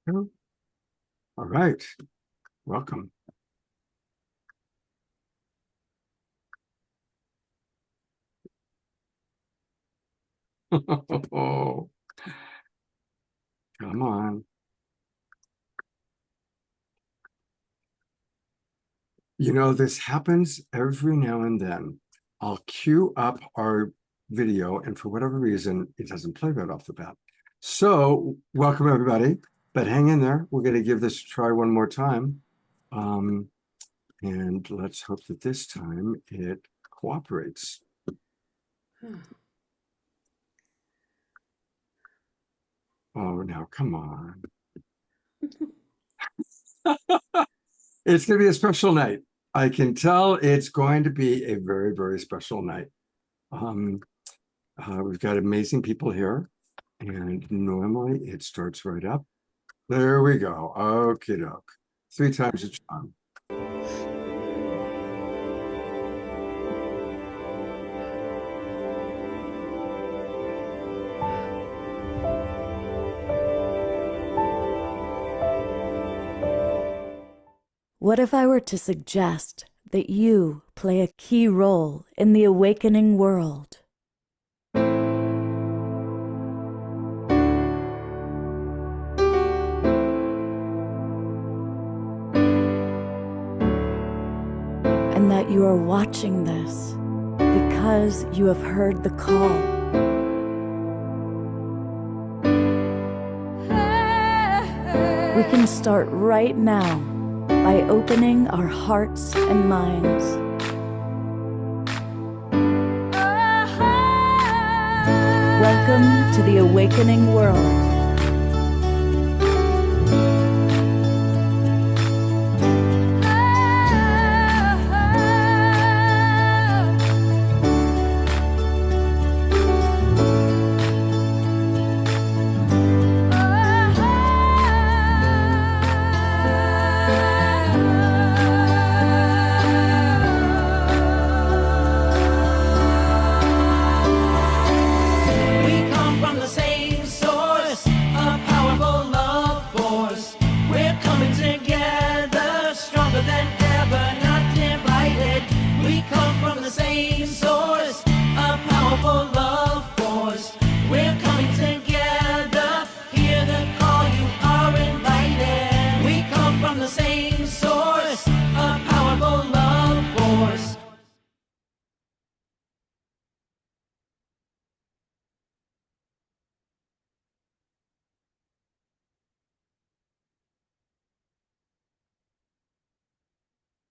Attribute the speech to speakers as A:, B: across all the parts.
A: All right, welcome. Oh, come on. You know, this happens every now and then. I'll queue up our video, and for whatever reason, it doesn't play right off the bat. So, welcome everybody, but hang in there. We're going to give this a try one more time. And let's hope that this time it cooperates. Oh, now, come on. It's going to be a special night. I can tell it's going to be a very, very special night. We've got amazing people here, and normally it starts right up. There we go. Okie doke. 3 times a charm.
B: What if I were to suggest that you play a key role in the awakening world? And that you are watching this because you have heard the call. We can start right now by opening our hearts and minds. Welcome to the awakening world.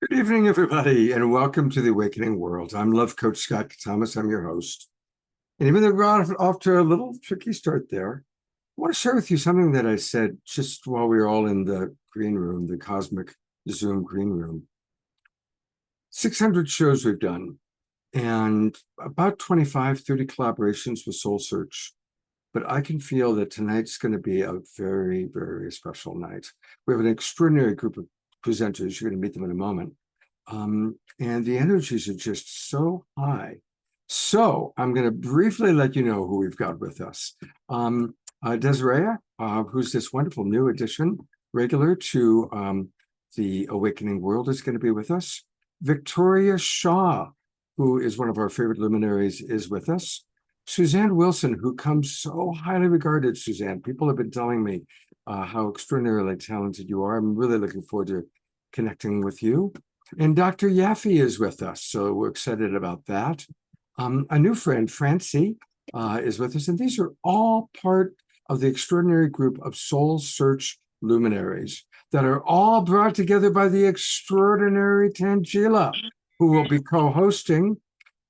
A: Good evening, everybody, and welcome to the Awakening World. I'm Love Coach Scott Thomas. I'm your host. And even though we got off to a little tricky start there, I want to share with you something that I said just while we were all in the green room, the cosmic Zoom green room. 600 shows we've done, and about 25, 30 collaborations with Soul Search. But I can feel that tonight's going to be a very, very special night. We have an extraordinary group of presenters. You're going to meet them in a moment. And the energies are just so high. So I'm going to briefly let you know who we've got with us. Desiree, who's this wonderful new addition, regular to the Awakening World, is going to be with us. Victoria Shaw, who is one of our favorite luminaries, is with us. Susanne Wilson, who comes so highly regarded, Susanne. People have been telling me how extraordinarily talented you are. I'm really looking forward to connecting with you. And Dr. Yafi is with us, so we're excited about that. A new friend, Francie, is with us, and these are all part of the extraordinary group of Soul Search luminaries that are all brought together by the extraordinary Tanjila, who will be co-hosting.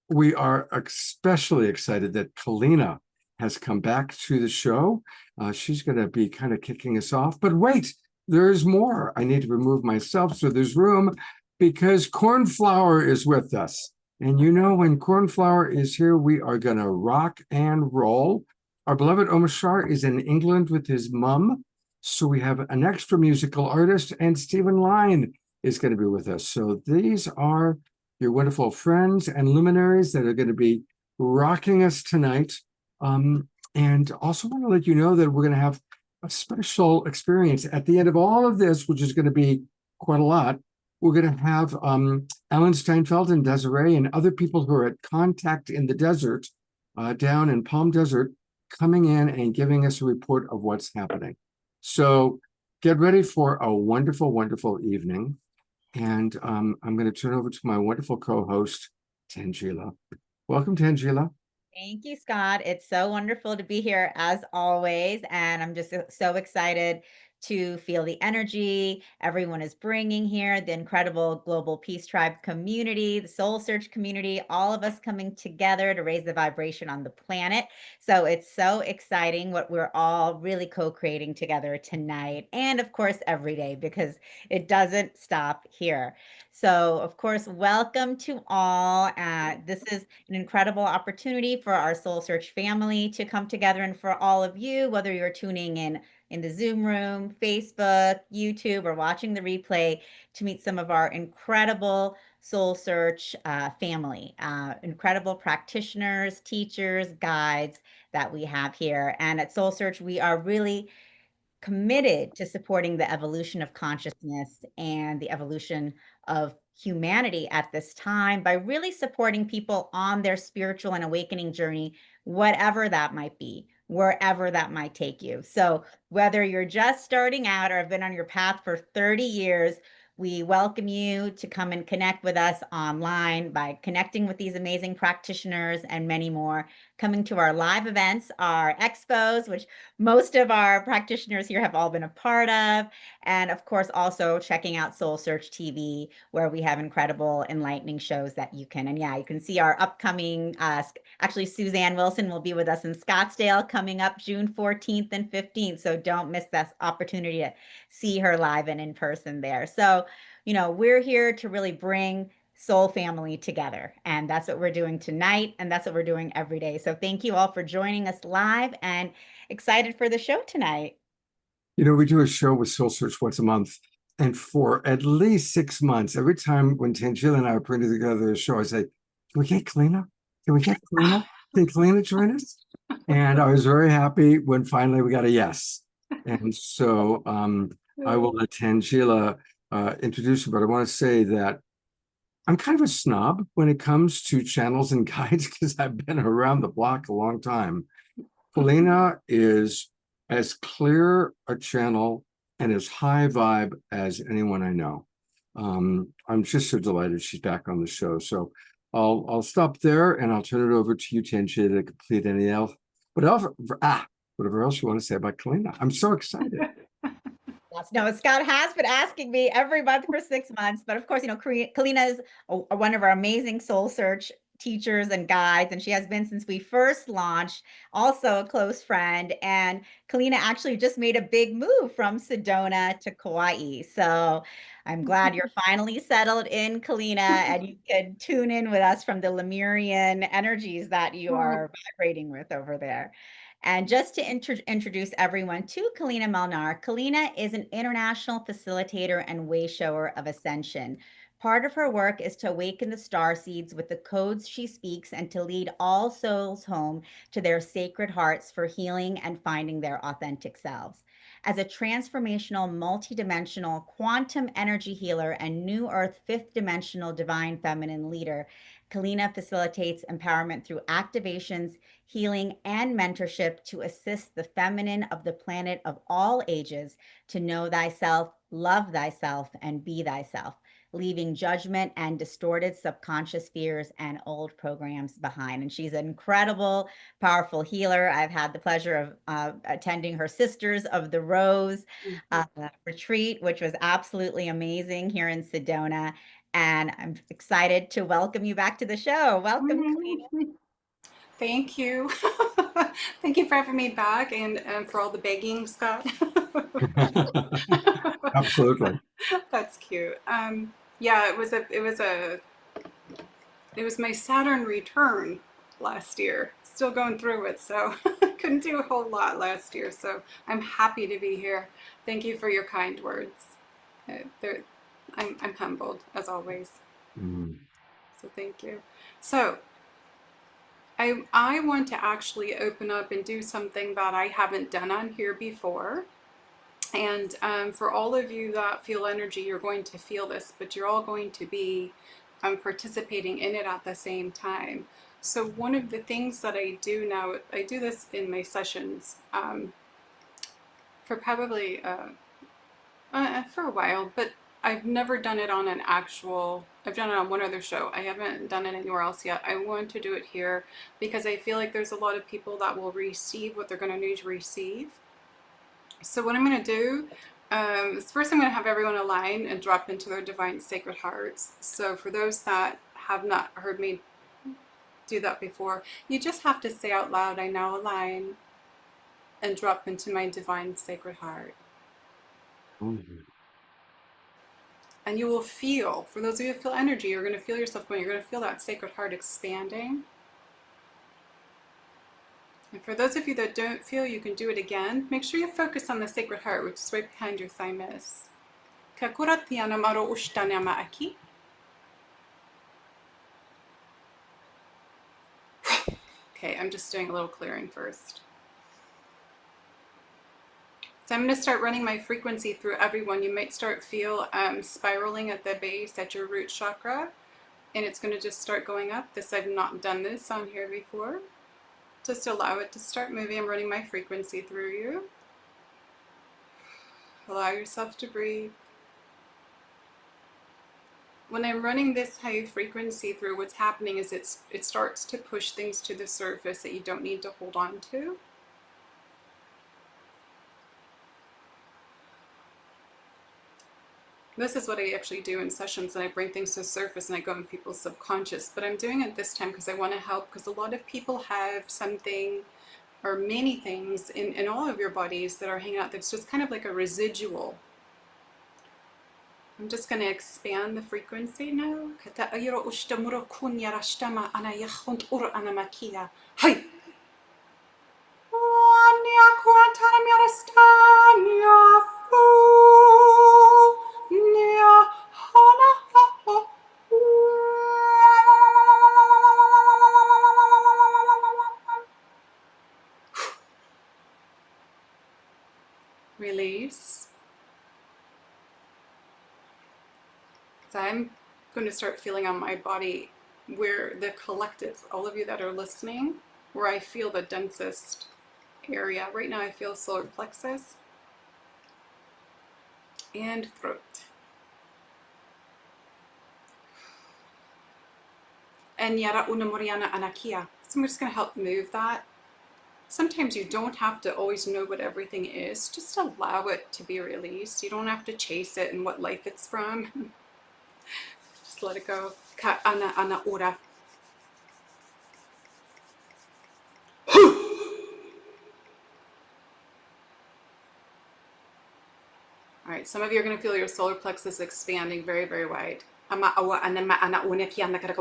A: We are especially excited that Keleena has come back to the show. She's going to be kind of kicking us off. But wait, there's more. I need to remove myself so there's room, because Cornflower is with us. And you know, when Cornflower is here, we are going to rock and roll. Our beloved Omashar is in England with his mom. So we have an extra musical artist, and Stephen Line is going to be with us. So these are your wonderful friends and luminaries that are going to be rocking us tonight. And also want to let you know that we're going to have a special experience. At the end of all of this, which is going to be quite a lot, we're going to have Ellen Steinfeld and Desiree and other people who are at Contact in the Desert, down in Palm Desert, coming in and giving us a report of what's happening. So get ready for a wonderful, wonderful evening. And I'm going to turn over to my wonderful co-host, Tanjila. Welcome, Tanjila.
C: Thank you, Scott. It's so wonderful to be here as always. And I'm just so excited to feel the energy everyone is bringing here, the incredible Global Peace Tribe community, the Soul Search community, all of us coming together to raise the vibration on the planet. So it's so exciting what we're all really co-creating together tonight. And of course, every day, because it doesn't stop here. So of course, welcome to all. This is an incredible opportunity for our Soul Search family to come together, and for all of you, whether you're tuning in the Zoom room, Facebook, YouTube, or watching the replay, to meet some of our incredible Soul Search family, incredible practitioners, teachers, guides that we have here. And at Soul Search, we are really committed to supporting the evolution of consciousness and the evolution of humanity at this time by really supporting people on their spiritual and awakening journey, whatever that might be, wherever that might take you. So whether you're just starting out or have been on your path for 30 years, we welcome you to come and connect with us online by connecting with these amazing practitioners and many more, coming to our live events, our expos, which most of our practitioners here have all been a part of, and of course also checking out Soul Search TV, where we have incredible enlightening shows that you can, and yeah, you can see our upcoming, actually Susanne Wilson will be with us in Scottsdale coming up June 14th and 15th, so don't miss that opportunity to see her live and in person there. So, you know, we're here to really bring soul family together, and that's what we're doing tonight, and that's what we're doing every day. So thank you all for joining us live, and excited for the show tonight.
A: You know, we do a show with Soul Search once a month. And for at least 6 months, every time when Tanjila and I are putting together a show, I say, can we get Keleena? Can we get Keleena? Can Keleena join us? And I was very happy when finally we got a yes. And so I will let Tanjila introduce you, but I want to say that I'm kind of a snob when it comes to channels and guides because I've been around the block a long time. Keleena is as clear a channel and as high vibe as anyone I know. I'm just so delighted she's back on the show. So I'll stop there and I'll turn it over to you, Tanjila, to complete any else. Whatever else you want to say about Keleena. I'm so excited.
C: Yes, no, Scott has been asking me every month for 6 months, but of course, you know, Keleena is one of our amazing Soul Search teachers and guides, and she has been since we first launched, also a close friend. And Keleena actually just made a big move from Sedona to Kauai. So I'm glad you're finally settled in, Keleena, and you can tune in with us from the Lemurian energies that you are vibrating with over there. And just to introduce everyone to Keleena Melnar, Keleena is an international facilitator and wayshower of Ascension. Part of her work is to awaken the starseeds with the codes she speaks and to lead all souls home to their sacred hearts for healing and finding their authentic selves. As a transformational, multidimensional quantum energy healer and New Earth fifth dimensional divine feminine leader, Keleena facilitates empowerment through activations, healing, and mentorship to assist the feminine of the planet of all ages to know thyself, love thyself, and be thyself, leaving judgment and distorted subconscious fears and old programs behind. And she's an incredible, powerful healer. I've had the pleasure of attending her Sisters of the Rose retreat, which was absolutely amazing here in Sedona. And I'm excited to welcome you back to the show. Welcome, Keleena.
D: Thank you. Thank you for having me back, and for all the begging, Scott.
A: Absolutely.
D: That's cute. Yeah, it was my Saturn return last year. Still going through it, so I couldn't do a whole lot last year. So I'm happy to be here. Thank you for your kind words. I'm humbled as always. So thank you. So I want to actually open up and do something that I haven't done on here before. And for all of you that feel energy, you're going to feel this, but you're all going to be participating in it at the same time. So one of the things that I do now, I do this in my sessions for probably for a while, but I've never done it on an actual, I've done it on one other show. I haven't done it anywhere else yet. I want to do it here because I feel like there's a lot of people that will receive what they're going to need to receive. So what I'm going to do is first I'm going to have everyone align and drop into their divine sacred hearts. So for those that have not heard me do that before, you just have to say out loud, I now align and drop into my divine sacred heart.
A: Mhm.
D: And you will feel, for those of you who feel energy, you're going to feel yourself going, you're going to feel that sacred heart expanding. And for those of you that don't feel, you can do it again. Make sure you focus on the sacred heart, which is right behind your thymus. Okay, I'm just doing a little clearing first. So I'm going to start running my frequency through everyone. You might start feel spiraling at the base at your root chakra, and it's going to just start going up. I've not done this on here before. Just allow it to start moving. I'm running my frequency through you. Allow yourself to breathe. When I'm running this high frequency through, what's happening is it starts to push things to the surface that you don't need to hold on to. This is what I actually do in sessions, and I bring things to the surface and I go in people's subconscious. But I'm doing it this time because I want to help, because a lot of people have something or many things in all of your bodies that are hanging out that's just kind of like a residual. I'm just going to expand the frequency now. Hi! Release. So I'm going to start feeling on my body where the collective, all of you that are listening, where I feel the densest area. Right now I feel solar plexus and throat. And yara una moriana anakia. So I'm just going to help move that. Sometimes you don't have to always know what everything is. Just allow it to be released. You don't have to chase it and what life it's from. Just let it go. Ka ana ana ora. All right, some of you are going to feel your solar plexus expanding very, very wide. Ama awa ana ana una ki ana kara.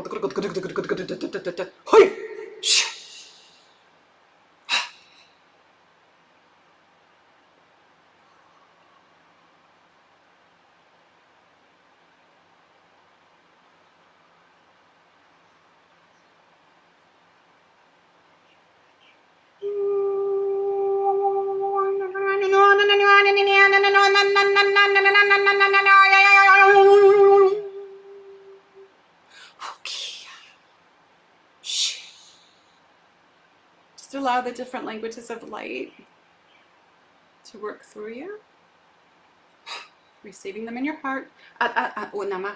D: Just allow the different languages of light to work through you. Receiving them in your heart. Unama.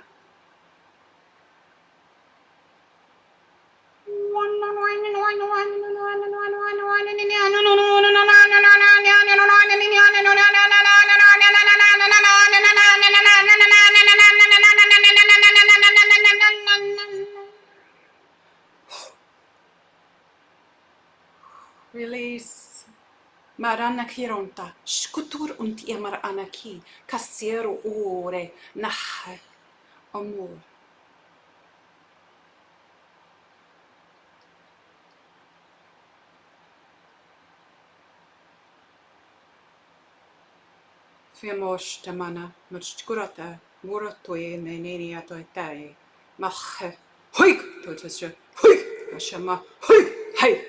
D: Release. Marana kironta, shkutur und iamar anaki, kasiero ore, nahe, amor. Fiamosh tamana, mutchkurata, muratoye nenenia toitae, mache, hoik, totasha, hoik, ashama, hoik. Hey.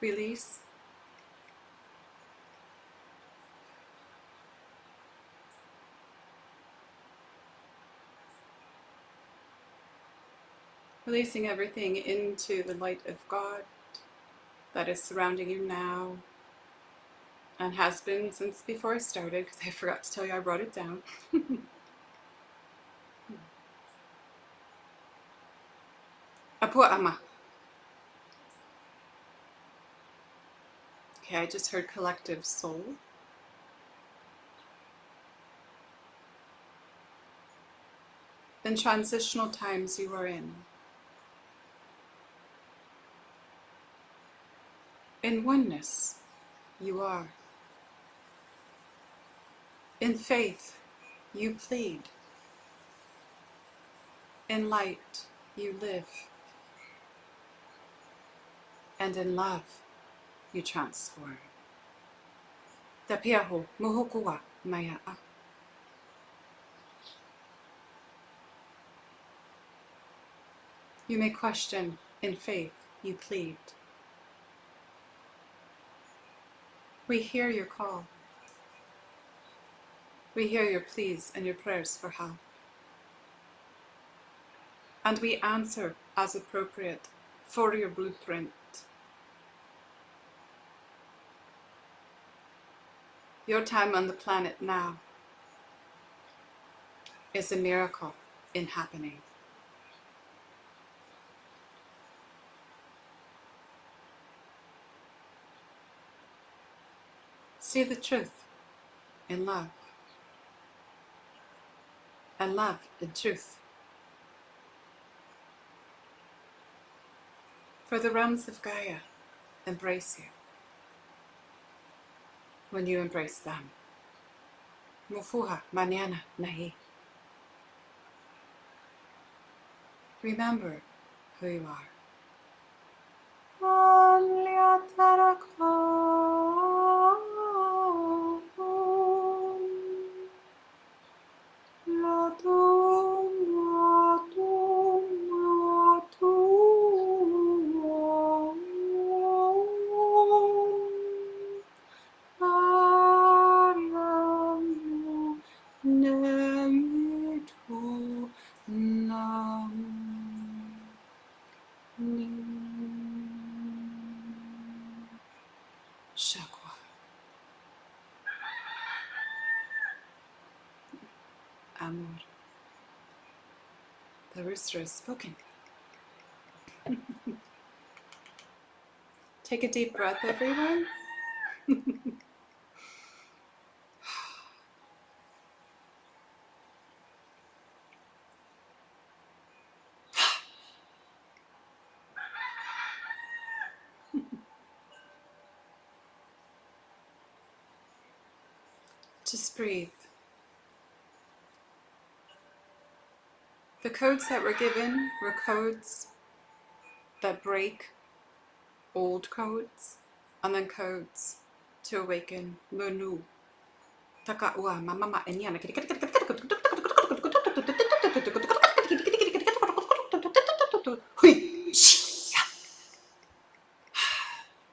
D: Release. Releasing everything into the light of God that is surrounding you now and has been since before I started, because I forgot to tell you I wrote it down. Apo ama. Okay, I just heard collective soul. In transitional times you are in. In oneness you are. In faith you plead. In light you live. And in love you transform. Tapiaho muhokua maya. You may question, in faith you plead. We hear your call. We hear your pleas and your prayers for help. And we answer as appropriate for your blueprint. Your time on the planet now is a miracle in happening. See the truth in love, and love in truth. For the realms of Gaia embrace you when you embrace them. Mufuha mañana nahi. Remember who you are. Shakwa. Amor. The rooster has spoken. Take a deep breath, everyone. Just breathe. The codes that were given were codes that break old codes, and then codes to awaken Munu. Takaua mama enyana.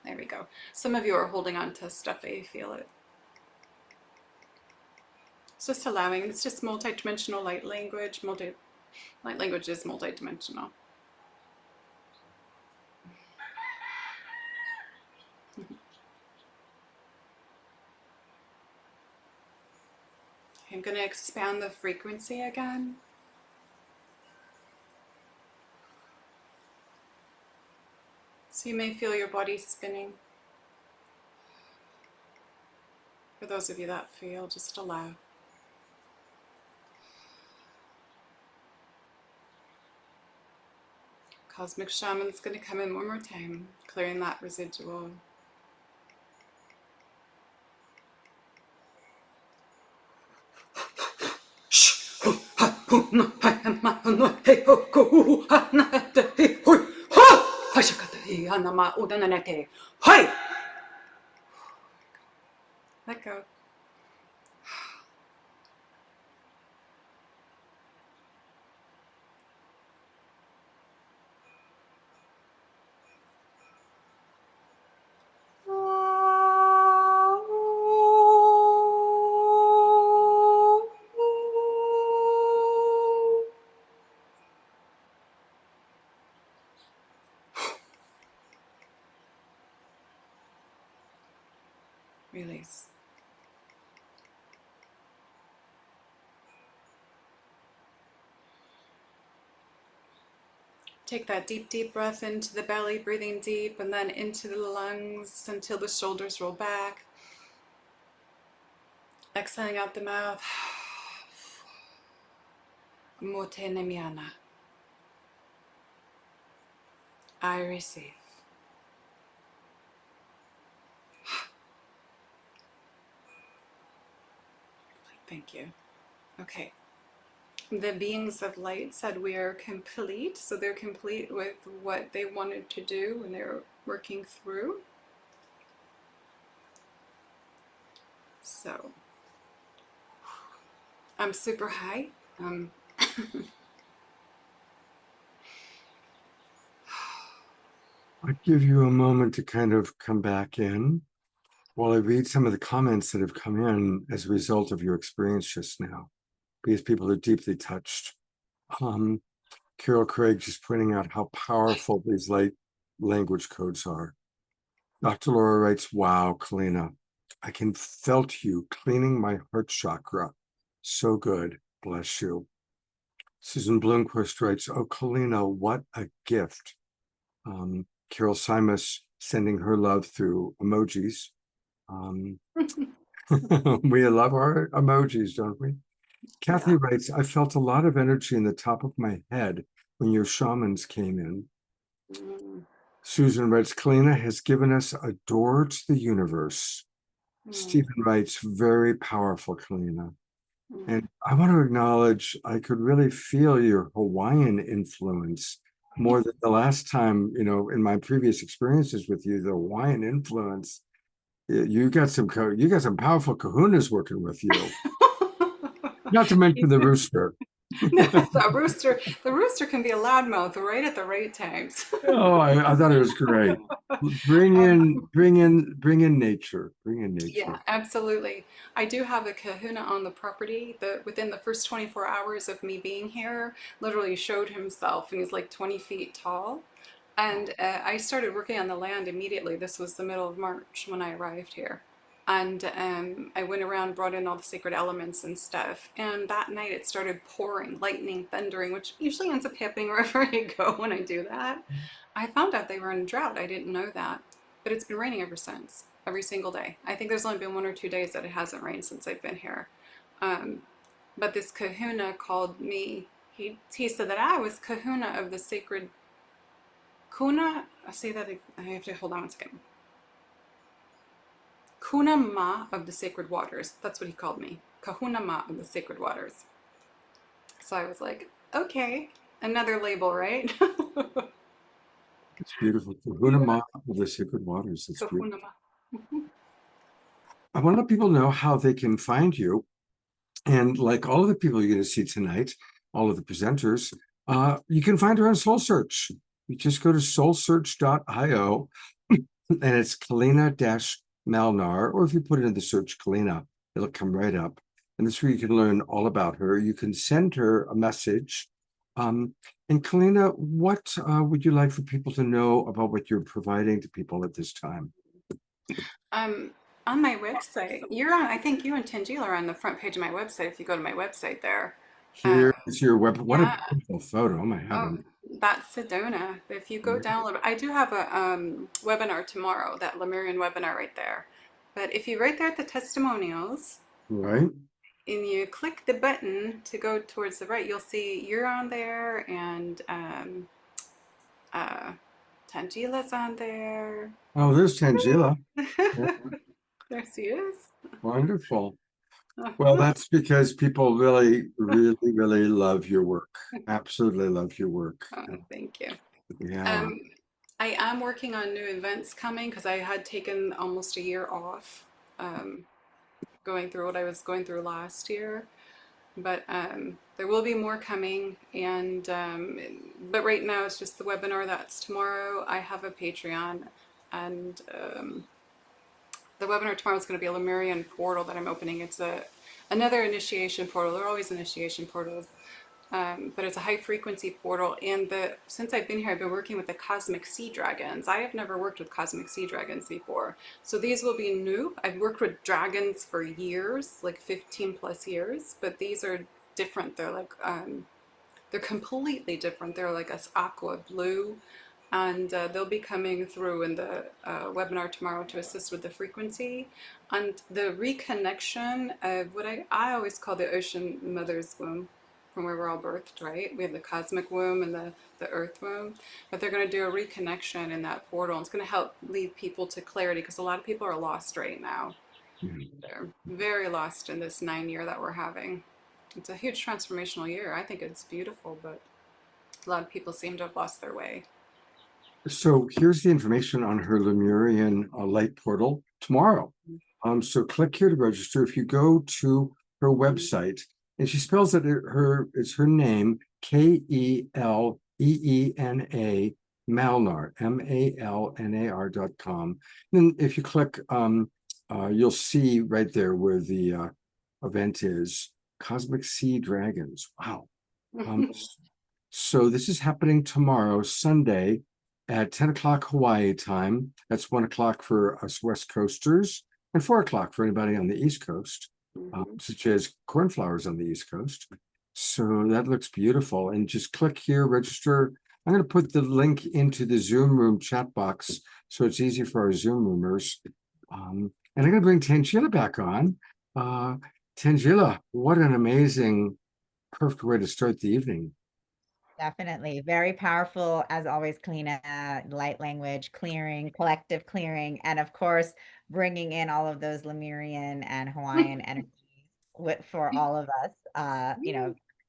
D: There we go. Some of you are holding on to stuff, I feel it. It's just allowing, it's just multidimensional light language. Light language is multidimensional. I'm going to expand the frequency again. So you may feel your body spinning. For those of you that feel, just allow. Cosmic Shaman's going to come in one more time, clearing that residual. Let go. Release. Take that deep, deep breath into the belly, breathing deep, and then into the lungs until the shoulders roll back. Exhaling out the mouth. Mote nemiana. I receive. Thank you. Okay. The beings of light said we are complete, so they're complete with what they wanted to do when they're working through. So, I'm super high.
A: I'd give you a moment to kind of come back in while I read some of the comments that have come in as a result of your experience just now, because people are deeply touched. Carol Craig just pointing out how powerful these light language codes are. Dr. Laura writes, wow, Keleena, I can felt you cleaning my heart chakra. So good. Bless you. Susan Bloomquist writes, oh, Keleena, what a gift. Carol Simus sending her love through emojis. We love our emojis, don't we? Kathy writes, I felt a lot of energy in the top of my head when your shamans came in. Susan writes, Keleena has given us a door to the universe. Stephen writes, very powerful, Keleena. And I want to acknowledge, I could really feel your Hawaiian influence more than the last time, you know, in my previous experiences with you, the Hawaiian influence. You got some powerful kahunas working with you. Not to mention the rooster.
D: The rooster can be a loudmouth right at the right times.
A: Oh, I thought it was great. Bring in nature.
D: Yeah, absolutely. I do have a kahuna on the property that within the first 24 hours of me being here, literally showed himself, and he's like 20 feet tall. And I started working on the land immediately. This was the middle of March when I arrived here. And I went around, brought in all the sacred elements and stuff. And that night it started pouring, lightning, thundering, which usually ends up happening wherever I go when I do that. I found out they were in a drought. I didn't know that. But it's been raining ever since, every single day. I think there's only been 1 or 2 days that it hasn't rained since I've been here. But this kahuna called me. He said that I was kahuna of the sacred Kuna. I say that, I have to hold on 1 second. Kuna Ma of the sacred waters. That's what he called me. Kahuna Ma of the sacred waters. So I was like, okay, another label, right?
A: It's beautiful. Kahuna Ma of the sacred waters. It's beautiful. I want to let people know how they can find you. And like all of the people you're going to see tonight, all of the presenters, you can find her on Soul Search. You just go to soulsearch.io and it's Keleena-Malnar, or if you put it in the search Keleena, it'll come right up. And this is where you can learn all about her. You can send her a message. And Keleena, what would you like for people to know about what you're providing to people at this time?
D: On my website, you're on, I think you and Tanjila are on the front page of my website if you go to my website there.
A: Here is your web. What a beautiful photo. Oh my heaven.
D: That's Sedona. If you go down a little, I do have a webinar tomorrow, that Lemurian webinar right there. But if you right there at the testimonials
A: Right.
D: and you click the button to go towards the right, you'll see you're on there and uh, Tanjila's on there.
A: Oh, there's Tanjila. Yeah,
D: There she is.
A: wonderful. Well, that's because people really, really, really love your work. Absolutely love your work.
D: Oh, thank you.
A: Yeah.
D: I am working on new events coming because I had taken almost a year off, going through what I was going through last year. But there will be more coming, and but right now it's just the webinar that's tomorrow. I have a Patreon, and the webinar tomorrow is going to be a Lemurian portal that I'm opening. It's another initiation portal. They're always initiation portals, but it's a high frequency portal. And since I've been here, I've been working with the cosmic sea dragons. I have never worked with cosmic sea dragons before, so these will be new. I've worked with dragons for years, like 15 plus years, but these are different. They're like they're completely different. They're like a aqua blue, and they'll be coming through in the webinar tomorrow to assist with the frequency and the reconnection of what I always call the ocean mother's womb, from where we're all birthed, right? We have the cosmic womb and the earth womb, but they're going to do a reconnection in that portal. And it's going to help lead people to clarity, because a lot of people are lost right now. They're very lost in this 9 year that we're having. It's a huge transformational year. I think it's beautiful, but a lot of people seem to have lost their way.
A: So here's the information on her Lemurian light portal tomorrow. So click here to register. If you go to her website, and she spells it, it's her name, Keleena, Malnar, MALNAR.com. Then if you click, you'll see right there where the event is, Cosmic Sea Dragons. Wow. So this is happening tomorrow, Sunday, at 10 o'clock Hawaii time. That's 1 o'clock for us West Coasters, and 4 o'clock for anybody on the East Coast, such as Cornflowers on the East Coast. So that looks beautiful. And just click here, register. I'm going to put the link into the Zoom room chat box so it's easy for our Zoom roomers. And I'm going to bring Tanjila back on. Tanjila, what an amazing, perfect way to start the evening.
C: Definitely. Very powerful, as always, Keleena, light language, clearing, collective clearing, and of course, bringing in all of those Lemurian and Hawaiian energies for all of us,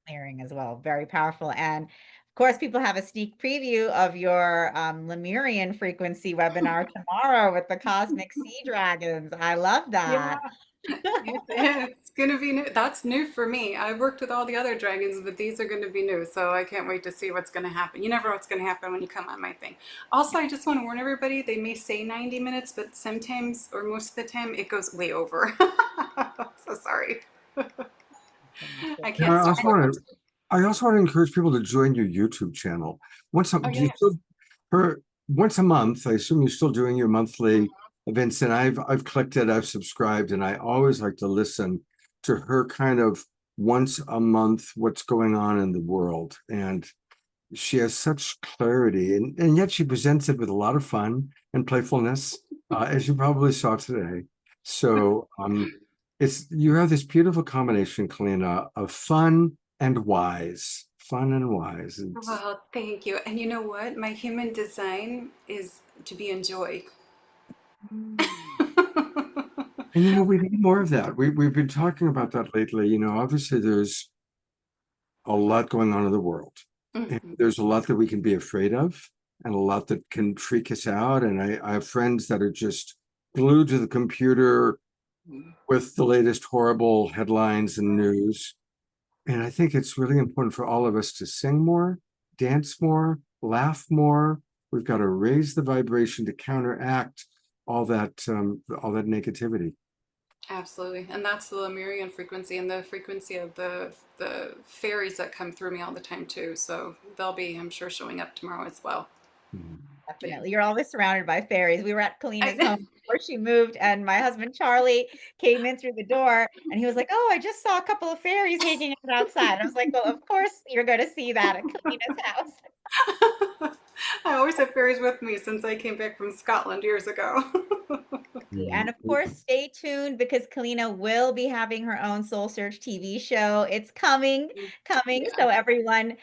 C: clearing as well. Very powerful. And of course, people have a sneak preview of your Lemurian frequency webinar tomorrow with the Cosmic Sea Dragons. I love that.
D: Yeah. It's gonna be new. That's new for me. I've worked with all the other dragons, but these are going to be new, so I can't wait to see what's going to happen. You never know what's going to happen when you come on my thing. Also, I just want to warn everybody, they may say 90 minutes, but sometimes, or most of the time, it goes way over. So sorry. I can't
A: I
D: stop.
A: also want to encourage people to join your YouTube channel. Once a,
D: Oh,
A: do you
D: yeah.
A: still, once a month, I assume you're still doing your monthly events, and I've clicked it, I've subscribed, and I always like to listen to her kind of once a month, what's going on in the world. And she has such clarity, and yet she presents it with a lot of fun and playfulness, as you probably saw today. So you have this beautiful combination, Keleena, of fun and wise. Fun and wise.
D: Well, thank you. And you know what? My human design is to be enjoyed.
A: And we need more of that. We've been talking about that lately. Obviously there's a lot going on in the world. And there's a lot that we can be afraid of, and a lot that can freak us out. And I have friends that are just glued to the computer with the latest horrible headlines and news. And I think it's really important for all of us to sing more, dance more, laugh more. We've got to raise the vibration to counteract all that negativity.
D: Absolutely. And that's the Lemurian frequency, and the frequency of the fairies that come through me all the time too. So they'll be, I'm sure, showing up tomorrow as well.
C: Definitely. You're always surrounded by fairies. We were at Kaleena's home before she moved, and my husband Charlie came in through the door, and he was like, "Oh, I just saw a couple of fairies hanging out outside." I was like, "Well, of course you're going to see that at Kaleena's house."
D: I always have fairies with me since I came back from Scotland years ago.
C: And of course, stay tuned because Keleena will be having her own Soul Search TV show. It's coming, coming.
D: Yeah.
C: So everyone,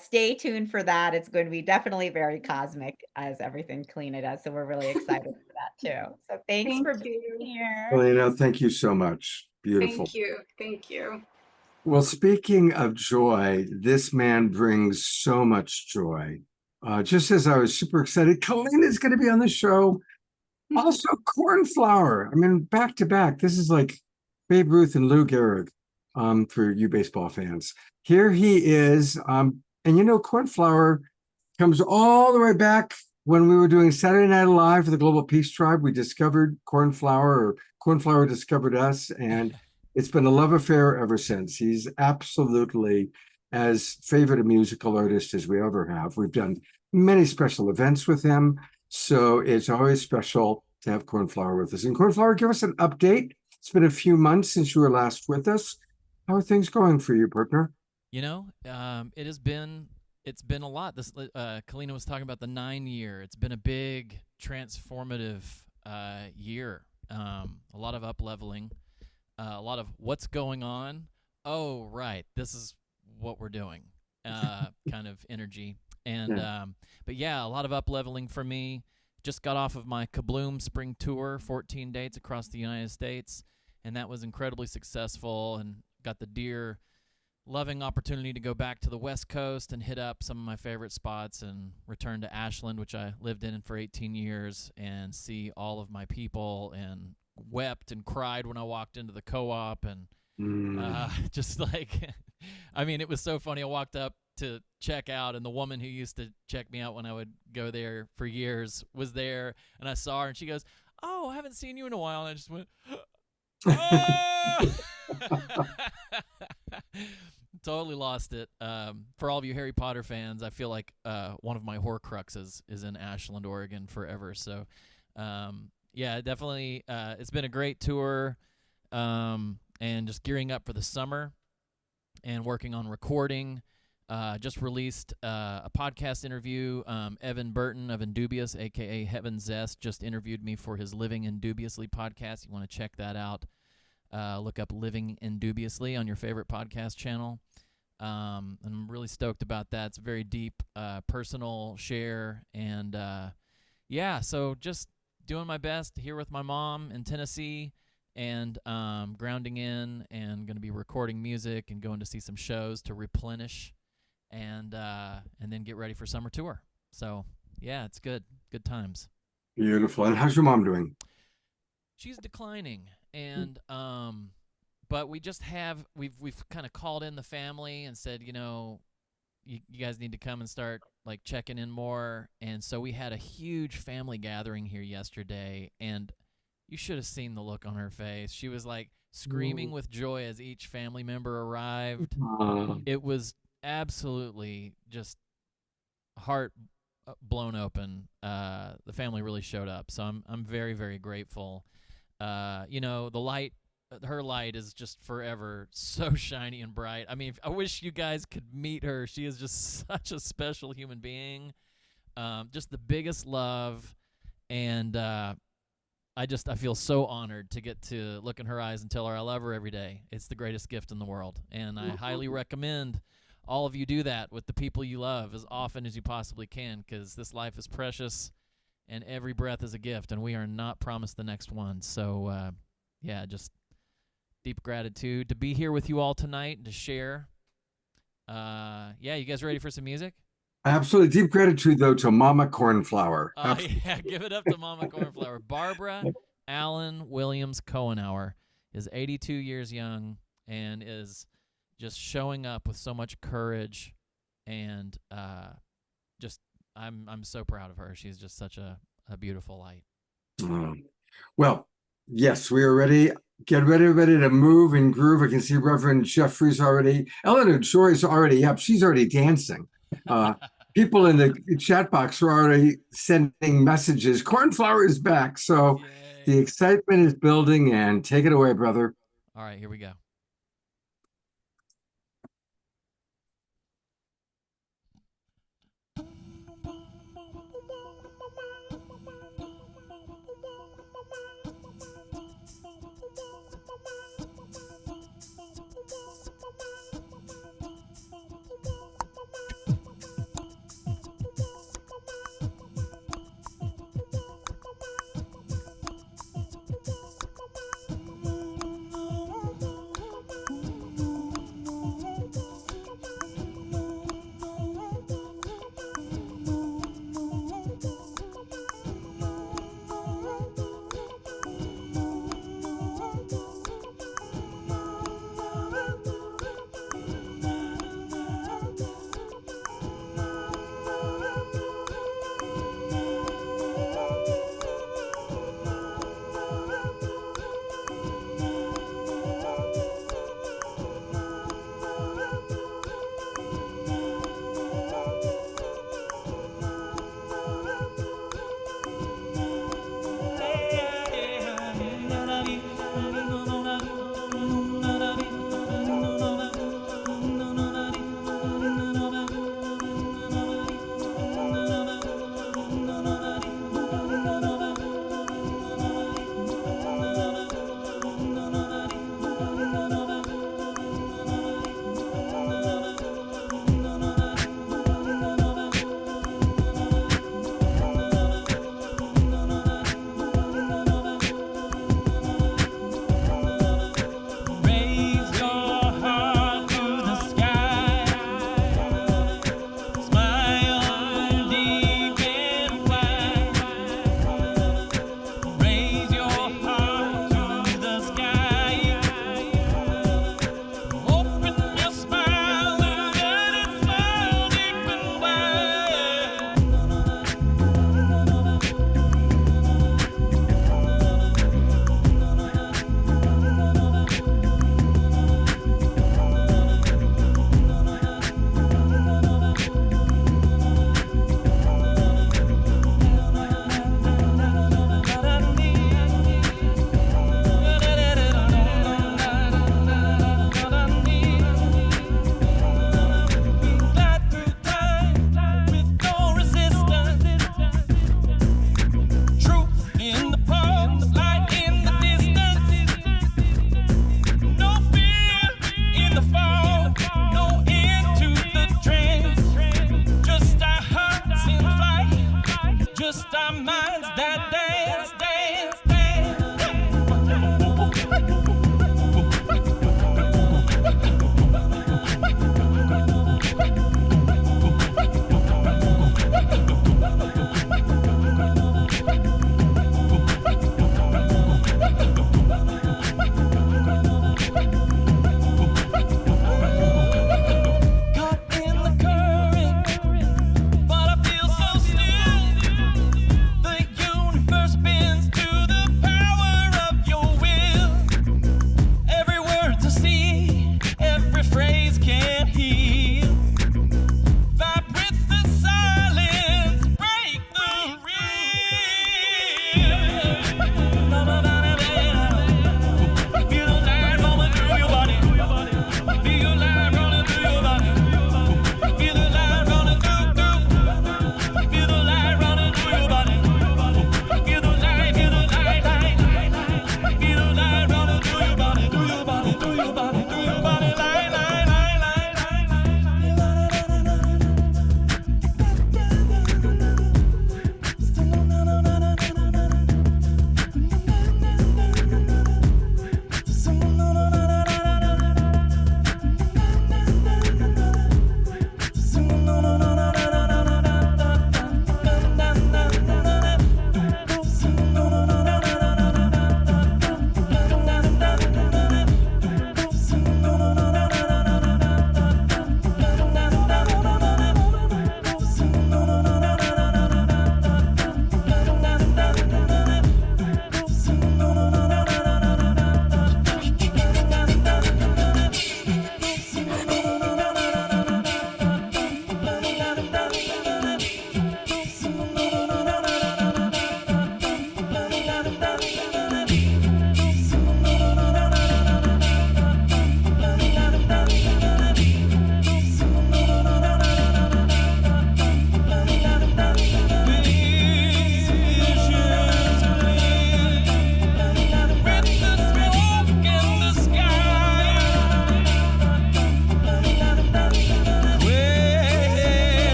C: stay tuned for that. It's going to be definitely very cosmic as everything Keleena does. So we're really excited for that too. So thanks
D: Thank
C: for being
D: you.
C: here.
A: Keleena, thank you so much. Beautiful.
D: Thank you. Thank you.
A: Well, speaking of joy, this man brings so much joy. Just as I was super excited, Keleena is going to be on the show. Also, Cornflower. I mean, back to back. This is like Babe Ruth and Lou Gehrig for you baseball fans. Here he is. And you know, Cornflower comes all the way back when we were doing Saturday Night Live for the Global Peace Tribe. We discovered Cornflower, or Cornflower discovered us, and it's been a love affair ever since. He's absolutely as favorite a musical artist as we ever have. We've done many special events with him, so it's always special to have Cornflower with us. And Cornflower, give us an update. It's been a few months since you were last with us. How are things going for you, partner?
E: You know, it's been a lot. This Keleena was talking about the 9-year. It's been a big transformative year. A lot of up leveling, a lot of what's going on. Oh, right, this is what we're doing. Kind of energy. And but yeah, a lot of up leveling for me. Just got off of my Kabloom spring tour, 14 dates across the United States, and that was incredibly successful. And got the dear loving opportunity to go back to the West Coast and hit up some of my favorite spots and return to Ashland, which I lived in for 18 years, and see all of my people, and wept and cried when I walked into the co-op, and just like, I mean, it was so funny. I walked up to check out, and the woman who used to check me out when I would go there for years was there, and I saw her, and she goes, "Oh, I haven't seen you in a while." And I just went, "Oh!" Totally lost it. For all of you Harry Potter fans, I feel like one of my Horcruxes is in Ashland, Oregon forever. So, yeah, definitely, it's been a great tour, and just gearing up for the summer and working on recording. Just released a podcast interview. Evan Burton of Indubious, a.k.a. Heaven Zest, just interviewed me for his Living Indubiously podcast. You want to check that out. Look up Living Indubiously on your favorite podcast channel. I'm really stoked about that. It's a very deep, personal share. And, yeah, so just doing my best here with my mom in Tennessee, and grounding in, and going to be recording music and going to see some shows to replenish, and then get ready for summer tour. So, yeah, it's good. Good times.
A: Beautiful. And how's your mom doing?
E: She's declining, and but we just have we've kind of called in the family and said, you know, you guys need to come and start like checking in more. And so we had a huge family gathering here yesterday, and you should have seen the look on her face. She was like screaming with joy as each family member arrived. It was absolutely just heart blown open. The family really showed up, so I'm very, very grateful. You know, the light, her light is just forever so shiny and bright. I mean, I wish you guys could meet her. She is just such a special human being. Just the biggest love, and I feel so honored to get to look in her eyes and tell her I love her every day. It's the greatest gift in the world, and I highly recommend all of you do that with the people you love as often as you possibly can, because this life is precious, and every breath is a gift, and we are not promised the next one. So, yeah, just deep gratitude to be here with you all tonight and to share. Yeah, you guys ready for some music?
A: Absolutely. Deep gratitude, though, to Mama Cornflower.
E: Yeah, give it up to Mama Cornflower. Barbara Allen Williams Cohenauer is 82 years young and is just showing up with so much courage, and just I'm so proud of her. She's just such a beautiful light.
A: Well, yes, we are ready. Get ready to move and groove. I can see Reverend Jeffrey's already. Eleanor Joy's already up. She's already dancing. People in the chat box are already sending messages. Cornflower is back. So
E: Yay.
A: The excitement is building, and take it away, brother.
E: All right, here we go. just our minds that dance, dance, dance.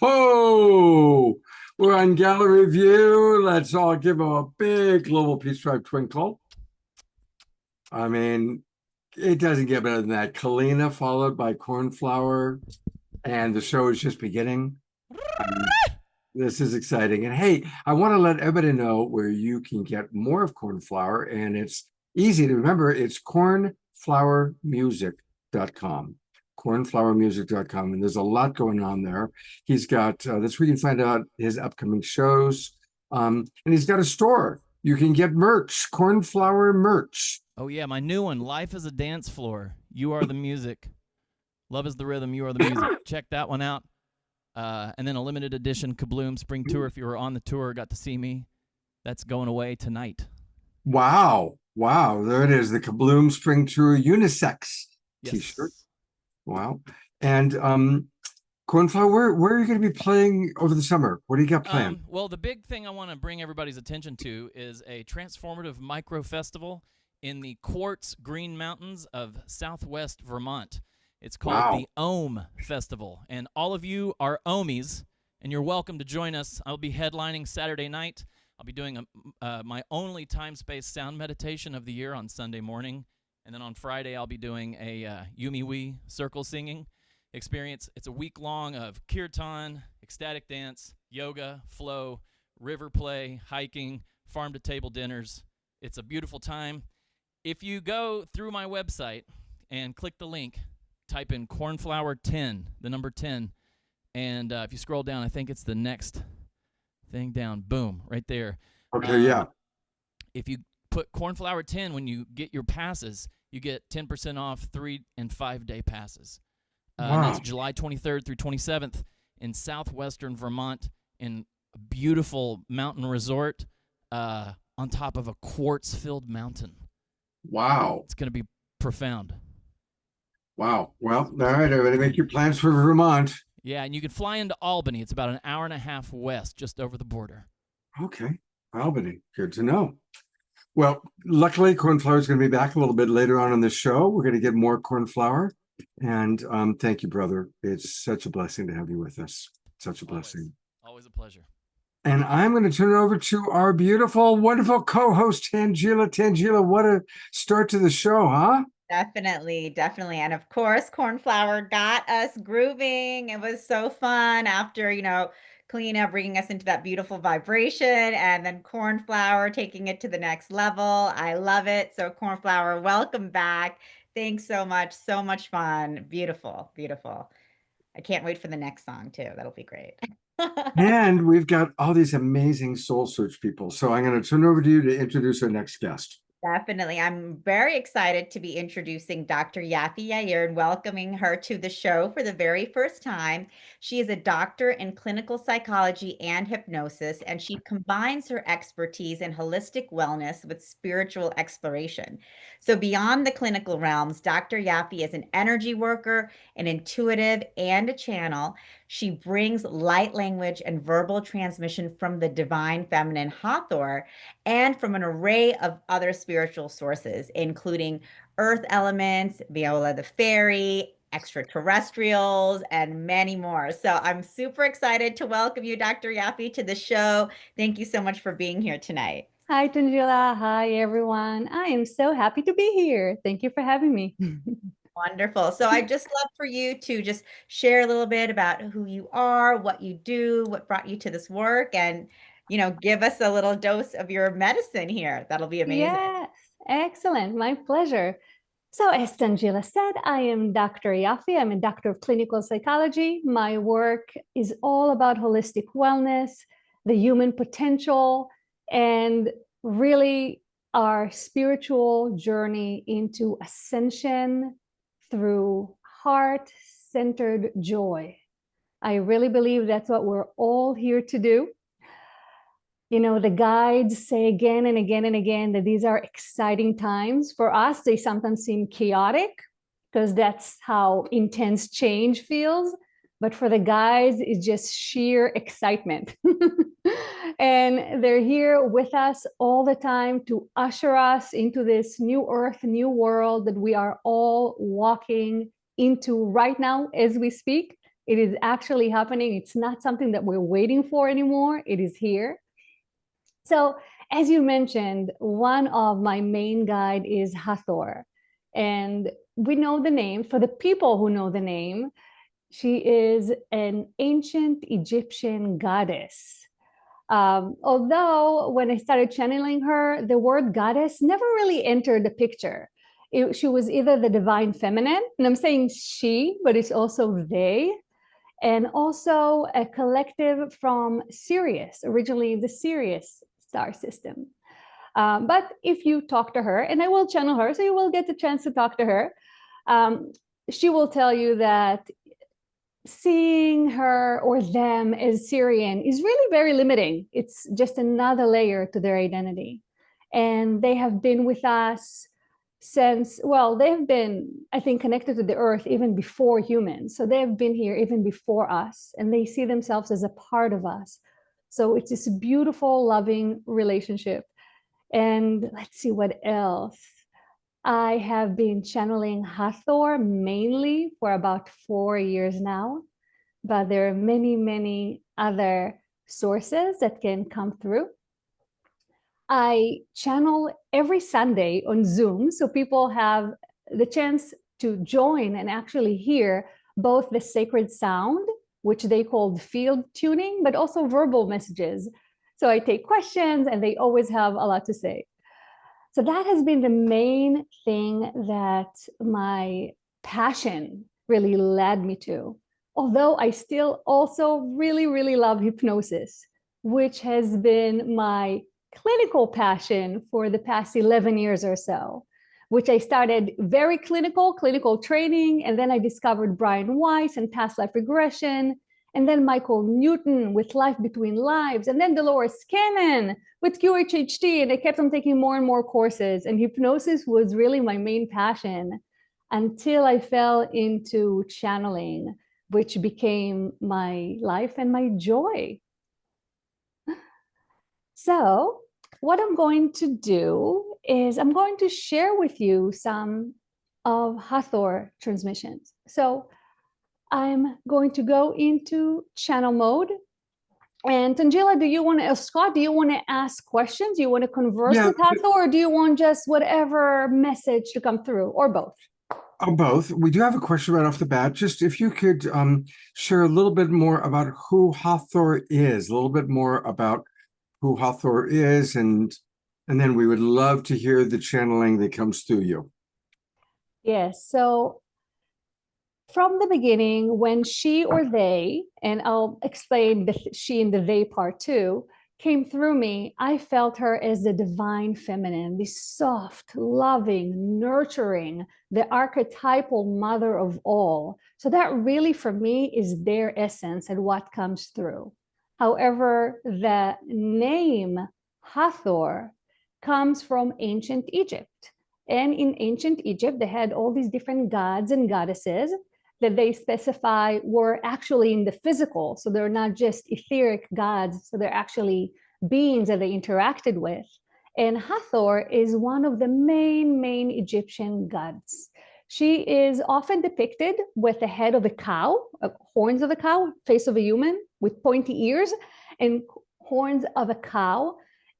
A: Whoa! We're on gallery view. Let's all give them a big global peace tribe twinkle. I mean, it doesn't get better than that. Keleena followed by Cornflower, and the show is just beginning. This is exciting. And hey, I want to let everybody know where you can get more of Cornflower, and it's easy to remember. It's cornflowermusic.com. cornflowermusic.com, and there's a lot going on there. He's got that's where you can find out his upcoming shows, and he's got a store. You can get merch, Cornflower merch.
E: Oh yeah, my new one, Life is a Dance Floor. You are the music. Love is the rhythm. You are the music. Check that one out. And then a limited edition Kabloom Spring Tour. If you were on the tour, got to see me. That's going away tonight.
A: Wow. Wow. There it is. The Kabloom Spring Tour unisex t-shirt.
E: Yes.
A: Wow. And Cornflower, where are you going to be playing over the summer? What do you got planned?
E: Well, the big thing I want to bring everybody's attention to is a transformative micro festival in the quartz green mountains of southwest Vermont. It's called the Ohm Festival, and all of you are Ohmies, and you're welcome to join us. I'll be headlining Saturday night. I'll be doing my only time-space sound meditation of the year on Sunday morning, and then on Friday I'll be doing a Yumi-Wee circle singing experience. It's a week long of kirtan, ecstatic dance, yoga, flow, river play, hiking, farm-to-table dinners. It's a beautiful time. If you go through my website and click the link, type in Cornflower 10, the number 10, and if you scroll down, I think it's the next thing down. Boom, right there.
A: Okay, yeah.
E: If you put Cornflower 10 when you get your passes, you get 10% off 3 and 5 day passes. And that's July 23rd through 27th in southwestern Vermont in a beautiful mountain resort on top of a quartz-filled mountain.
A: Wow.
E: It's going to be profound.
A: Wow. Well, all right, everybody, make your plans for Vermont.
E: Yeah, and you can fly into Albany. It's about an hour and a half west, just over the border.
A: Okay. Albany. Good to know. Well, luckily, Cornflower is going to be back a little bit later on in the show. We're going to get more Cornflower. And thank you, brother. It's such a blessing to have you with us. Such a blessing.
E: Always a pleasure.
A: And I'm going to turn it over to our beautiful, wonderful co-host, Tanjila. Tanjila, what a start to the show, huh?
C: Definitely, definitely. And of course, Cornflower got us grooving. It was so fun after, Keleena bringing us into that beautiful vibration, and then Cornflower taking it to the next level. I love it. So Cornflower, welcome back. Thanks so much. So much fun. Beautiful, beautiful. I can't wait for the next song too. That'll be great.
A: And we've got all these amazing soul search people. So I'm going to turn it over to you to introduce our next guest.
C: Definitely. I'm very excited to be introducing Dr. Yafi Yair and welcoming her to the show for the very first time. She is a doctor in clinical psychology and hypnosis, and she combines her expertise in holistic wellness with spiritual exploration. So beyond the clinical realms, Dr. Yafi is an energy worker, an intuitive, and a channel. She brings light language and verbal transmission from the divine feminine Hathor and from an array of other spiritual sources, including earth elements, Viola the fairy, extraterrestrials, and many more. So I'm super excited to welcome you, Dr. Yafi, to the show. Thank you so much for being here tonight.
F: Hi, Tanjila. Hi, everyone. I am so happy to be here. Thank you for having me.
C: Wonderful. So I'd just love for you to just share a little bit about who you are, what you do, what brought you to this work, and give us a little dose of your medicine here. That'll be amazing.
F: Yes, excellent. My pleasure. So as Tanjila said, I am Dr. Yafi. I'm a doctor of clinical psychology. My work is all about holistic wellness, the human potential, and really our spiritual journey into ascension through heart-centered joy. I really believe that's what we're all here to do. The guides say again and again and again that these are exciting times. For us, they sometimes seem chaotic because that's how intense change feels. But for the guides, it's just sheer excitement. And they're here with us all the time to usher us into this new earth, new world that we are all walking into right now as we speak. It is actually happening. It's not something that we're waiting for anymore. It is here. So as you mentioned, one of my main guide is Hathor. And we know the name. For the people who know the name, she is an ancient Egyptian goddess. Although when I started channeling her, the word goddess never really entered the picture. She was either the divine feminine, and I'm saying she, but it's also they, and also a collective from Sirius, originally the Sirius star system. But if you talk to her, and I will channel her, so you will get the chance to talk to her, she will tell you that seeing her or them as Syrian is really very limiting. It's just another layer to their identity. And they have been with us since, well, they've been, I think, connected to the earth even before humans. So they've been here even before us, and they see themselves as a part of us. So it's this beautiful, loving relationship. And let's see what else. I have been channeling Hathor mainly for about 4 years now, but there are many, many other sources that can come through. I channel every Sunday on Zoom, so people have the chance to join and actually hear both the sacred sound, which they called field tuning, but also verbal messages. So I take questions and they always have a lot to say. So that has been the main thing that my passion really led me to. Although I still also really, really love hypnosis, which has been my clinical passion for the past 11 years or so, which I started very clinical training. And then I discovered Brian Weiss and past life regression. And then Michael Newton with Life Between Lives. And then Dolores Cannon with QHHT. And I kept on taking more and more courses. And hypnosis was really my main passion until I fell into channeling, which became my life and my joy. So what I'm going to do is I'm going to share with you some of Hathor transmissions. So I'm going to go into channel mode. And Tanjila, do you want to, Scott, do you want to ask questions? Do you want to converse with Hathor, or do you want just whatever message to come through, or both?
A: Both. We do have a question right off the bat. Just if you could share a little bit more about who Hathor is, a little bit more about who Hathor is, and then we would love to hear the channeling that comes through you.
F: Yes. So from the beginning, when she or they, and I'll explain the she and the they part too, came through me, I felt her as the divine feminine, this soft, loving, nurturing, the archetypal mother of all. So that really for me is their essence and what comes through. However, the name Hathor comes from ancient Egypt. And in ancient Egypt, they had all these different gods and goddesses that they specify were actually in the physical. So they're not just etheric gods, so they're actually beings that they interacted with. And Hathor is one of the main Egyptian gods. She is often depicted with the head of a cow, horns of a cow, face of a human with pointy ears and horns of a cow.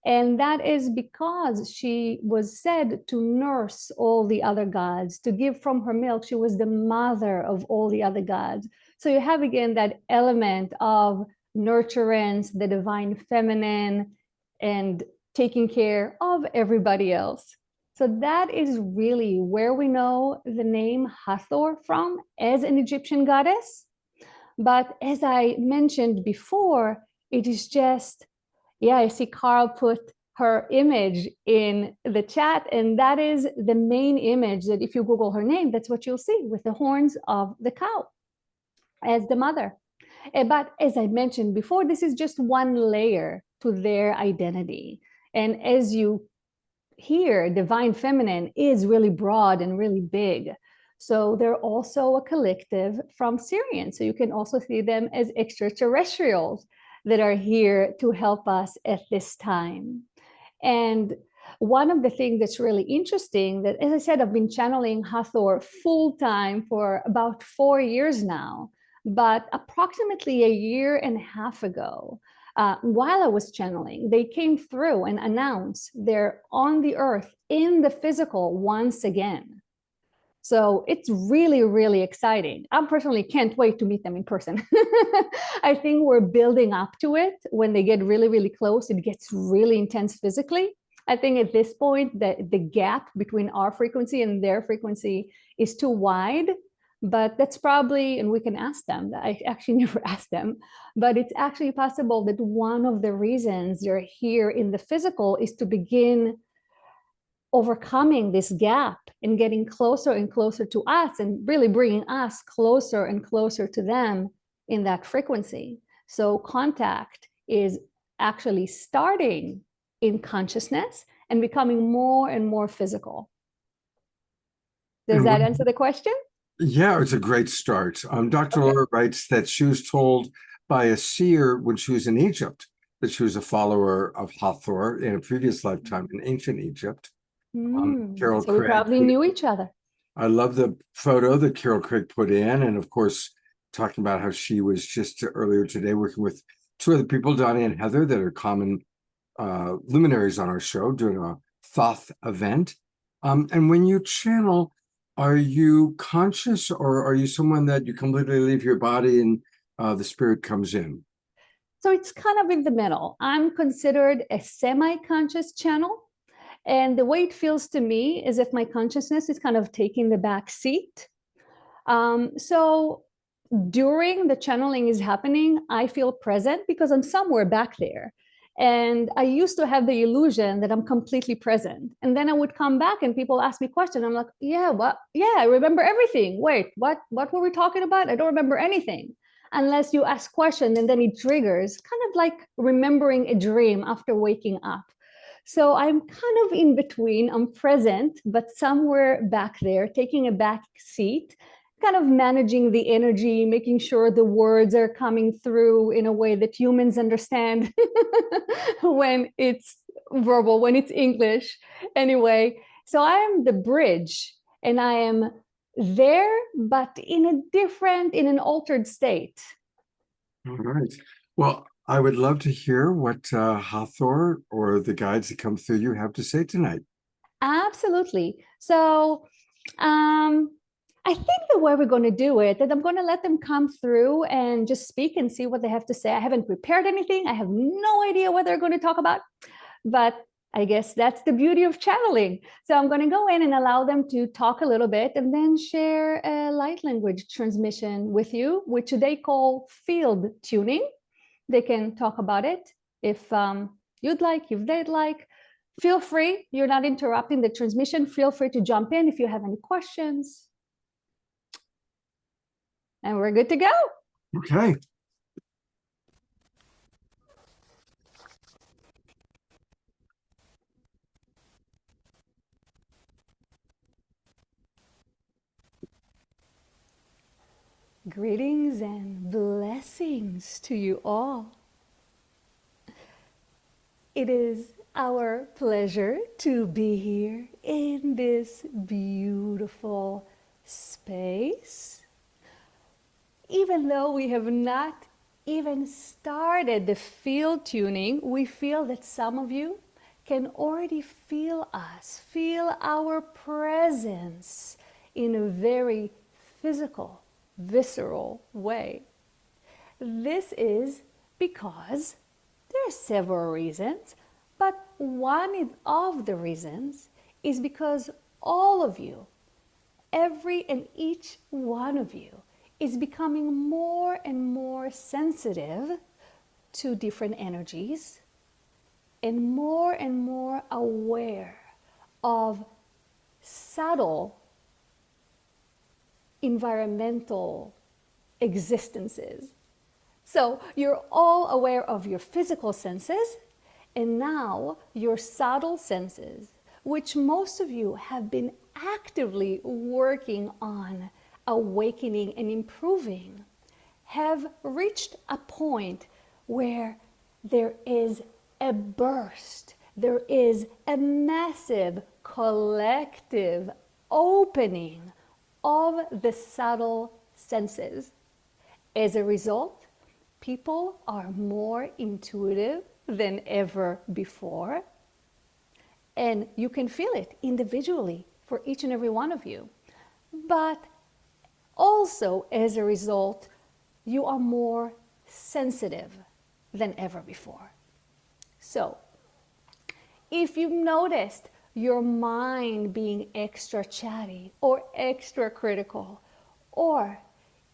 F: And that is because she was said to nurse all the other gods, to give from her milk. She was the mother of all the other gods. So you have again that element of nurturance, the divine feminine, and taking care of everybody else. So that is really where we know the name Hathor from as an Egyptian goddess. But as I mentioned before, it is just, yeah, I see Carl put her image in the chat, and that is the main image that if you Google her name, that's what you'll see, with the horns of the cow as the mother. But as I mentioned before, this is just one layer to their identity. And as you hear, divine feminine is really broad and really big. So they're also a collective from Syrian. So you can also see them as extraterrestrials that are here to help us at this time. And one of the things that's really interesting that, as I said, I've been channeling Hathor full time for about 4 years now, but approximately 1.5 years ago, while I was channeling, they came through and announced they're on the earth in the physical once again. So it's really, really exciting. I personally can't wait to meet them in person. I think we're building up to it. When they get really, really close, it gets really intense physically. I think at this point, the gap between our frequency and their frequency is too wide. But that's probably, and we can ask them, I actually never asked them, but it's actually possible that one of the reasons they're here in the physical is to begin overcoming this gap and getting closer and closer to us, and really bringing us closer and closer to them in that frequency. So contact is actually starting in consciousness and becoming more and more physical. Does
A: And
F: that answer the question?
A: Yeah, it's a great start. Dr.
F: Okay.
A: Laura writes that she was told by a seer when she was in Egypt that she was a follower of Hathor in a previous lifetime in ancient Egypt. Carol
F: So we
A: Craig.
F: probably knew each other.
A: I love the photo that Carol Craig put in, and of course, talking about how she was just earlier today working with two other people, Donnie and Heather, that are common luminaries on our show, doing a Thoth event. And when you channel, are you conscious, or are you someone that you completely leave your body and the spirit comes in?
F: So it's kind of in the middle. I'm considered a semi-conscious channel. And the way it feels to me is if my consciousness is kind of taking the back seat. So during the channeling is happening, I feel present because I'm somewhere back there. And I used to have the illusion that I'm completely present. And then I would come back and people ask me questions. I'm like, yeah, what? Yeah, I remember everything. Wait, what were we talking about? I don't remember anything. Unless you ask questions and then it triggers, kind of like remembering a dream after waking up. So I'm kind of in between. I'm present, but somewhere back there, taking a back seat, kind of managing the energy, making sure the words are coming through in a way that humans understand when it's verbal, when it's English. Anyway, so I am the bridge and I am there, but in an altered state.
A: All right. Well, I would love to hear what Hathor or the guides that come through you have to say tonight.
F: Absolutely. So I think the way we're going to do it, that I'm going to let them come through and just speak and see what they have to say. I haven't prepared anything. I have no idea what they're going to talk about, but I guess that's the beauty of channeling. So I'm going to go in and allow them to talk a little bit and then share a light language transmission with you, which they call field tuning. They can talk about it if you'd like, if they'd like. Feel free. You're not interrupting the transmission. Feel free to jump in if you have any questions. And we're good to go.
A: Okay.
F: Greetings and blessings to you all. It is our pleasure to be here in this beautiful space. Even though we have not even started the field tuning, we feel that some of you can already feel us, feel our presence in a very physical, visceral way. This is because there are several reasons, but one of the reasons is because all of you, every and each one of you, is becoming more and more sensitive to different energies and more aware of subtle environmental existences. So you're all aware of your physical senses and now your subtle senses, which most of you have been actively working on awakening and improving, have reached a point where there is a burst, there is a massive collective opening of the subtle senses. As a result, people are more intuitive than ever before, and you can feel it individually for each and every one of you. But also, as a result, you are more sensitive than ever before. So, if you've noticed your mind being extra chatty or extra critical, or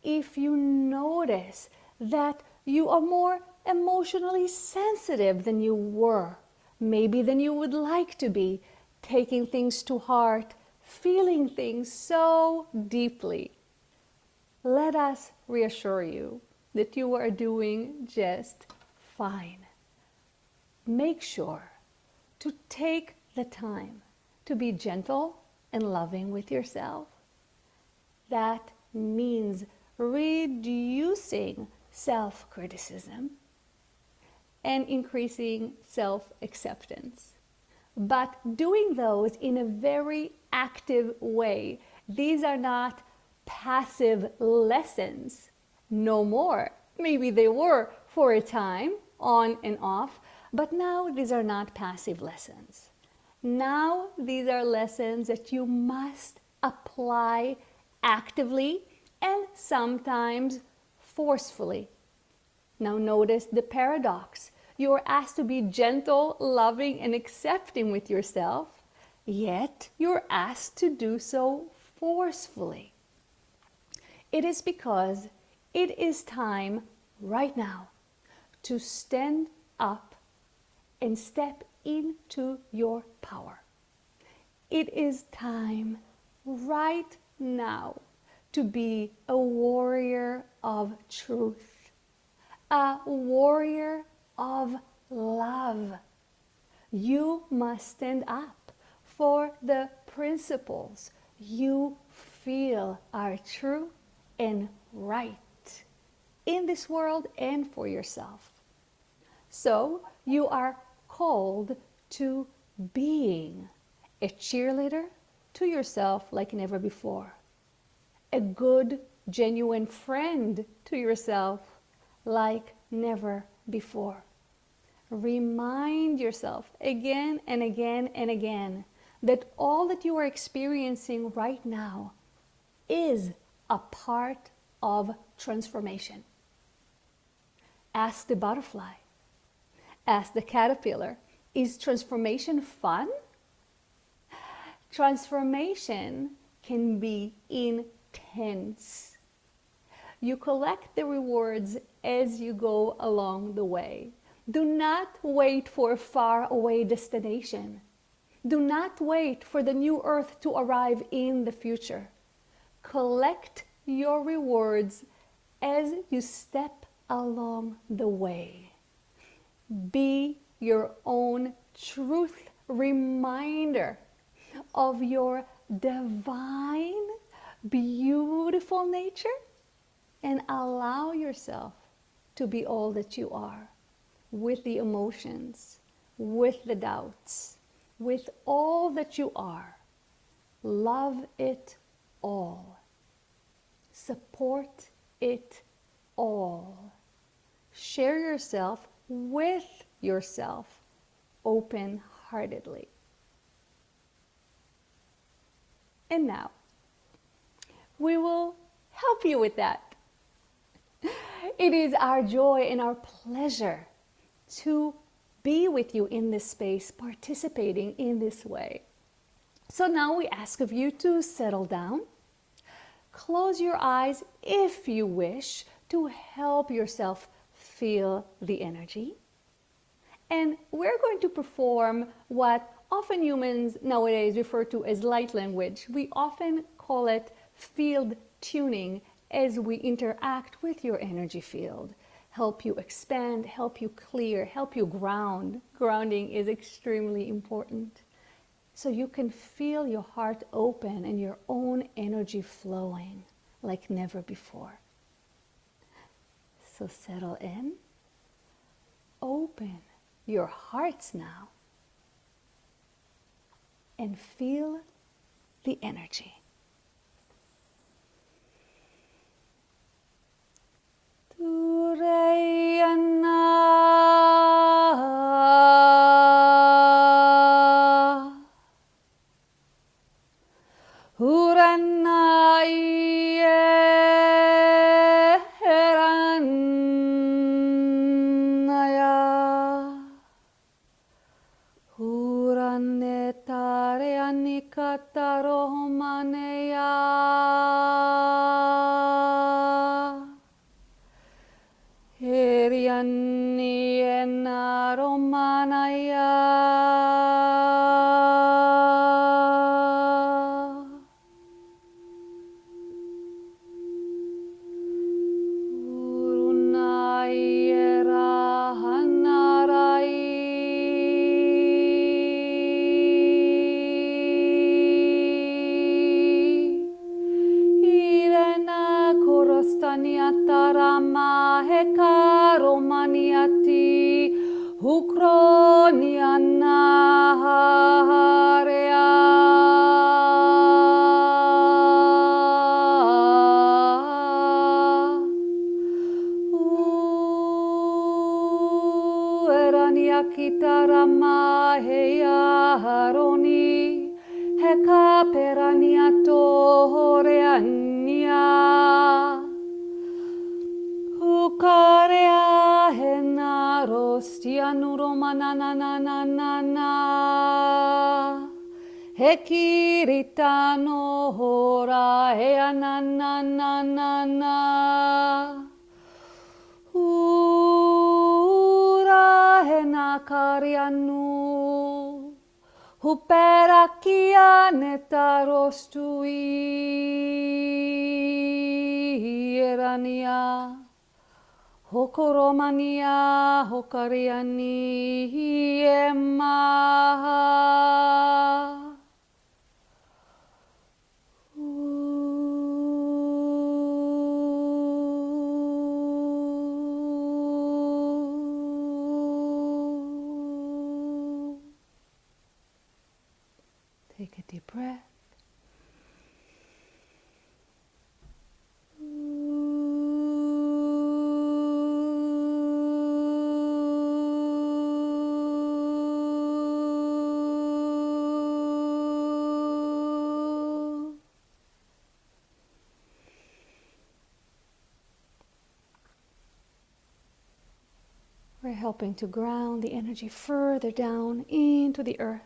F: if you notice that you are more emotionally sensitive than you were, maybe than you would like to be, taking things to heart, feeling things so deeply, let us reassure you that you are doing just fine. Make sure to take the time to be gentle and loving with yourself. That means reducing self-criticism and increasing self-acceptance, but doing those in a very active way. These are not passive lessons, no more. Maybe they were for a time, on and off, but now these are not passive lessons. Now these are lessons that you must apply actively and sometimes forcefully. Now notice the paradox. You are asked to be gentle, loving, and accepting with yourself, yet you're asked to do so forcefully. It is because it is time right now to stand up and step into your power. It is time right now to be a warrior of truth, a warrior of love. You must stand up for the principles you feel are true and right in this world and for yourself. So you are called to being a cheerleader to yourself like never before, a good, genuine friend to yourself like never before. Remind yourself again and again and again that all that you are experiencing right now is a part of transformation. Ask the butterfly. Ask the caterpillar, is transformation fun? Transformation can be intense. You collect the rewards as you go along the way. Do not wait for a faraway destination. Do not wait for the new earth to arrive in the future. Collect your rewards as you step along the way. Be your own truth reminder of your divine, beautiful nature, and allow yourself to be all that you are, with the emotions, with the doubts, with all that you are. Love it all. Support it all. Share yourself with yourself open-heartedly. And now, we will help you with that. It is our joy and our pleasure to be with you in this space, participating in this way. So now we ask of you to settle down. Close your eyes if you wish to help yourself feel the energy. And we're going to perform what often humans nowadays refer to as light language. We often call it field tuning as we interact with your energy field. Help you expand, help you clear, help you ground. Grounding is extremely important. So you can feel your heart open and your own energy flowing like never before. So settle in. Open your hearts now and feel the energy. Kitarama heya haroni heka perania tohoreania hukarea hena rostianuromananananana hekiritano hora heanananana Karianu huperakia netarostui erania hokoromania hokariani emaha Take a deep breath. We're helping to ground the energy further down into the earth.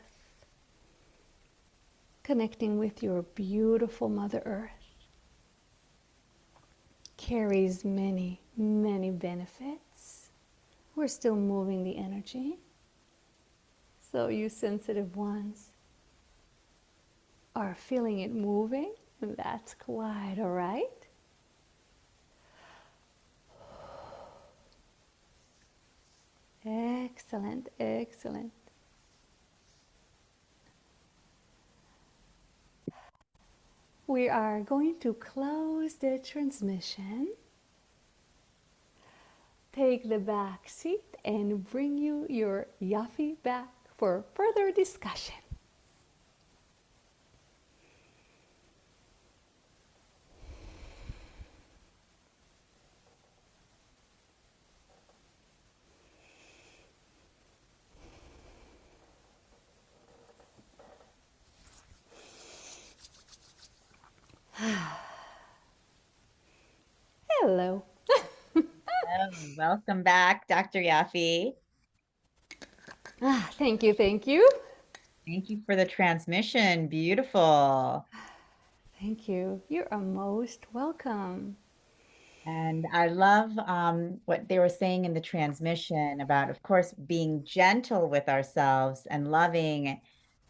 F: Connecting with your beautiful Mother Earth carries many, many benefits. We're still moving the energy. So you sensitive ones are feeling it moving. That's quite all right. Excellent, excellent. We are going to close the transmission, take the back seat, and bring you your Yafi back for further discussion. Hello.
C: Welcome back, Dr. Yafi.
F: Thank you, thank you.
C: Thank you for the transmission. Beautiful.
F: Thank you. You are most welcome.
C: And I love what they were saying in the transmission about, of course, being gentle with ourselves and loving,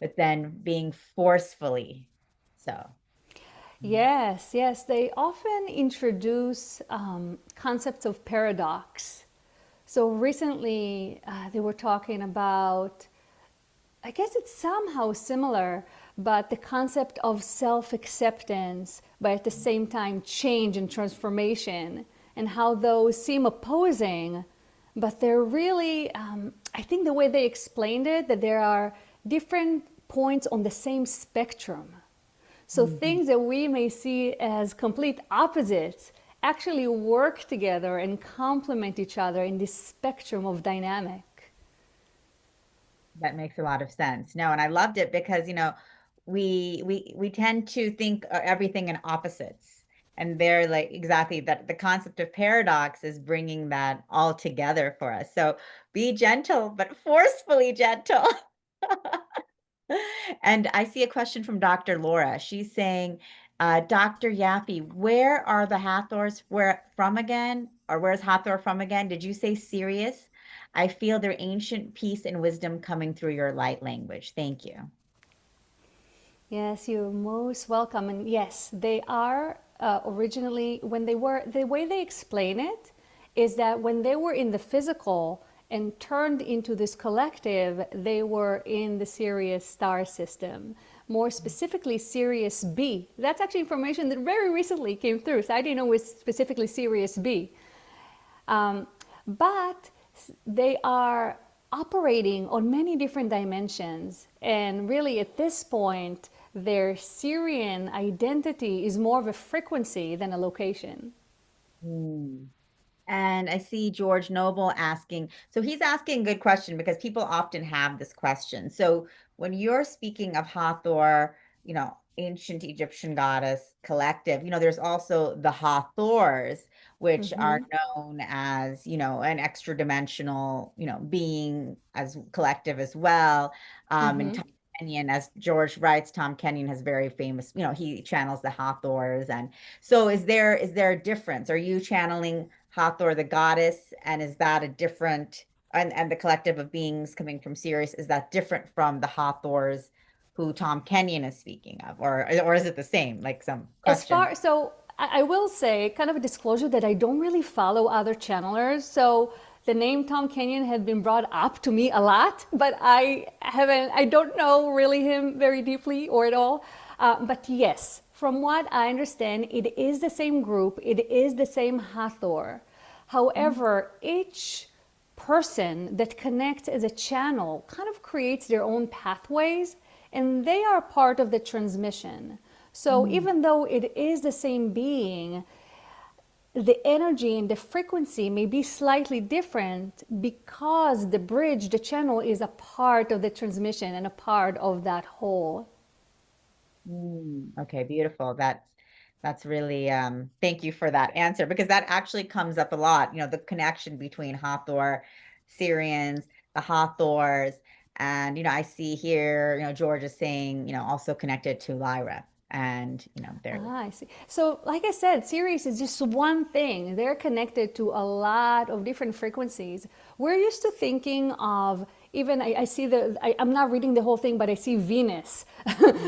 C: but then being forcefully so.
F: Yes, yes. They often introduce concepts of paradox. So recently they were talking about, I guess it's somehow similar, but the concept of self-acceptance, but at the same time change and transformation, and how those seem opposing, but they're really, I think the way they explained it, that there are different points on the same spectrum. So things that we may see as complete opposites actually work together and complement each other in this spectrum of dynamic.
C: That makes a lot of sense. No, and I loved it because, you know, we tend to think everything in opposites, and they're like exactly that. The concept of paradox is bringing that all together for us. So be gentle, but forcefully gentle. And I see a question from Dr. Laura. She's saying, Dr. Yafi, where are the Hathors from again? Or where's Hathor from again? Did you say Sirius? I feel their ancient peace and wisdom coming through your light language. Thank you.
F: Yes, you're most welcome. And yes, they are originally, when they were, the way they explain it is that when they were in the physical and turned into this collective, they were in the Sirius star system, more specifically Sirius B. That's actually information that very recently came through, so I didn't know it was specifically Sirius B. But they are operating on many different dimensions. And really, at this point, their Syrian identity is more of a frequency than a location.
C: And I see George Noble asking, so he's asking a good question because people often have this question. So when you're speaking of Hathor, ancient Egyptian goddess collective, there's also the Hathors, which are known as, an extra dimensional, being as collective as well. And Tom Kenyon, as George writes, Tom Kenyon has very famous, he channels the Hathors. And so is there a difference? Are you channeling Hathor, the goddess, and is that a different, and the collective of beings coming from Sirius, is that different from the Hathors who Tom Kenyon is speaking of, or is it the same? Like some question.
F: So I will say, kind of a disclosure, that I don't really follow other channelers. So the name Tom Kenyon had been brought up to me a lot, but I don't know really him very deeply or at all. But yes, from what I understand, it is the same group, it is the same Hathor. However, each person that connects as a channel kind of creates their own pathways, and they are part of the transmission. So even though it is the same being, the energy and the frequency may be slightly different because the bridge, the channel, is a part of the transmission and a part of that whole.
C: Okay, beautiful. That's really thank you for that answer, because that actually comes up a lot, the connection between Hathor, Syrians, the Hathors, and I see here, George is saying, also connected to Lyra. And there.
F: I see. So like I said, Sirius is just one thing. They're connected to a lot of different frequencies. We're used to thinking of, even I see I'm not reading the whole thing, but I see Venus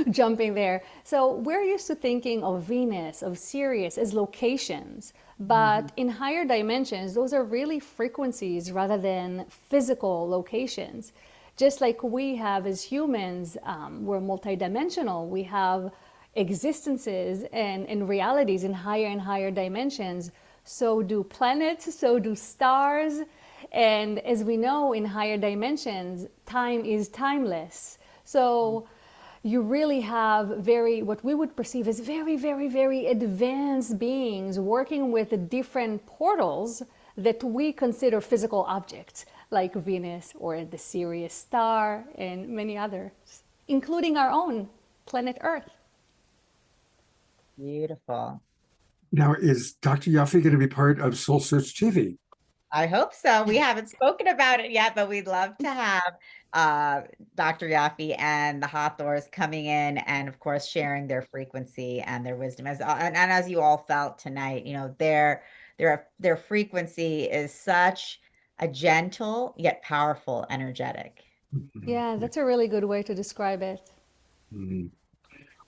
F: jumping there. So we're used to thinking of Venus, of Sirius as locations. But in higher dimensions, those are really frequencies rather than physical locations. Just like we have as humans, we're multidimensional. We have existences and realities in higher and higher dimensions. So do planets, so do stars. And as we know, in higher dimensions, time is timeless. So you really have what we would perceive as very, very, very advanced beings working with different portals that we consider physical objects, like Venus or the Sirius star and many others, including our own planet Earth.
C: Beautiful.
A: Now, is Dr. Yafi going to be part of Soul Search TV?
C: I hope so. We haven't spoken about it yet, but we'd love to have Dr. Yafi and the Hathors coming in and, of course, sharing their frequency and their wisdom. And as you all felt tonight, their frequency is such a gentle yet powerful energetic.
F: Yeah, that's a really good way to describe it.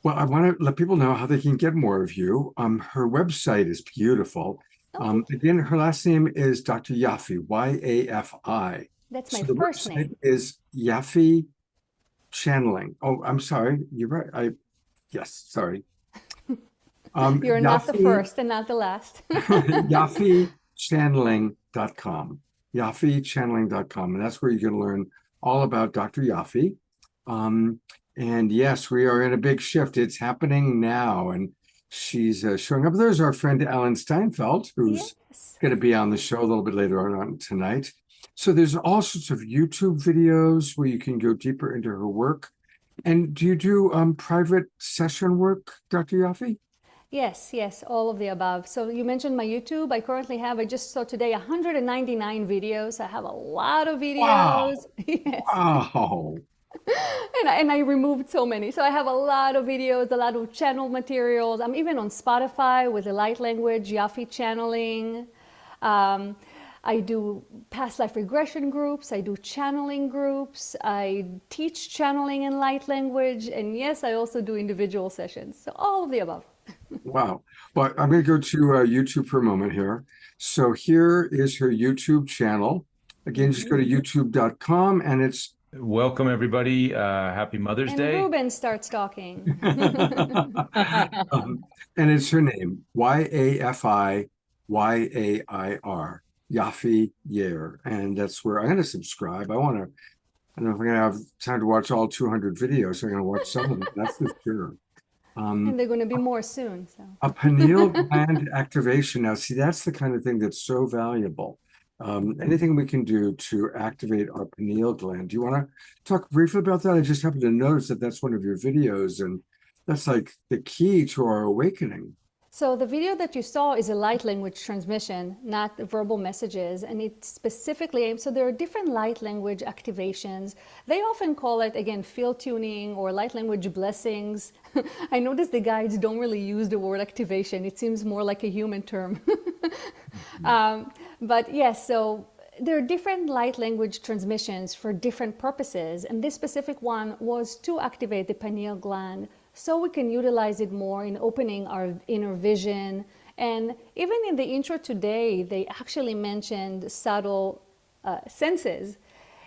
A: Well, I want to let people know how they can get more of you. Her website is beautiful. Again, her last name is Dr. Yafi, Y-A-F-I.
F: That's my first name.
A: Is Yafi Channeling. Oh, I'm sorry. You're right. Yes, sorry.
F: You're not the first and not the last.
A: YafiChanneling.com. YafiChanneling.com. And that's where you can learn all about Dr. Yafi. And yes, we are in a big shift. It's happening now. And she's showing up. There's our friend Alan Steinfeld, who's going to be on the show a little bit later on tonight. So there's all sorts of YouTube videos where you can go deeper into her work. And do you do private session work, Dr. Yafi?
F: Yes, all of the above. So you mentioned my YouTube. I just saw today 199 videos. I have a lot of videos.
A: Wow.
F: Yes.
A: Wow.
F: And I removed so many. So I have a lot of videos, a lot of channel materials. I'm even on Spotify with the light language, Yafi channeling. I do past life regression groups. I do channeling groups. I teach channeling in light language. And yes, I also do individual sessions. So all of the above.
A: Wow. Well, I'm going to go to YouTube for a moment here. So here is her YouTube channel. Again, just go to youtube.com and it's
G: welcome, everybody. Happy Mother's Day.
F: And Ruben starts talking.
A: And it's her name, Yafi Yair. Yafi Yair, and that's where I'm going to subscribe. I don't know if I'm going to have time to watch all 200 videos. So I'm going to watch some of them. That's for sure.
F: And they're going to be more soon. So
A: A pineal gland activation. Now, see, that's the kind of thing that's so valuable. Anything we can do to activate our pineal gland. Do you want to talk briefly about that? I just happened to notice that that's one of your videos, and that's like the key to our awakening.
F: So the video that you saw is a light language transmission, not verbal messages, and it specifically aims, so there are different light language activations. They often call it, again, field tuning or light language blessings. I notice the guides don't really use the word activation. It seems more like a human term. But yes, so there are different light language transmissions for different purposes, and this specific one was to activate the pineal gland so we can utilize it more in opening our inner vision. And even in the intro today, they actually mentioned subtle senses.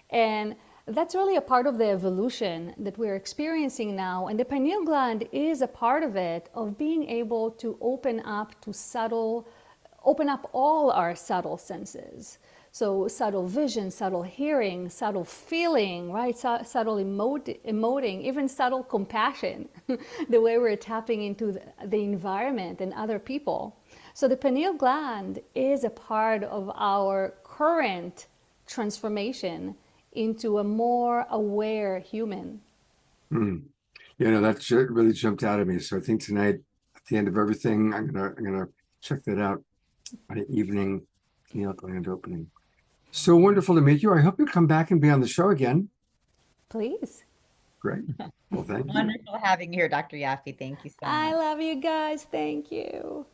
F: And that's really a part of the evolution that we're experiencing now. And the pineal gland is a part of it, of being able to open up all our subtle senses. So subtle vision, subtle hearing, subtle feeling, right? Subtle emoting, even subtle compassion, the way we're tapping into the environment and other people. So the pineal gland is a part of our current transformation into a more aware human.
A: That really jumped out at me. So I think tonight, at the end of everything, I'm gonna check that out. My evening pineal gland opening. So wonderful to meet you. I hope you come back and be on the show again.
F: Please.
A: Great. Well, thank you.
C: Wonderful having you here, Dr. Yafi. Thank you so much.
F: I love you guys. Thank you.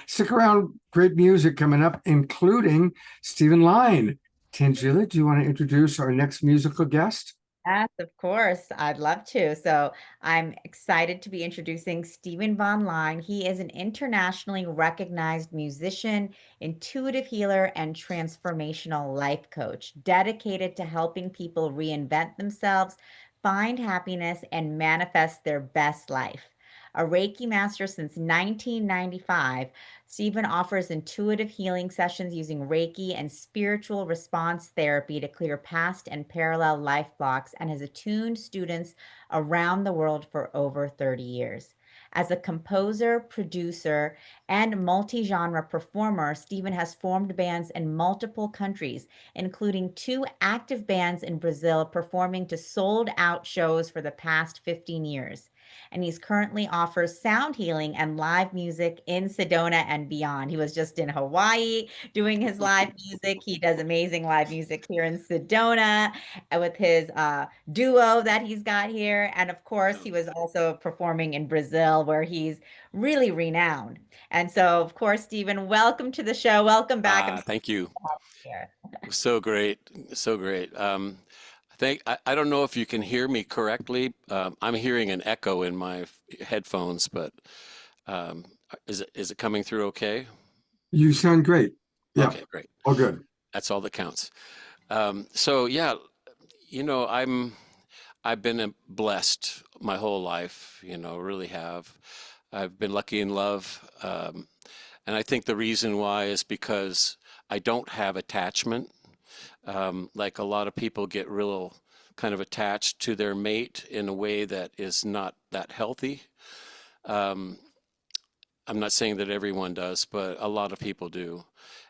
A: Stick around. Great music coming up, including Stephen Line. Tanjila, do you want to introduce our next musical guest?
C: Yes, of course. I'd love to. So I'm excited to be introducing Stephen Von Line. He is an internationally recognized musician, intuitive healer, and transformational life coach, dedicated to helping people reinvent themselves, find happiness, and manifest their best life. A Reiki master since 1995, Stephen offers intuitive healing sessions using Reiki and spiritual response therapy to clear past and parallel life blocks, and has attuned students around the world for over 30 years. As a composer, producer, and multi-genre performer, Stephen has formed bands in multiple countries, including 2 active bands in Brazil, performing to sold-out shows for the past 15 years. And he's currently offers sound healing and live music in Sedona and beyond. He was just in Hawaii doing his live music. He does amazing live music here in Sedona with his duo that he's got here. And of course, he was also performing in Brazil, where he's really renowned. And so, of course, Stephen, welcome to the show. Welcome back. I'm so
H: Thank you.
C: here.
H: So great. So great. I don't know if you can hear me correctly. I'm hearing an echo in my headphones, but is it coming through okay?
A: You sound great. Yeah.
H: Okay, great.
A: All good.
H: That's all that counts. So yeah, I've been blessed my whole life, really have. I've been lucky in love. And I think the reason why is because I don't have attachment. Like a lot of people get real kind of attached to their mate in a way that is not that healthy. I'm not saying that everyone does, but a lot of people do.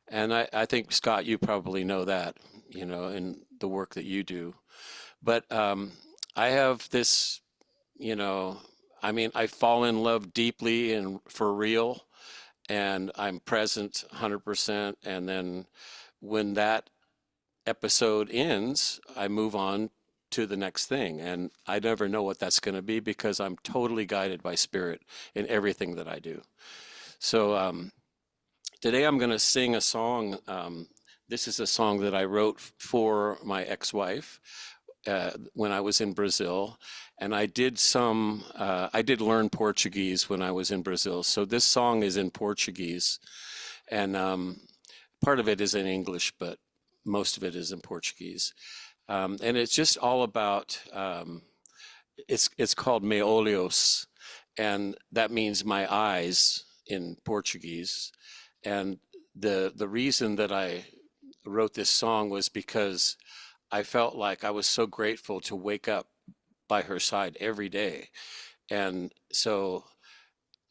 H: And I think, Scott, you probably know that, in the work that you do. But I have this, I fall in love deeply and for real, and I'm present 100%. And then when that episode ends, I move on to the next thing, and I never know what that's going to be because I'm totally guided by spirit in everything that I do. So today I'm going to sing a song. This is a song that I wrote for my ex-wife when I was in Brazil, and I did learn Portuguese when I was in Brazil. So this song is in Portuguese, and part of it is in English, but most of it is in Portuguese. And it's just all about, it's called Me Olhos, and that means my eyes in Portuguese. And the reason that I wrote this song was because I felt like I was so grateful to wake up by her side every day. And so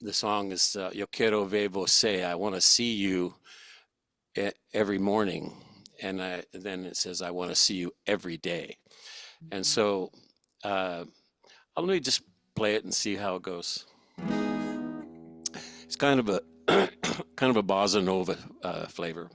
H: the song is Yo quiero ver você. I want to see you every morning. And then it says, I want to see you every day. And so let me just play it and see how it goes. It's kind of a kind of a bossa nova flavor.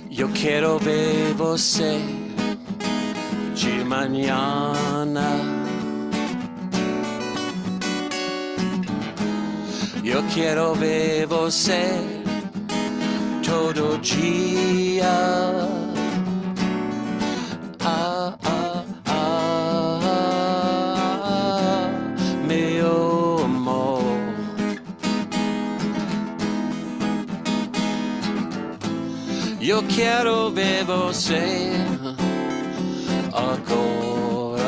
H: Yo quiero ver você de manhã. Eu quero ver você todo dia. Meu amor. Eu quero ver você agora.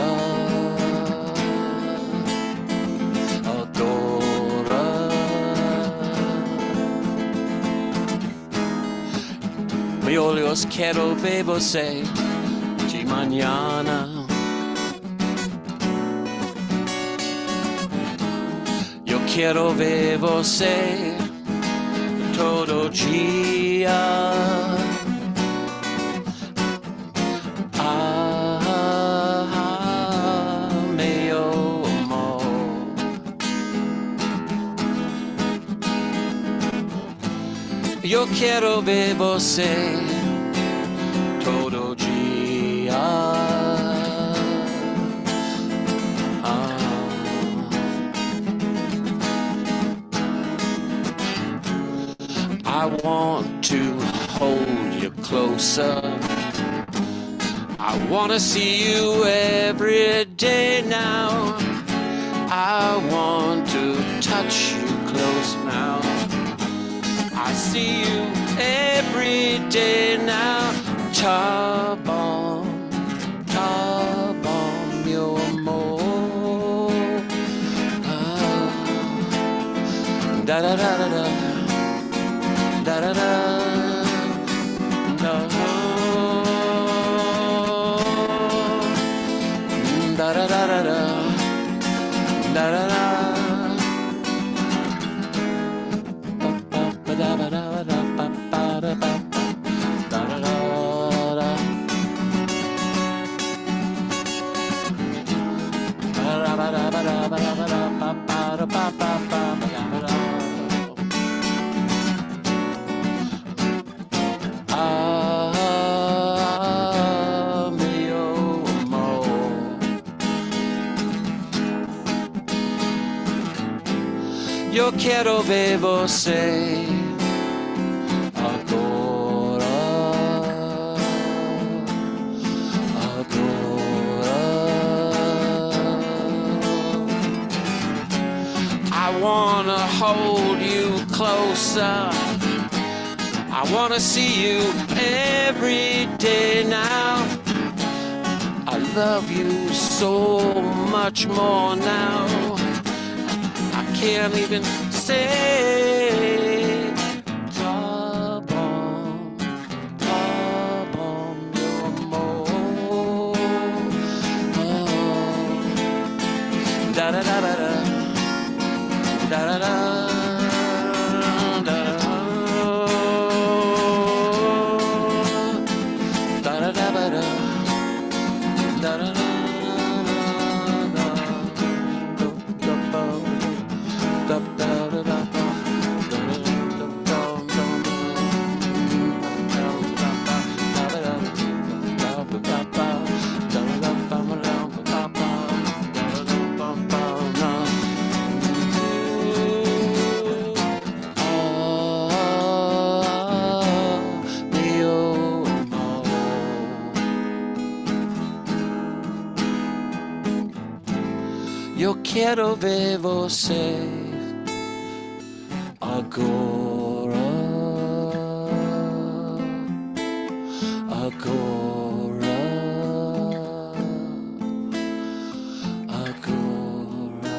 H: Meus olhos quero ver você de manhã. Eu quero ver você todo dia. Meu amor. Eu quero ver você todo dia. I want to hold you closer. I want to see you every day now. I want to touch you close now. I see you every day now. Ta bom, meu amor. Da da da da da, da da da, da da da da da, da da da. Eu quero ver você agora, agora. I wanna hold you closer. I wanna see you every day now. I love you so much more now. Can't even say ta bom, meu amor. Da da da da da, da da da. Eu quero ver você Agora, agora, agora,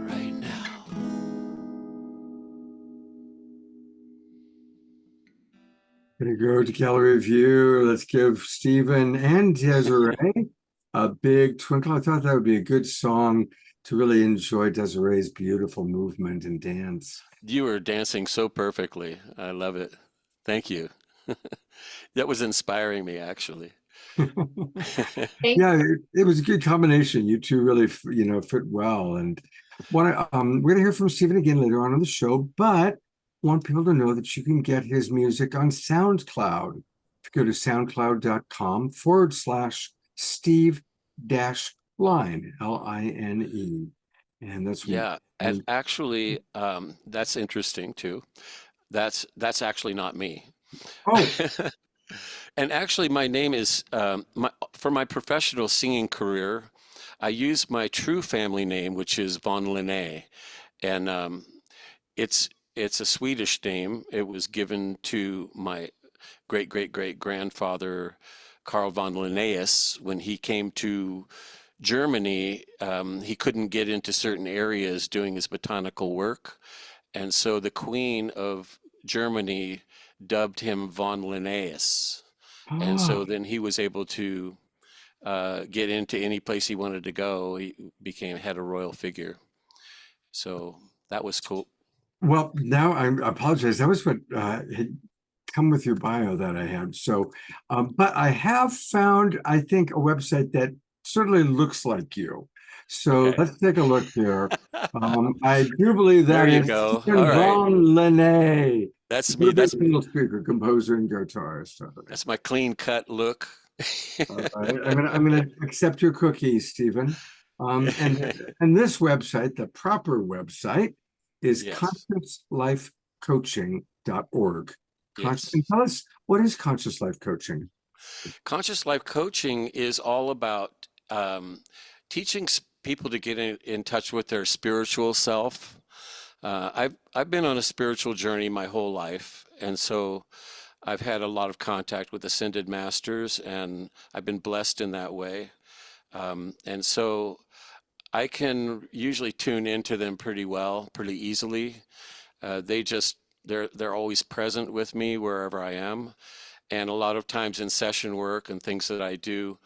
H: right now.
A: Gonna go to gallery view. Let's give Stephen and Desiree a big twinkle. I thought that would be a good song to really enjoy Desiree's beautiful movement and dance.
H: You were dancing so perfectly. I love it. Thank you. That was inspiring me, actually.
A: Yeah, it was a good combination. You two really, fit well. And we're gonna hear from Stephen again later on in the show, but want people to know that you can get his music on SoundCloud. If you go to soundcloud.com/Steve-Line, Line. And that's
H: Yeah, and actually, that's interesting too. That's actually not me.
A: oh,
H: And actually, my name is for my professional singing career, I use my true family name, which is von Linné, and it's a Swedish name. It was given to my great great great grandfather Carl von Linnaeus when he came to Germany. He couldn't get into certain areas doing his botanical work, and so the Queen of Germany dubbed him von Linnaeus. And so then he was able to get into any place he wanted to go. He had a royal figure. So that was cool.
A: well, now I apologize. That was what had come with your bio that I had. So, but I have found, I think, a website that certainly looks like you. So
H: Okay.
A: let's take a look here. I do believe that
H: There you
A: is
H: go.
A: Stephen
H: All right.
A: von Linné,
H: That's me. That's
A: motivational speaker, composer, and guitarist.
H: my clean cut look.
A: All right. I'm gonna accept your cookies, Stephen. And this website, the proper website, is
H: Yes.
A: consciouslifecoaching.org.
H: Yes.
A: And tell us, what is conscious life coaching?
H: Conscious life coaching is all about teaching people to get in touch with their spiritual self. I've been on a spiritual journey my whole life, and so I've had a lot of contact with ascended masters, and I've been blessed in that way. And so I can usually tune into them pretty well, pretty easily. They're always present with me wherever I am. And a lot of times in session work and things that I do,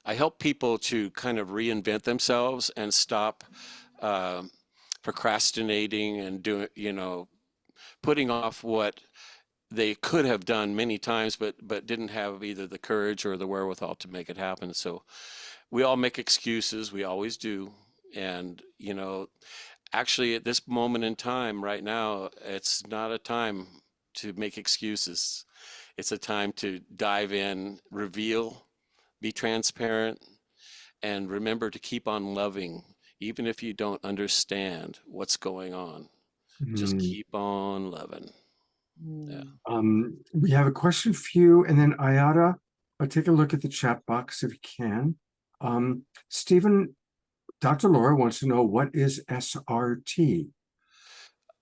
H: I help people to kind of reinvent themselves and stop procrastinating and putting off what they could have done many times, but didn't have either the courage or the wherewithal to make it happen. So we all make excuses. We always do. And, actually at this moment in time right now, it's not a time to make excuses. It's a time to dive in, reveal, be transparent, and remember to keep on loving, even if you don't understand what's going on. Just keep on loving. Yeah.
A: We have a question for you, and then Ayada, take a look at the chat box if you can. Stephen, Dr. Laura wants to know, what is SRT?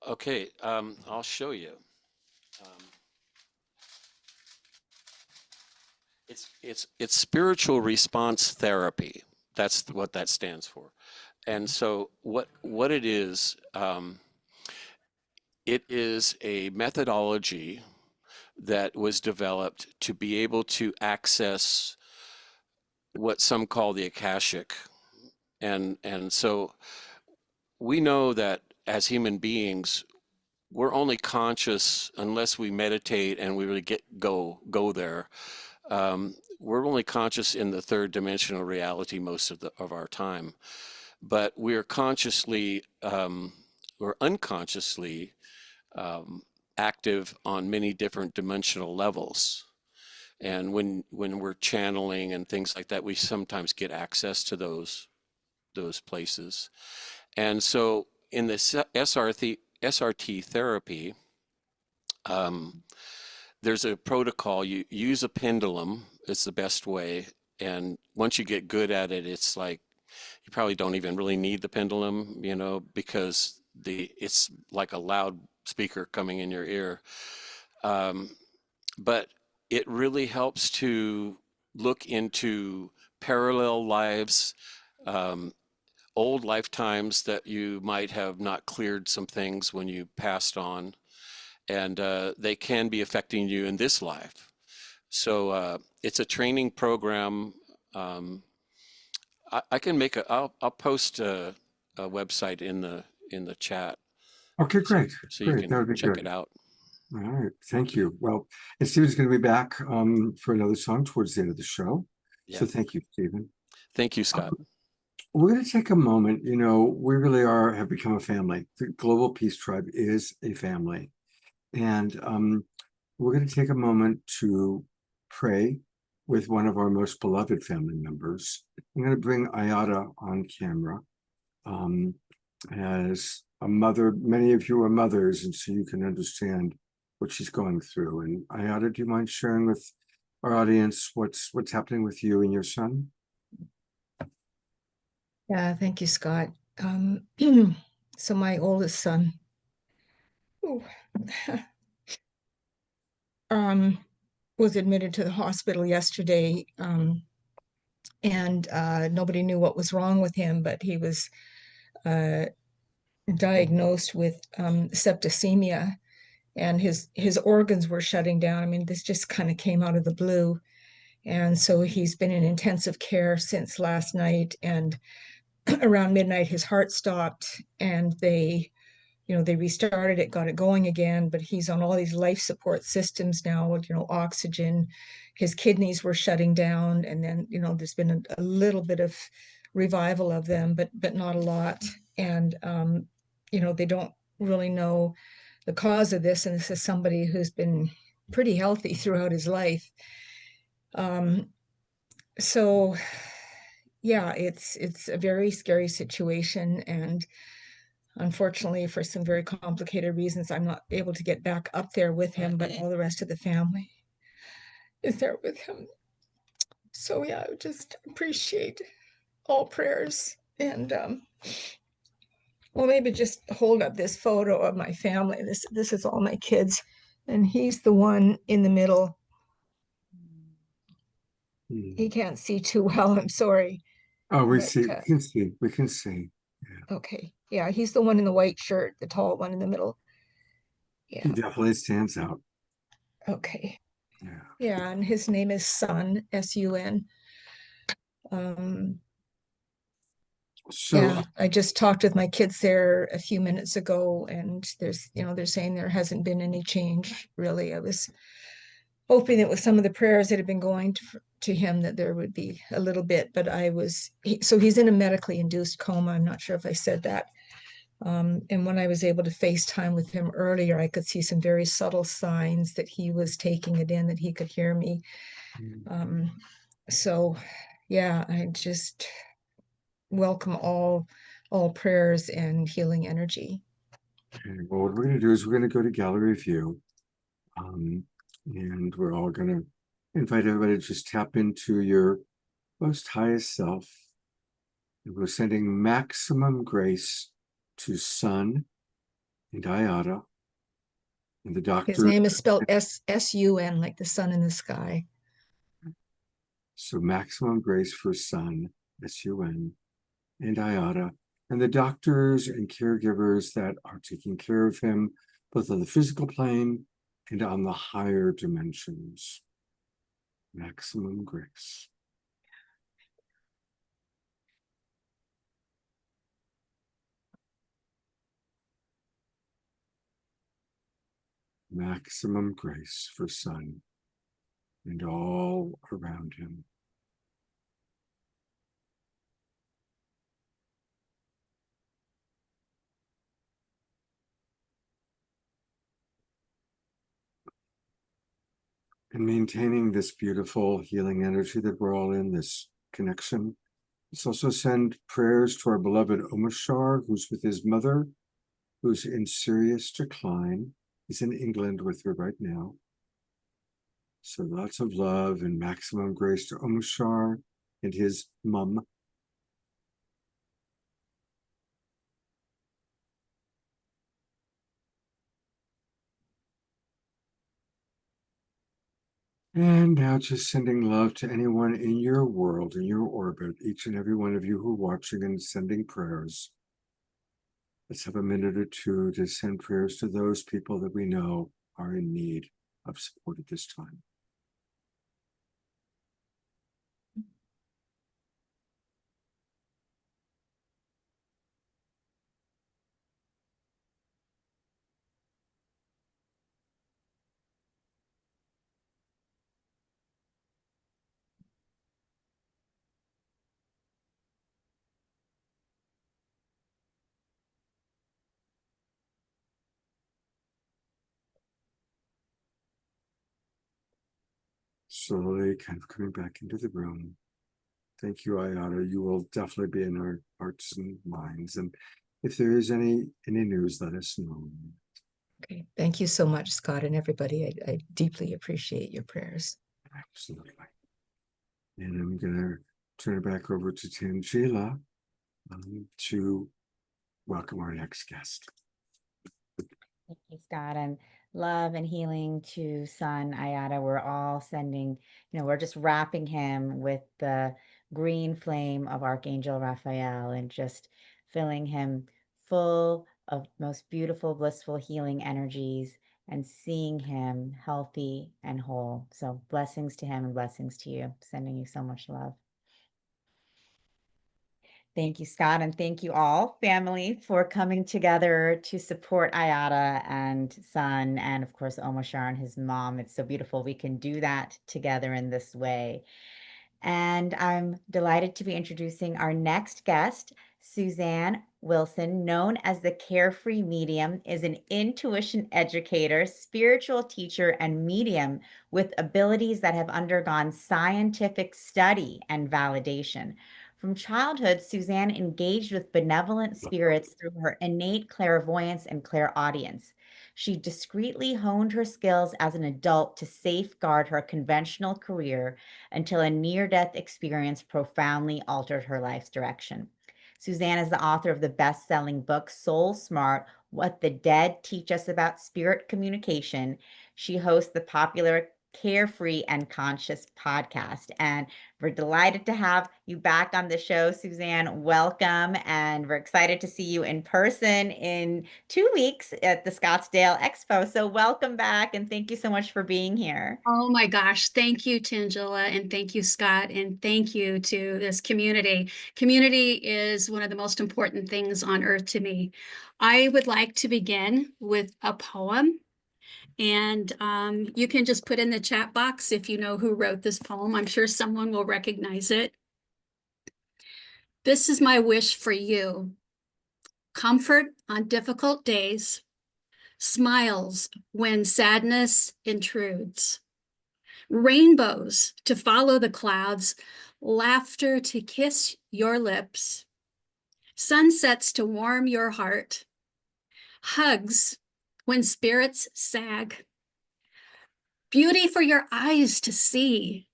H: Okay, I'll show you. It's spiritual response therapy. That's what that stands for. And so what it is a methodology that was developed to be able to access what some call the Akashic. And so we know that as human beings, we're only conscious unless we meditate and we really go there. We're only conscious in the third dimensional reality most of our time, but we're consciously or unconsciously active on many different dimensional levels. And when we're channeling and things like that, we sometimes get access to those places. And so in the SRT therapy, there's a protocol. You use a pendulum. It's the best way. And once you get good at it, it's like you probably don't even really need the pendulum, you know, because it's like a loud speaker coming in your ear. But it really helps to look into parallel lives, old lifetimes that you might have not cleared some things when you passed on, and they can be affecting you in this life. So it's a training program. I can make I'll post a website in the chat.
A: Okay, great.
H: So you
A: Great. That would
H: can
A: be
H: check
A: good.
H: it out.
A: All right. Thank you. Well, and Stephen's going to be back for another song towards the end of the show.
H: Yeah.
A: So thank you, Stephen.
H: Thank you, Scott.
A: We're going to take a moment. You know, we really have become a family. The Global Peace Tribe is a family. And we're going to take a moment to pray with one of our most beloved family members. I'm going to bring Ayada on camera. As a mother, many of you are mothers, and so you can understand what she's going through. And Ayada, do you mind sharing with our audience what's happening with you and your son?
I: Yeah, thank you, Scott. So my oldest son was admitted to the hospital yesterday, and nobody knew what was wrong with him, but he was diagnosed with septicemia, and his organs were shutting down. I mean, this just kind of came out of the blue. And so he's been in intensive care since last night, and around midnight his heart stopped, and they restarted it, got it going again, but he's on all these life support systems now, oxygen. His kidneys were shutting down, and then there's been a little bit of revival of them, but not a lot. And they don't really know the cause of this, and this is somebody who's been pretty healthy throughout his life. So yeah, it's a very scary situation, and unfortunately, for some very complicated reasons, I'm not able to get back up there with him, but all the rest of the family is there with him. So yeah, I just appreciate all prayers. And well, maybe just hold up this photo of my family. This is all my kids, and he's the one in the middle. He can't see too well, I'm sorry.
A: Oh, we
I: But,
A: see. We can see. Yeah.
I: Okay. Yeah, he's the one in the white shirt, the tall one in the middle. Yeah.
A: He definitely stands out.
I: Okay.
A: Yeah.
I: Yeah, and his name is Sun, S-U-N.
A: So
I: Yeah, I just talked with my kids there a few minutes ago, and they're saying there hasn't been any change, really. I was hoping that with some of the prayers that have been going to him that there would be a little bit, but so he's in a medically induced coma. I'm not sure if I said that. And when I was able to FaceTime with him earlier, I could see some very subtle signs that he was taking it in, that he could hear me. So yeah, I just welcome all prayers and healing energy.
A: okay, well, what we're going to do is we're going to go to gallery view. And we're all going to invite everybody to just tap into your most highest self. And we're sending maximum grace to Sun and Ayada and the doctor.
I: His name is spelled S-U-N, like the sun in the sky.
A: So maximum grace for Sun, S-U-N, and Ayada, and the doctors and caregivers that are taking care of him, both on the physical plane and on the higher dimensions. Maximum grace. Maximum grace for Sun and all around him. And maintaining this beautiful healing energy that we're all in, this connection. Let's also send prayers to our beloved Omashar, who's with his mother, who's in serious decline. He's in England with her right now. So lots of love and maximum grace to Omashar and his mum. And now just sending love to anyone in your world, in your orbit, each and every one of you who are watching and sending prayers. Let's have a minute or two to send prayers to those people that we know are in need of support at this time. Slowly kind of coming back into the room. Thank you, Ayada. You will definitely be in our hearts and minds. And if there is any news, let us know.
I: Okay, thank you so much, Scott, and everybody. I deeply appreciate your prayers.
A: Absolutely. And I'm going to turn it back over to Tanjila to welcome our next guest.
C: Thank you, Scott, and love and healing to son Ayada. We're all sending, we're just wrapping him with the green flame of Archangel Raphael and just filling him full of most beautiful, blissful healing energies and seeing him healthy and whole. So blessings to him and blessings to you. Sending you so much love. Thank you, Scott, and thank you all, family, for coming together to support Ayada and son, and of course, Omashar and his mom. It's so beautiful we can do that together in this way. And I'm delighted to be introducing our next guest. Susanne Wilson, known as the Carefree Medium, is an intuition educator, spiritual teacher, and medium with abilities that have undergone scientific study and validation. From childhood, Susanne engaged with benevolent spirits through her innate clairvoyance and clairaudience. She discreetly honed her skills as an adult to safeguard her conventional career until a near-death experience profoundly altered her life's direction. Susanne is the author of the best-selling book, Soul Smart: What the Dead Teach Us About Spirit Communication. She hosts the popular Carefree and Conscious podcast. And we're delighted to have you back on the show, Susanne. Welcome. And we're excited to see you in person in 2 weeks at the Scottsdale Expo. So welcome back. And thank you so much for being here.
J: Oh my gosh. Thank you, Tanjila, and thank you, Scott, and thank you to this community. Community is one of the most important things on earth to me. I would like to begin with a poem, and you can just put in the chat box if you know who wrote this poem. I'm sure someone will recognize it. This is my wish for you. Comfort on difficult days, smiles when sadness intrudes, rainbows to follow the clouds, laughter to kiss your lips, sunsets to warm your heart, hugs when spirits sag, beauty for your eyes to see,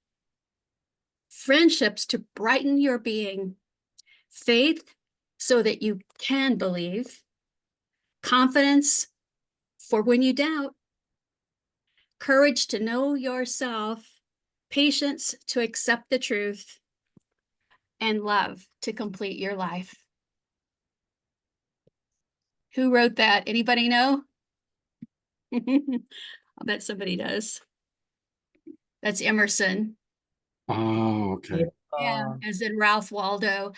J: friendships to brighten your being, faith so that you can believe, confidence for when you doubt, courage to know yourself, patience to accept the truth, and love to complete your life. Who wrote that? Anybody know? I'll bet somebody does. That's Emerson.
A: Oh, okay.
J: Yeah, as in Ralph Waldo.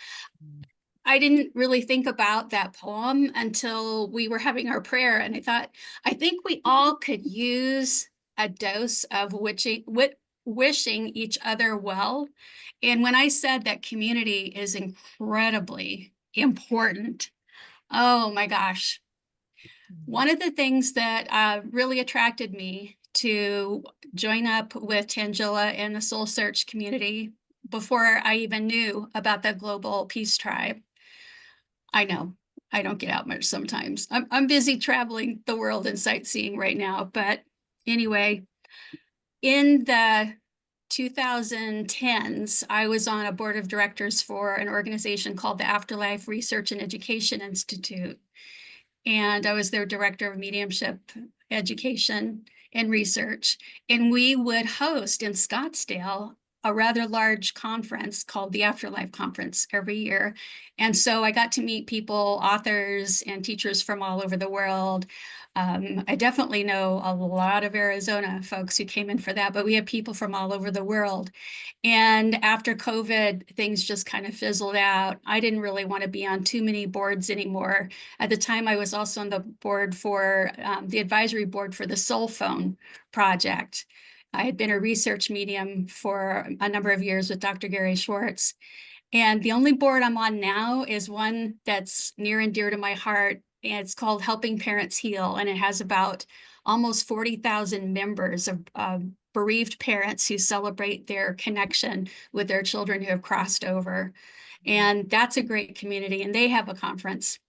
J: I didn't really think about that poem until we were having our prayer, and I thought, I think we all could use a dose of wishing each other well. And when I said that community is incredibly important, oh my gosh. One of the things that really attracted me to join up with Tanjila and the Soul Search community before I even knew about the Global Peace Tribe. I know I don't get out much sometimes. I'm busy traveling the world and sightseeing right now. But anyway, in the 2010s, I was on a board of directors for an organization called the Afterlife Research and Education Institute. And I was their director of mediumship education. in research. And we would host in Scottsdale a rather large conference called the Afterlife Conference every year. And so I got to meet people, authors and teachers from all over the world. I definitely know a lot of Arizona folks who came in for that, but we had people from all over the world. And after COVID, things just kind of fizzled out. I didn't really want to be on too many boards anymore. At the time, I was also on the board for the advisory board for the Soul Phone project. I had been a research medium for a number of years with Dr. Gary Schwartz. And the only board I'm on now is one that's near and dear to my heart. And it's called Helping Parents Heal. And it has about almost 40,000 members of bereaved parents who celebrate their connection with their children who have crossed over. And that's a great community. And they have a conference.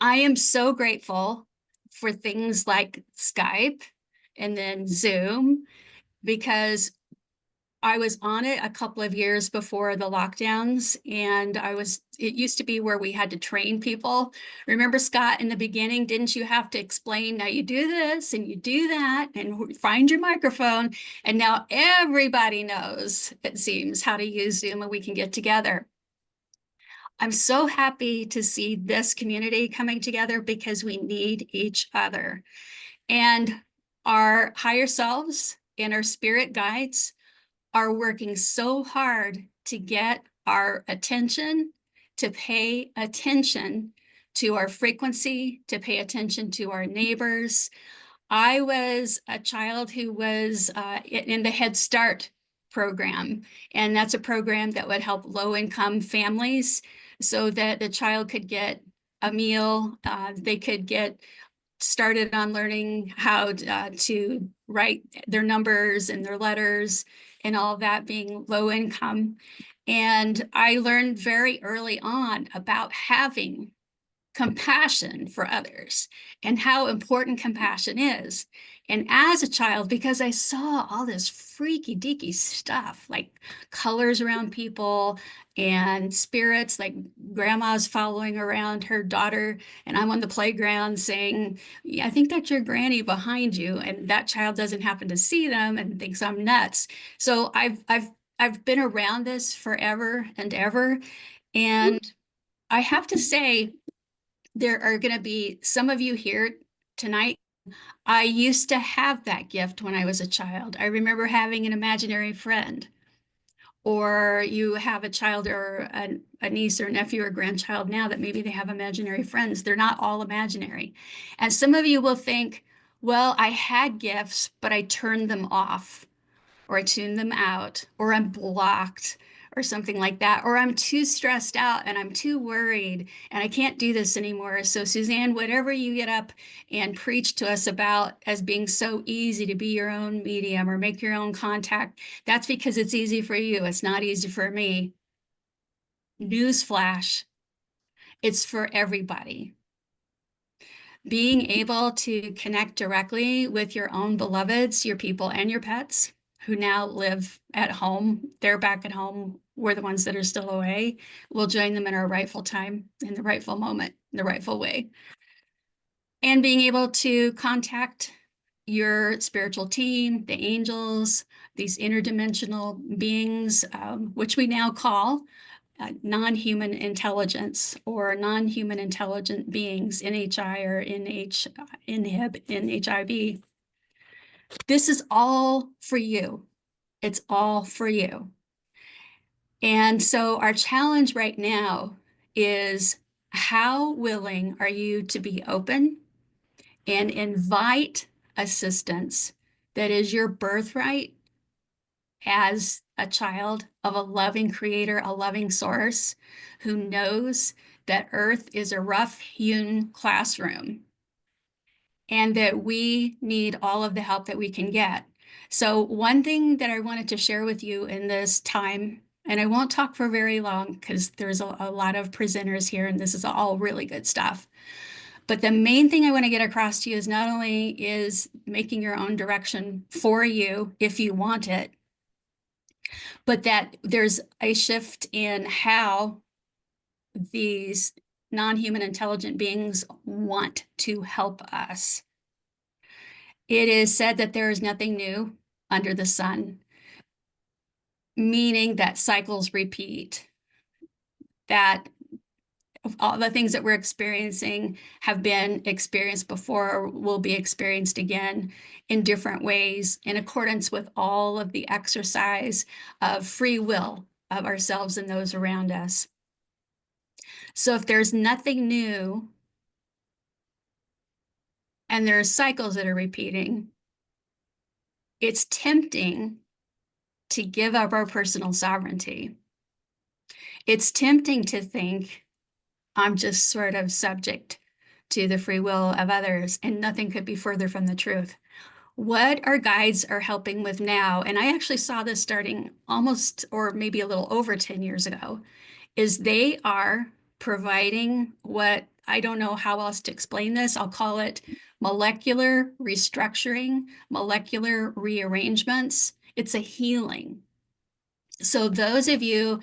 J: I am so grateful for things like Skype and then Zoom, because I was on it a couple of years before the lockdowns, and it used to be where we had to train people. Remember, Scott, in the beginning, didn't you have to explain, now you do this and you do that and find your microphone? And now everybody knows, it seems, how to use Zoom, and we can get together. I'm so happy to see this community coming together because we need each other. And our higher selves and our spirit guides are working so hard to get our attention, to pay attention to our frequency, to pay attention to our neighbors. I was a child who was in the Head Start program, and that's a program that would help low-income families so that the child could get a meal, they could get started on learning how to write their numbers and their letters and all that, being low income. And I learned very early on about having compassion for others and how important compassion is. And as a child, because I saw all this freaky deaky stuff, like colors around people and spirits, like grandma's following around her daughter, and I'm on the playground saying, yeah, I think that's your granny behind you, and that child doesn't happen to see them and thinks I'm nuts. So I've been around this forever and ever. And I have to say, there are going to be some of you here tonight. I used to have that gift when I was a child. I remember having an imaginary friend, or you have a child or a niece or nephew or grandchild now that maybe they have imaginary friends. They're not all imaginary. And some of you will think, well, I had gifts, but I turned them off, or I tuned them out, or I'm blocked, or something like that, or I'm too stressed out and I'm too worried and I can't do this anymore. So Susanne, whatever you get up and preach to us about as being so easy to be your own medium or make your own contact, that's because it's easy for you. It's not easy for me. Newsflash, it's for everybody. Being able to connect directly with your own beloveds, your people and your pets who now live at home, they're back at home, we're the ones that are still away, we'll join them in our rightful time, in the rightful moment, in the rightful way. And being able to contact your spiritual team, the angels, these interdimensional beings, which we now call non-human intelligence or non-human intelligent beings, NHI or NHIB, NHIB. This is all for you. It's all for you. And so our challenge right now is, how willing are you to be open and invite assistance that is your birthright as a child of a loving creator, a loving source who knows that Earth is a rough-hewn classroom and that we need all of the help that we can get. So one thing that I wanted to share with you in this time, and I won't talk for very long because there's a lot of presenters here and this is all really good stuff. But the main thing I want to get across to you is not only is making your own direction for you if you want it, but that there's a shift in how these non-human intelligent beings want to help us. It is said that there is nothing new under the sun, meaning that cycles repeat, that all the things that we're experiencing have been experienced before or will be experienced again in different ways in accordance with all of the exercise of free will of ourselves and those around us. So if there's nothing new and there are cycles that are repeating, it's tempting to give up our personal sovereignty. It's tempting to think, I'm just sort of subject to the free will of others, and nothing could be further from the truth. What our guides are helping with now, and I actually saw this starting almost or maybe a little over 10 years ago, is they are providing what, I don't know how else to explain this, I'll call it molecular restructuring, molecular rearrangements. It's a healing. So those of you,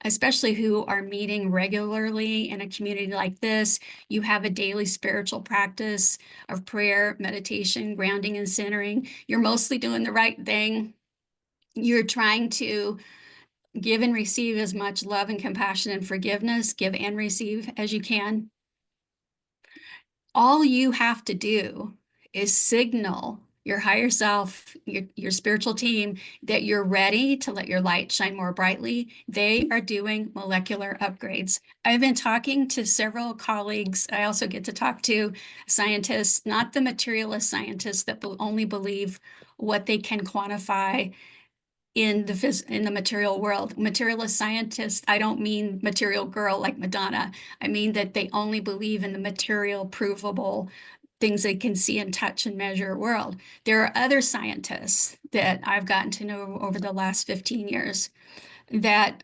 J: especially who are meeting regularly in a community like this, you have a daily spiritual practice of prayer, meditation, grounding, and centering. You're mostly doing the right thing. You're trying to give and receive as much love and compassion and forgiveness, give and receive as you can. All you have to do is signal your higher self, your spiritual team, that you're ready to let your light shine more brightly. They are doing molecular upgrades. I've been talking to several colleagues. I also get to talk to scientists, not the materialist scientists that only believe what they can quantify in the material world. Materialist scientists, I don't mean material girl like Madonna. I mean that they only believe in the material, provable things they can see and touch and measure world. There are other scientists that I've gotten to know over the last 15 years that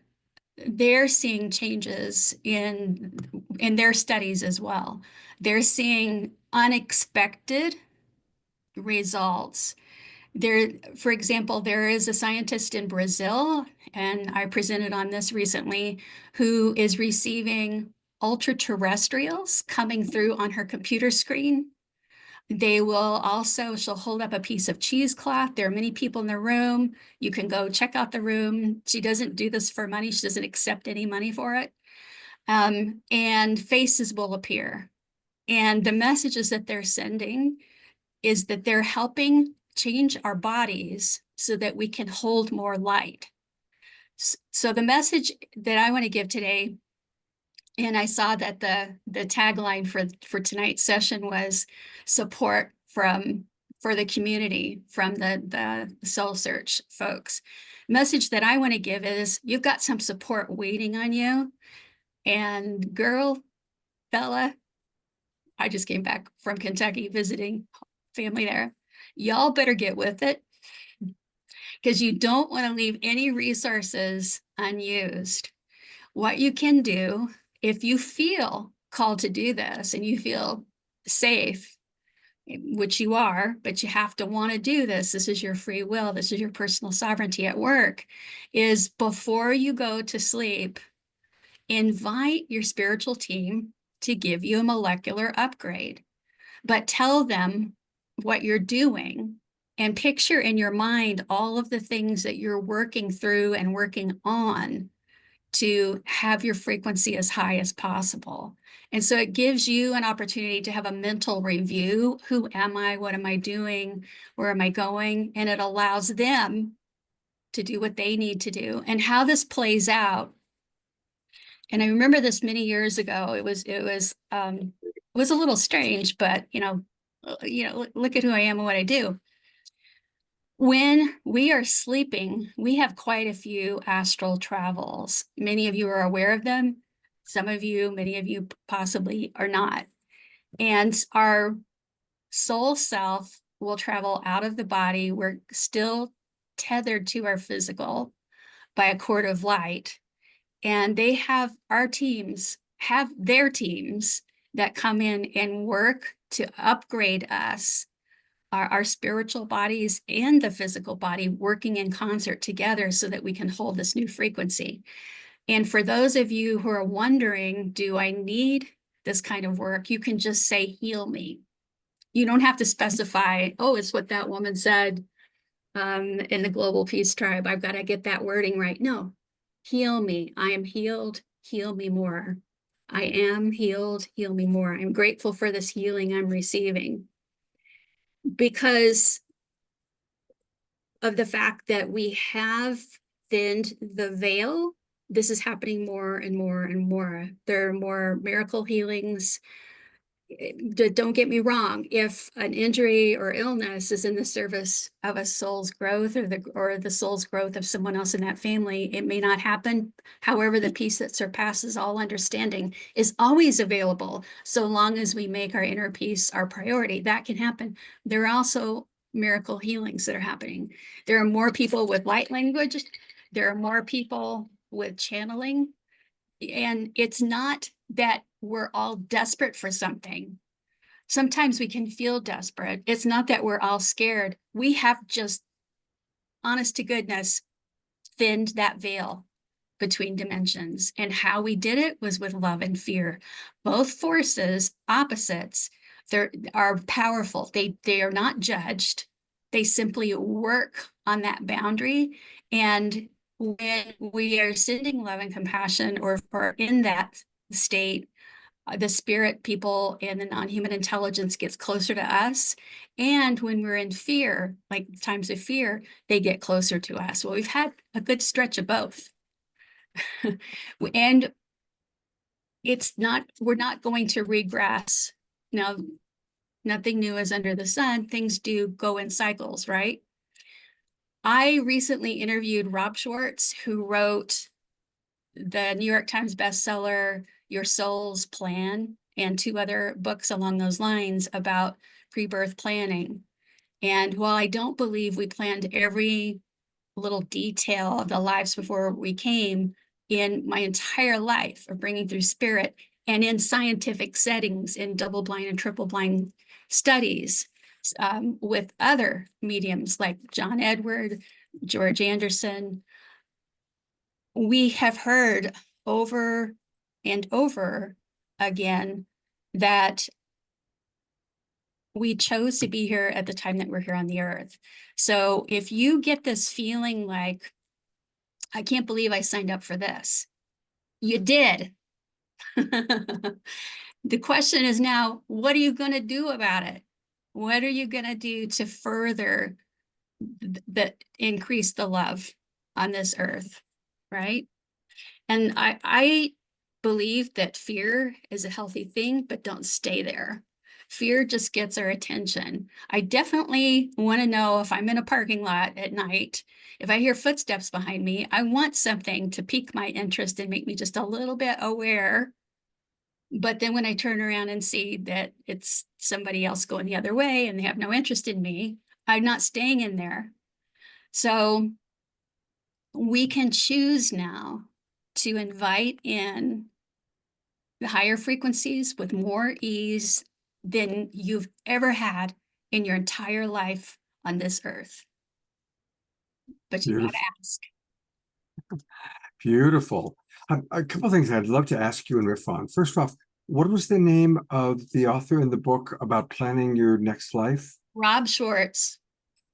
J: they're seeing changes in their studies as well. They're seeing unexpected results. There, for example, there is a scientist in Brazil, and I presented on this recently, who is receiving ultra-terrestrials coming through on her computer screen. They will also, she'll hold up a piece of cheesecloth. There are many people in the room. You can go check out the room. She doesn't do this for money. She doesn't accept any money for it. And faces will appear. And the messages that they're sending is that they're helping change our bodies so that we can hold more light. So the message that I want to give today, and I saw that the tagline for tonight's session was support for the community from the Soul Search folks. Message that I want to give is you've got some support waiting on you. And girl, fella, I just came back from Kentucky visiting family there. Y'all better get with it, because you don't want to leave any resources unused. What you can do, if you feel called to do this and you feel safe, which you are, but you have to want to do this, this is your free will, this is your personal sovereignty at work, is before you go to sleep, invite your spiritual team to give you a molecular upgrade, but tell them what you're doing and picture in your mind all of the things that you're working through and working on to have your frequency as high as possible. And so it gives you an opportunity to have a mental review. Who am I? What am I doing? Where am I going? And it allows them to do what they need to do. And how this plays out, and I remember this many years ago, it was a little strange, but look at who I am and what I do. When we are sleeping, we have quite a few astral travels. Many of you are aware of them. Some of you, many of you possibly are not. And our soul self will travel out of the body. We're still tethered to our physical by a cord of light. And they have, our teams have their teams that come in and work to upgrade us, our spiritual bodies and the physical body working in concert together so that we can hold this new frequency. And for those of you who are wondering, do I need this kind of work? You can just say, heal me. You don't have to specify, oh, it's what that woman said in the Global Peace Tribe. I've got to get that wording right. No, heal me. I am healed. Heal me more. I am healed. Heal me more. I'm grateful for this healing I'm receiving because of the fact that we have thinned the veil. This is happening more and more and more. There are more miracle healings. Don't get me wrong, if an injury or illness is in the service of a soul's growth or the soul's growth of someone else in that family, it may not happen. However, the peace that surpasses all understanding is always available, so long as we make our inner peace our priority. That can happen. There are also miracle healings that are happening. There are more people with light language. There are more people with channeling. And it's not that we're all desperate for something. Sometimes we can feel desperate. It's not that we're all scared. We have just, honest to goodness, thinned that veil between dimensions. And how we did it was with love and fear. Both forces, opposites, are powerful. They are not judged. They simply work on that boundary. And when we are sending love and compassion or in that state, the spirit people and the non-human intelligence gets closer to us. And when we're in fear, like times of fear, they get closer to us. Well, we've had a good stretch of both. And we're not going to regress. Now, nothing new is under the sun. Things do go in cycles, right? I recently interviewed Rob Schwartz, who wrote the New York Times bestseller, Your Soul's Plan, and 2 other books along those lines about pre-birth planning. And while I don't believe we planned every little detail of the lives before we came, in my entire life of bringing through spirit and in scientific settings, in double-blind and triple-blind studies, with other mediums like John Edward, George Anderson, we have heard over and over again that we chose to be here at the time that we're here on the earth. So if you get this feeling like, I can't believe I signed up for this, you did. The question is now, what are you going to do about it? What are you going to do to further increase the love on this earth, right? And I believe that fear is a healthy thing, but don't stay there. Fear just gets our attention. I definitely want to know if I'm in a parking lot at night, if I hear footsteps behind me, I want something to pique my interest and make me just a little bit aware. But then when I turn around and see that it's somebody else going the other way and they have no interest in me, I'm not staying in there. So we can choose now to invite in the higher frequencies with more ease than you've ever had in your entire life on this earth. But you gotta ask.
A: Beautiful. A couple of things I'd love to ask you and riff on. First off, what was the name of the author in the book about planning your next life?
J: Rob Schwartz.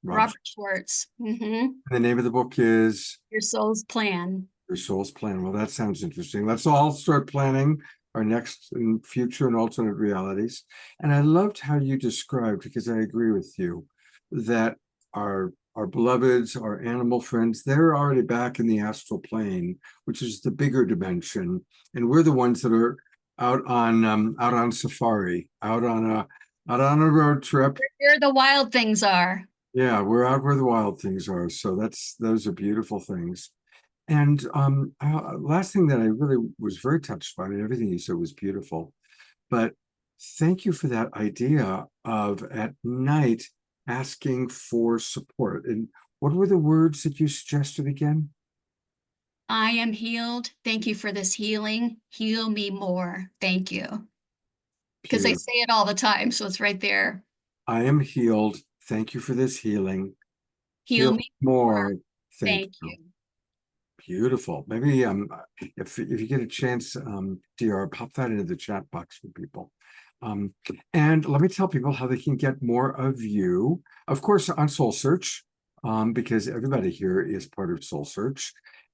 J: Robert Schwartz.
A: The name of the book is
J: Your Soul's Plan.
A: Your Soul's Plan. Well, that sounds interesting. Let's all start planning our next and future and alternate realities. And I loved how you described, because I agree with you, that our beloveds, our animal friends, they're already back in the astral plane, which is the bigger dimension, and we're the ones that are out on safari, out on a road trip.
J: Where the wild things are.
A: Yeah, we're out where the wild things are. So those are beautiful things. And last thing that I really was very touched by, and everything you said was beautiful, but thank you for that idea of at night asking for support. And what were the words that you suggested again?
J: I am healed. Thank you for this healing. Heal me more. Thank you. Because I say it all the time, so it's right there.
A: I am healed. Thank you for this healing.
J: Heal me
A: more.
J: Thank you.
A: Beautiful. Maybe if you get a chance, DR, pop that into the chat box for people. And let me tell people how they can get more of you. Of course, on Soul Search, because everybody here is part of Soul Search.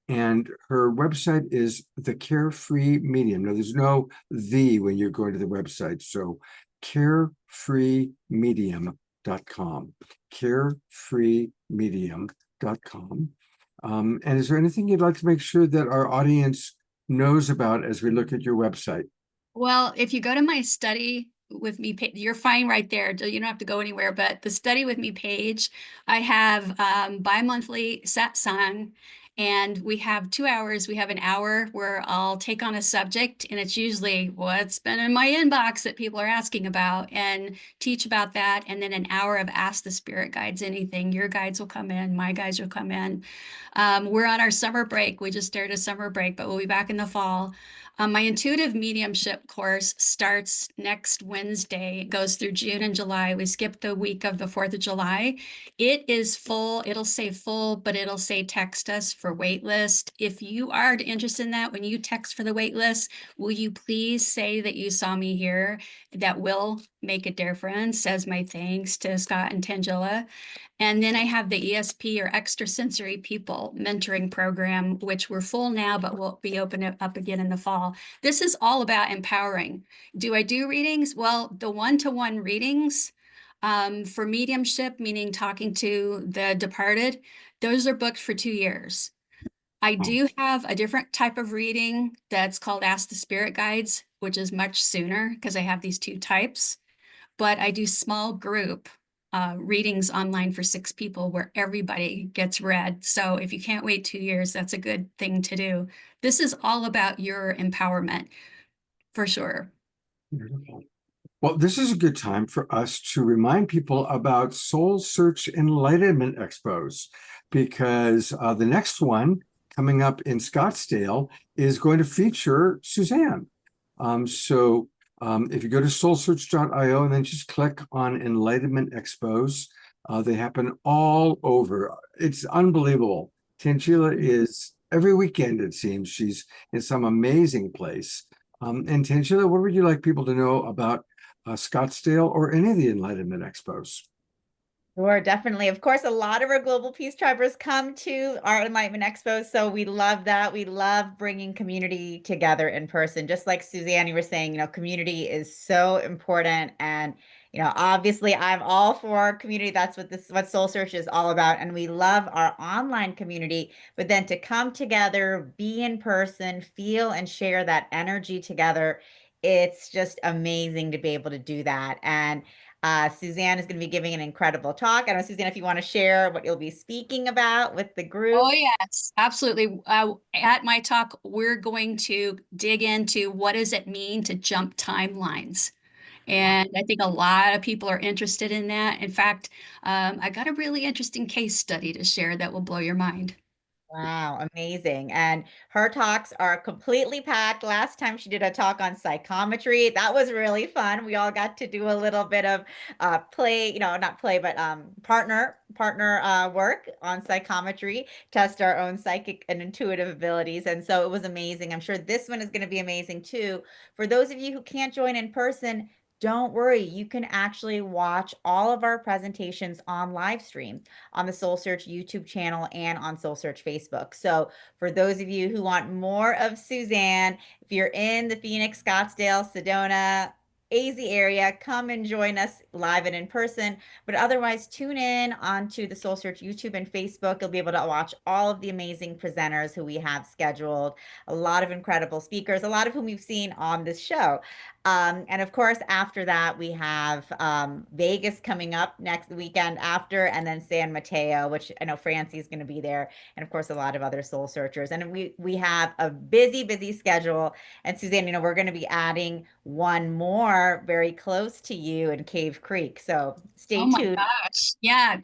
A: And her website is the Carefree Medium. Now, there's no "the" when you're going to the website. So carefreemedium.com. Carefreemedium.com. And is there anything you'd like to make sure that our audience knows about as we look at your website?
J: Well, if you go to my study with me, you're fine right there. You don't have to go anywhere. But the study with me page, I have bi-monthly satsang, and we have 2 hours. We have an hour where I'll take on a subject, and it's usually what's been in my inbox that people are asking about, and teach about that. And then an hour of Ask the Spirit Guides anything. Your guides will come in, my guides will come in. We're on our summer break. We just started a summer break, but we'll be back in the fall. My intuitive mediumship course starts next Wednesday. It goes through June and July. We skipped the week of the 4th of July. It is full. It'll say full, but it'll say text us for waitlist. If you are interested in that, when you text for the waitlist, will you please say that you saw me here? That will make a difference, as my thanks to Scott and Tanjila. And then I have the ESP, or extrasensory people mentoring program, which we're full now, but we'll be opening up again in the fall. This is all about empowering. Do I do readings? Well, the one-to-one readings for mediumship, meaning talking to the departed, those are booked for 2 years. I do have a different type of reading that's called Ask the Spirit Guides, which is much sooner because I have these 2 types. But I do small group readings online for 6 people where everybody gets read. So if you can't wait 2 years, that's a good thing to do. This is all about your empowerment, for sure.
A: Beautiful. Well, this is a good time for us to remind people about Soul Search Enlightenment Expos, because the next one coming up in Scottsdale is going to feature Susanne. If you go to soulsearch.io and then just click on Enlightenment Expos, they happen all over. It's unbelievable. Tanjila is every weekend, it seems. She's in some amazing place. And Tanjila, what would you like people to know about Scottsdale or any of the Enlightenment Expos?
C: Sure, definitely. Of course, a lot of our Global Peace Tribers come to our Enlightenment Expo, so we love that. We love bringing community together in person. Just like Susanne, you were saying, community is so important. And, obviously I'm all for community. That's what Soul Search is all about. And we love our online community, but then to come together, be in person, feel and share that energy together. It's just amazing to be able to do that. And Susanne is going to be giving an incredible talk. I don't know, Susanne, if you want to share what you'll be speaking about with the group.
J: Oh, yes, absolutely. At my talk, we're going to dig into what does it mean to jump timelines. And I think a lot of people are interested in that. In fact, I got a really interesting case study to share that will blow your mind.
C: Wow, amazing. And her talks are completely packed. Last time she did a talk on psychometry. That was really fun. We all got to do a little bit of play, not play, but partner work on psychometry, test our own psychic and intuitive abilities. And so it was amazing. I'm sure this one is going to be amazing too. For those of you who can't join in person, don't worry, you can actually watch all of our presentations on live stream on the Soul Search YouTube channel and on Soul Search Facebook. So for those of you who want more of Susanne, if you're in the Phoenix, Scottsdale, Sedona, AZ area, come and join us live and in person. But otherwise, tune in onto the Soul Search YouTube and Facebook. You'll be able to watch all of the amazing presenters who we have scheduled, a lot of incredible speakers, a lot of whom we've seen on this show. And of course, after that, we have Vegas coming up next weekend after, and then San Mateo, which I know Francie is going to be there, and of course, a lot of other soul searchers. And we have a busy schedule. And Susanne, we're going to be adding one more very close to you in Cave Creek. So stay tuned.
J: Oh my gosh. Yeah.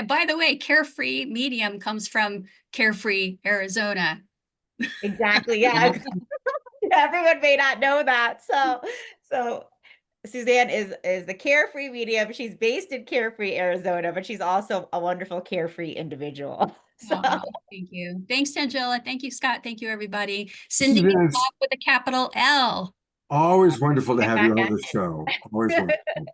J: By the way, Carefree Medium comes from Carefree, Arizona.
C: Exactly. Yeah. Everyone may not know that. So Susanne is the Carefree Medium. She's based in Carefree, Arizona, but she's also a wonderful carefree individual. So
J: thank you. Thanks, Tanjila. Thank you, Scott. Thank you, everybody. Cindy with a capital L.
A: Always wonderful to
C: Get
A: have
C: back
A: you on
C: at
A: the show. Always
C: it.
A: wonderful.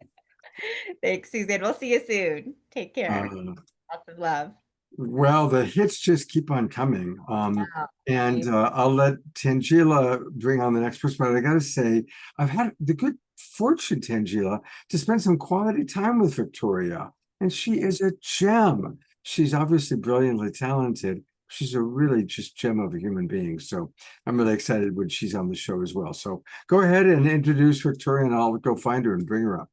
C: Thanks, Susanne. We'll see you soon. Take care.
A: Uh,
C: Lots of love.
A: well, the hits just keep on coming.
C: Wow.
A: And I'll let Tanjila bring on the next person. But I got to say, I've had the good fortune, Tanjila, to spend some quality time with Victoria. And she is a gem. She's obviously brilliantly talented. She's a really just gem of a human being. So I'm really excited when she's on the show as well. So go ahead and introduce Victoria, and I'll go find her and bring her up.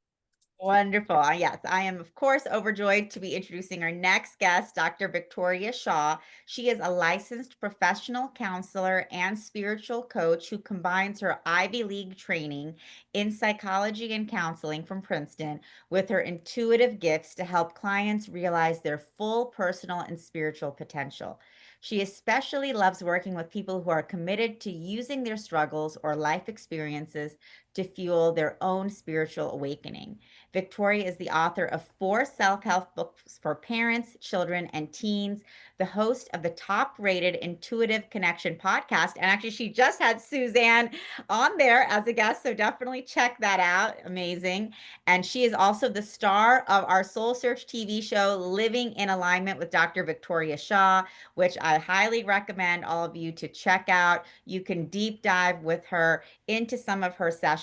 C: Wonderful. Yes, I am, of course, overjoyed to be introducing our next guest, Dr. Victoria Shaw. She is a licensed professional counselor and spiritual coach who combines her Ivy League training in psychology and counseling from Princeton with her intuitive gifts to help clients realize their full personal and spiritual potential. She especially loves working with people who are committed to using their struggles or life experiences to fuel their own spiritual awakening. Victoria is the author of 4 self-help books for parents, children, and teens, the host of the top-rated Intuitive Connection podcast. And actually, she just had Susanne on there as a guest, so definitely check that out. Amazing. And she is also the star of our Soul Search TV show, Living in Alignment with Dr. Victoria Shaw, which I highly recommend all of you to check out. You can deep dive with her into some of her sessions.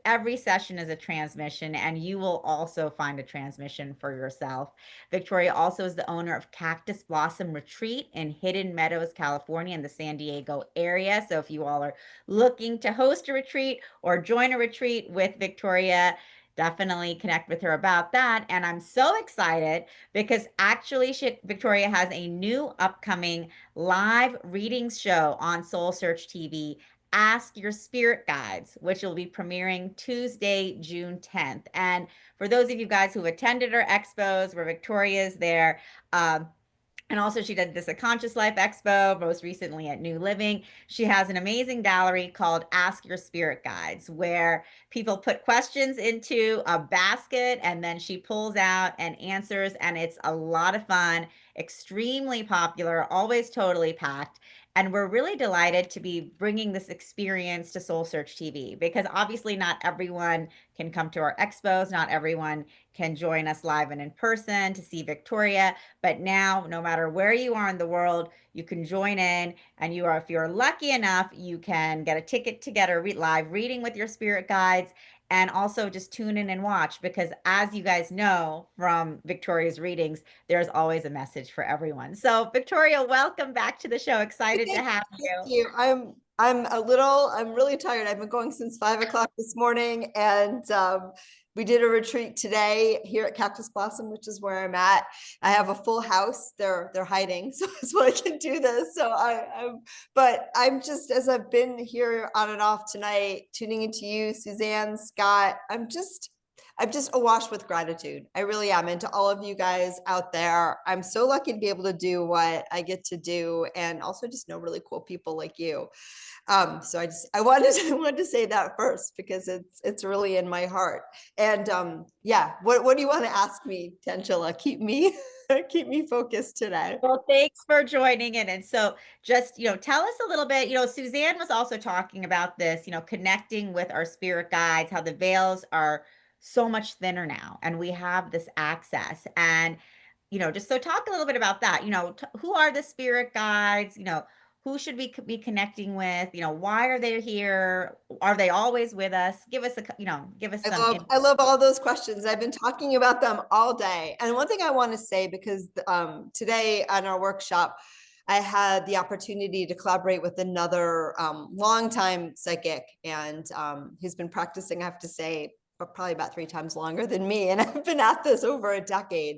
C: Every session is a transmission, and you will also find a transmission for yourself. Victoria also is the owner of Cactus Blossom Retreat in Hidden Meadows, California, in the San Diego area. So if you all are looking to host a retreat or join a retreat with Victoria, definitely connect with her about that. And I'm so excited because actually Victoria has a new upcoming live readings show on Soul Search TV, Ask Your Spirit Guides, which will be premiering Tuesday, June 10th. And for those of you guys who attended our expos where Victoria is there, and also she did this at Conscious Life Expo, most recently at New Living. She has an amazing gallery called Ask Your Spirit Guides, where people put questions into a basket and then she pulls out and answers. And it's a lot of fun, extremely popular, always totally packed. And we're really delighted to be bringing this experience to Soul Search TV because obviously not everyone can come to our expos. Not everyone can join us live and in person to see Victoria. But now, no matter where you are in the world, you can join in, and if you're lucky enough, you can get a ticket to get a live reading with your spirit guides, and also just tune in and watch because as you guys know from Victoria's readings, there's always a message for everyone. So Victoria, welcome back to the show. Excited to have you.
K: Thank you. I'm really tired. I've been going since 5 o'clock this morning, and we did a retreat today here at Cactus Blossom, which is where I'm at. I have a full house. They're hiding, so that's why I can do this. So but I'm just, as I've been here on and off tonight, tuning into you, Susanne, Scott, I'm just awash with gratitude. I really am. And to all of you guys out there, I'm so lucky to be able to do what I get to do, and also just know really cool people like you. So I wanted to say that first because it's really in my heart. And yeah, what do you want to ask me, Tanjila? Keep me focused today.
C: Well, thanks for joining in. And so just, tell us a little bit, Susanne was also talking about this, connecting with our spirit guides, how the veils are so much thinner now and we have this access. And, just so talk a little bit about that, who are the spirit guides, who should we be connecting with? Why are they here? Are they always with us? Give us some.
K: I love all those questions. I've been talking about them all day. And one thing I want to say, because today on our workshop, I had the opportunity to collaborate with another longtime psychic, and he's been practicing, I have to say, for probably about 3 times longer than me. And I've been at this over a decade.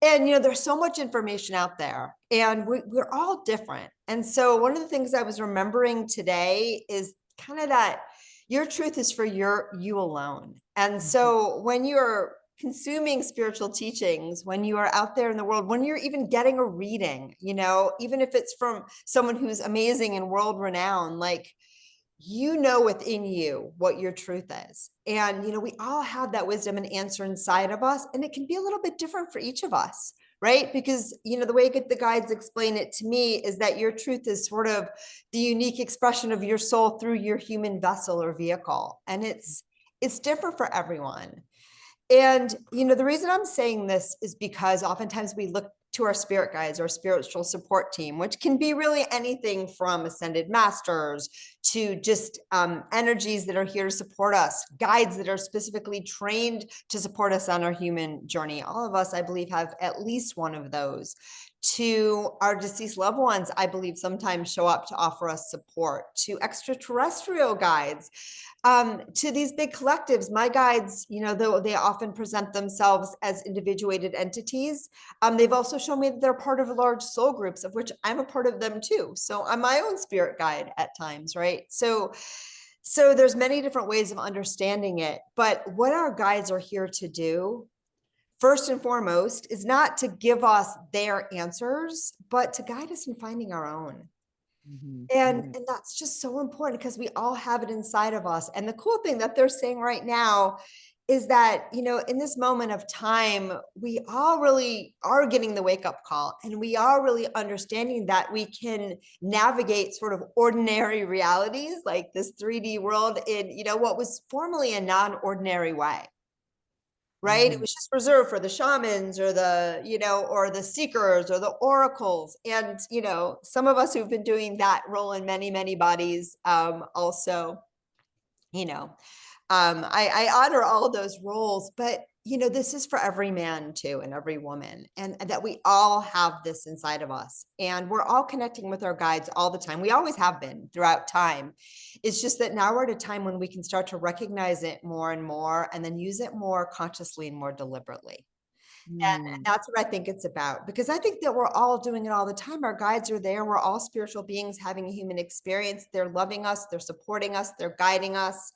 K: And, there's so much information out there, and we're all different. And so one of the things I was remembering today is kind of that your truth is for you alone. And so when you're consuming spiritual teachings, when you are out there in the world, when you're even getting a reading, even if it's from someone who's amazing and world renowned, like, within you what your truth is. And, we all have that wisdom and answer inside of us, and it can be a little bit different for each of us, right? Because, the way the guides explain it to me is that your truth is sort of the unique expression of your soul through your human vessel or vehicle. And it's different for everyone. And, the reason I'm saying this is because oftentimes we look to our spirit guides or spiritual support team, which can be really anything from ascended masters to just energies that are here to support us, guides that are specifically trained to support us on our human journey. All of us, I believe, have at least one of those. To our deceased loved ones, I believe sometimes show up to offer us support, to extraterrestrial guides, to these big collectives. My guides, though they often present themselves as individuated entities, they've also shown me that they're part of large soul groups, of which I'm a part of them too. So I'm my own spirit guide at times, right? So there's many different ways of understanding it, but what our guides are here to do, first and foremost, is not to give us their answers, but to guide us in finding our own. And that's just so important because we all have it inside of us. And the cool thing that they're saying right now is that, in this moment of time, we all really are getting the wake-up call, and we are really understanding that we can navigate sort of ordinary realities like this 3D world in, what was formerly a non-ordinary way. Right? It was just reserved for the shamans or the, or the seekers or the oracles. And, some of us who've been doing that role in many, many bodies, also, I honor all of those roles, but, this is for every man too, and every woman, and that we all have this inside of us, and we're all connecting with our guides all the time. We always have been throughout time. It's just that now we're at a time when we can start to recognize it more and more, and then use it more consciously and more deliberately. And that's what I think it's about, because I think that we're all doing it all the time. Our guides are there. We're all spiritual beings having a human experience. They're loving us. They're supporting us. They're guiding us.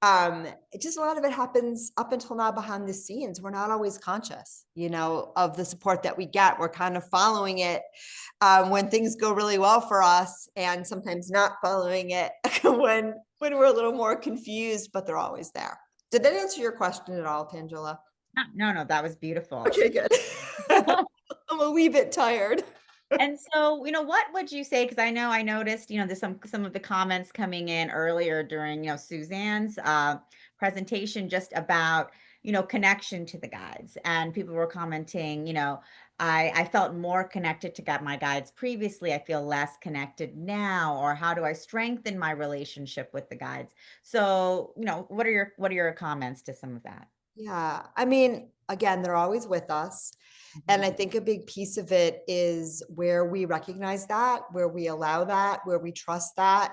K: It just, a lot of it happens up until now behind the scenes. We're not always conscious, of the support that we get. We're kind of following it when things go really well for us, and sometimes not following it when we're a little more confused, but they're always there. Did that answer your question at all, Tanjila?
C: No, that was beautiful.
K: Okay, good. I'm a wee bit tired.
C: And so, what would you say? Because I noticed, there's some of the comments coming in earlier during, Susanne's presentation, just about, connection to the guides. And people were commenting, I felt more connected to my guides previously. I feel less connected now. Or how do I strengthen my relationship with the guides? So, what are your comments to some of that?
K: Yeah, I mean, again, they're always with us. And I think a big piece of it is where we recognize that, where we allow that, where we trust that,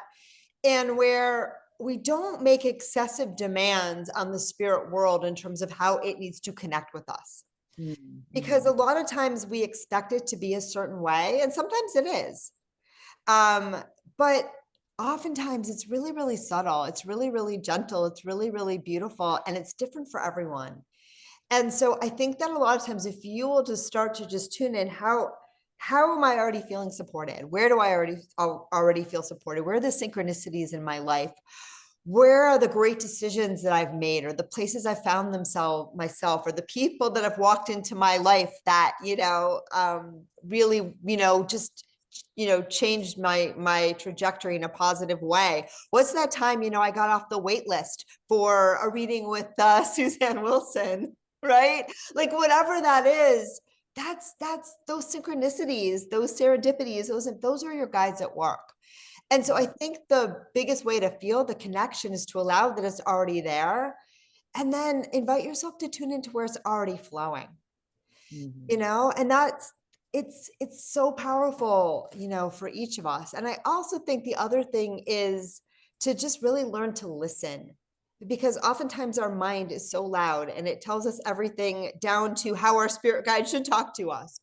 K: and where we don't make excessive demands on the spirit world in terms of how it needs to connect with us. Because a lot of times we expect it to be a certain way, and sometimes it is. But oftentimes it's really, really subtle. It's really, really gentle. It's really, really beautiful. And it's different for everyone. And so I think that a lot of times, if you will just start to just tune in, how am I already feeling supported? Where do I already feel supported? Where are the synchronicities in my life? Where are the great decisions that I've made, or the places I found myself, or the people that have walked into my life that, really, just, changed my trajectory in a positive way? What's that time, I got off the wait list for a reading with Susanne Wilson, right? Like, whatever that is, that's those synchronicities, those serendipities, those are your guides at work. And so I think the biggest way to feel the connection is to allow that it's already there, and then invite yourself to tune into where it's already flowing, and that's, it's so powerful, for each of us. And I also think the other thing is to just really learn to listen, because oftentimes our mind is so loud and it tells us everything down to how our spirit guide should talk to us.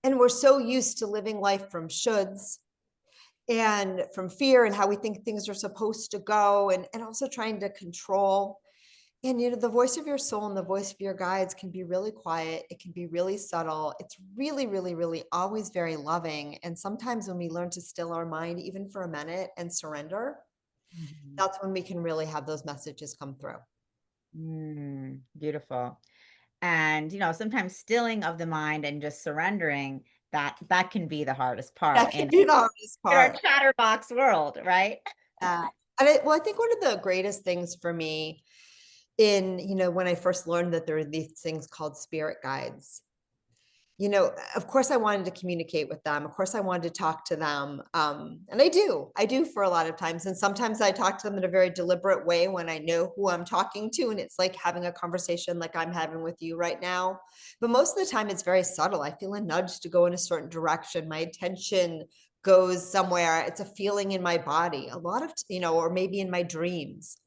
K: And we're so used to living life from shoulds and from fear and how we think things are supposed to go, and also trying to control. And, the voice of your soul and the voice of your guides can be really quiet. It can be really subtle. It's really, really, really always very loving. And sometimes when we learn to still our mind, even for a minute, and surrender, that's when we can really have those messages come through.
C: Beautiful. And, sometimes stilling of the mind and just surrendering, that can be the hardest part
K: That can be the hardest
C: in our
K: part.
C: chatterbox world, right?
K: And I think one of the greatest things for me when I first learned that there are these things called spirit guides, of course I wanted to communicate with them. Of course I wanted to talk to them. And I do for a lot of times. And sometimes I talk to them in a very deliberate way when I know who I'm talking to. And it's like having a conversation like I'm having with you right now. But most of the time it's very subtle. I feel a nudge to go in a certain direction. My attention goes somewhere. It's a feeling in my body, a lot of, or maybe in my dreams.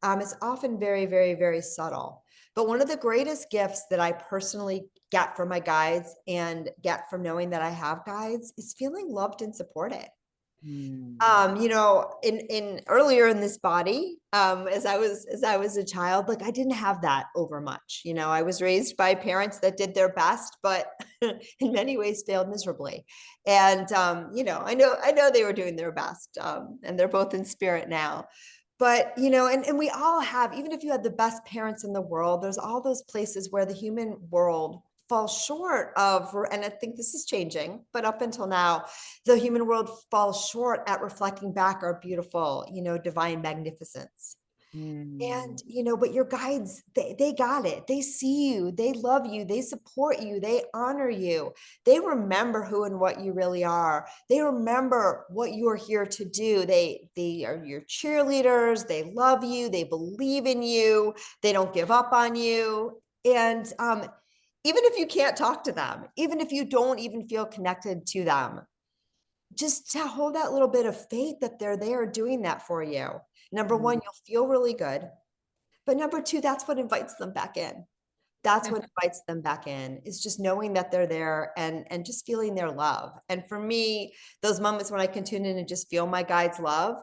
K: It's often very, very, very subtle. But one of the greatest gifts that I personally get from my guides and get from knowing that I have guides is feeling loved and supported. In earlier in this body, as I was a child, like I didn't have that over much. I was raised by parents that did their best, but in many ways failed miserably. And I know they were doing their best, and they're both in spirit now. But, and we all have, even if you had the best parents in the world, there's all those places where the human world falls short of, and I think this is changing, but up until now, the human world falls short at reflecting back our beautiful, divine magnificence. And, but your guides, they got it. They see you, they love you, they support you, they honor you. They remember who and what you really are. They remember what you are here to do. They are your cheerleaders. They love you. They believe in you. They don't give up on you. And even if you can't talk to them, even if you don't even feel connected to them, just to hold that little bit of faith that they're there doing that for you. Number one, you'll feel really good. But number two, that's what invites them back in. That's what invites them back in, is just knowing that they're there and just feeling their love. And for me, those moments when I can tune in and just feel my guide's love,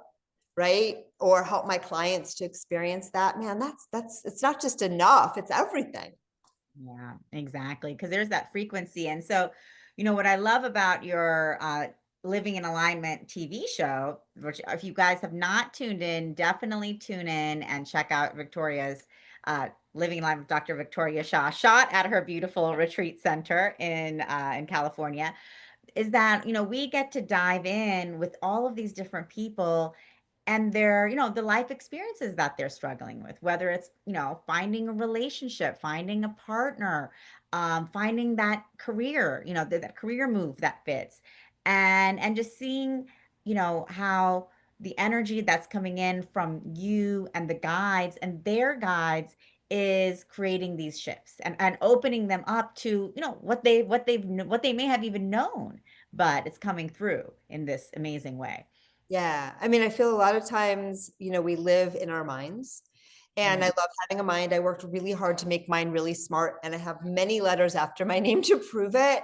K: right? Or help my clients to experience that, man, it's not just enough, it's everything.
C: Yeah, exactly. Because there's that frequency. And so, what I love about your Living in Alignment TV show, which if you guys have not tuned in, definitely tune in and check out Victoria's Living in Alignment with Dr. Victoria Shaw, shot at her beautiful retreat center in California, is that, we get to dive in with all of these different people and their, the life experiences that they're struggling with, whether it's, finding a relationship, finding a partner, finding that career, that career move that fits, and just seeing, how the energy that's coming in from you and the guides and their guides is creating these shifts and opening them up to, what they may have even known, but it's coming through in this amazing way.
K: Yeah. I mean, I feel a lot of times, we live in our minds, and I love having a mind. I worked really hard to make mine really smart, and I have many letters after my name to prove it.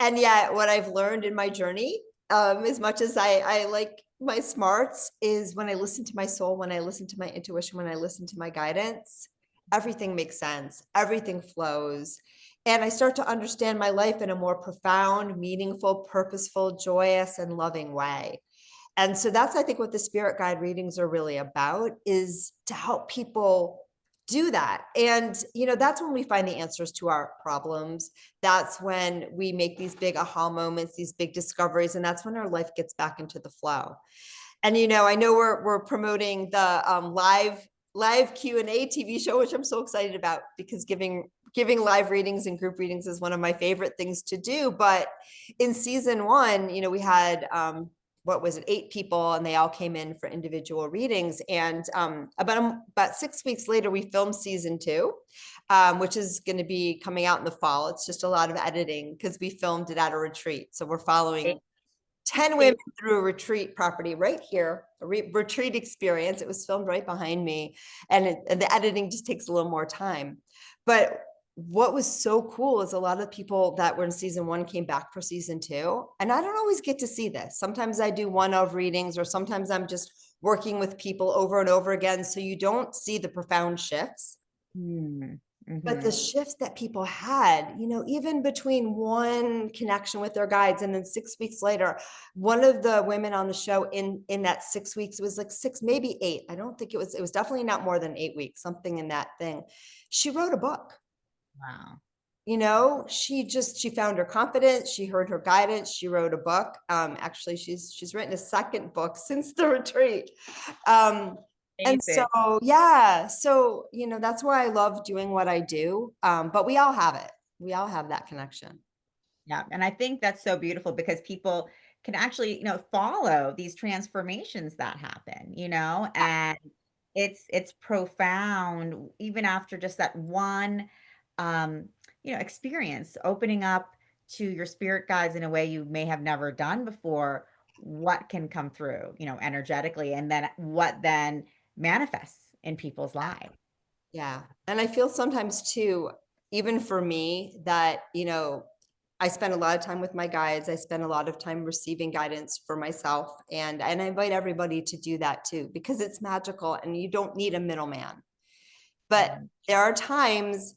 K: And yet what I've learned in my journey, as much as I like my smarts, is when I listen to my soul, when I listen to my intuition, when I listen to my guidance, everything makes sense. Everything flows. And I start to understand my life in a more profound, meaningful, purposeful, joyous, and loving way. And so that's, I think, what the spirit guide readings are really about, is to help people do that. And, that's when we find the answers to our problems. That's when we make these big aha moments, these big discoveries, and that's when our life gets back into the flow. And, I know we're promoting the live Q&A TV show, which I'm so excited about, because giving live readings and group readings is one of my favorite things to do. But in season 1, we had, 8 people, and they all came in for individual readings. And about 6 weeks later, we filmed season 2, which is going to be coming out in the fall. It's just a lot of editing because we filmed it at a retreat. So we're following 10 women through a retreat property right here, a retreat experience. It was filmed right behind me, and the editing just takes a little more time. But what was so cool is a lot of people that were in season 1 came back for season 2. And I don't always get to see this. Sometimes I do one-off readings, or sometimes I'm just working with people over and over again. So you don't see the profound shifts. But the shifts that people had, even between one connection with their guides, and then 6 weeks later, one of the women on the show in that 6 weeks, it was like 6, maybe 8. I don't think it was definitely not more than 8 weeks, something in that thing. She wrote a book.
C: Wow.
K: You know, she found her confidence. She heard her guidance. She wrote a book. Actually, she's written a second book since the retreat. And so, yeah, so, you know, that's why I love doing what I do. But we all have it. We all have that connection.
C: Yeah. And I think that's so beautiful because people can actually, follow these transformations that happen, and it's profound even after just that one, experience, opening up to your spirit guides in a way you may have never done before, what can come through, energetically, and then what then manifests in people's lives.
K: Yeah. And I feel sometimes too, even for me, that, I spend a lot of time with my guides. I spend a lot of time receiving guidance for myself. And I invite everybody to do that too, because it's magical and you don't need a middleman. But there are times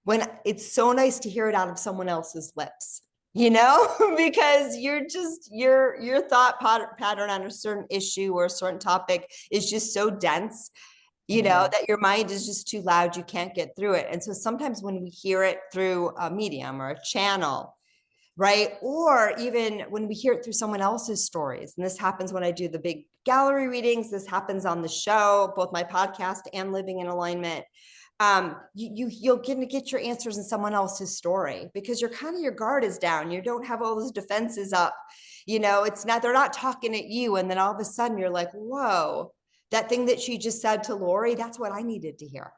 K: when it's so nice to hear it out of someone else's lips, because your thought pattern on a certain issue or a certain topic is just so dense, that your mind is just too loud. You can't get through it. And so sometimes when we hear it through a medium or a channel, right? Or even when we hear it through someone else's stories. And this happens when I do the big gallery readings. This happens on the show, both my podcast and Living in Alignment. You'll get your answers in someone else's story because your guard is down. You don't have all those defenses up. They're not talking at you. And then all of a sudden you're like, whoa, that thing that she just said to Lori, that's what I needed to hear.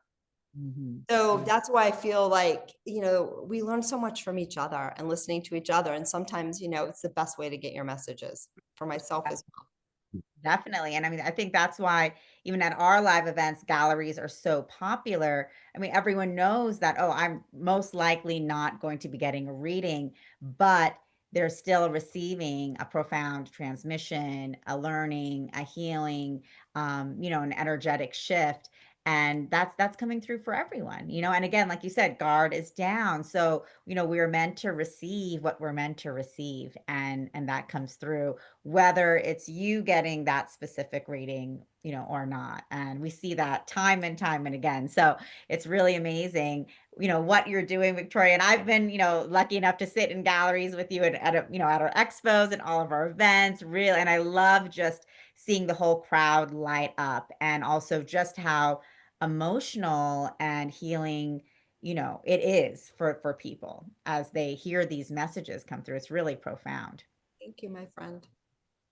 K: So that's why I feel like, we learn so much from each other and listening to each other. And sometimes, it's the best way to get your messages for myself as well.
C: Definitely. And I mean, I think that's why even at our live events, galleries are so popular. I mean, everyone knows that, oh, I'm most likely not going to be getting a reading, but they're still receiving a profound transmission, a learning, a healing, an energetic shift. And that's coming through for everyone, and again, like you said, guard is down. So, we're meant to receive what we're meant to receive. And that comes through, whether it's you getting that specific reading, or not. And we see that time and time and again. So it's really amazing, what you're doing, Victoria. And I've been, lucky enough to sit in galleries with you at our expos and all of our events, really. And I love just seeing the whole crowd light up, and also just how emotional and healing, it is for people as they hear these messages come through. It's really profound.
K: Thank you, my friend.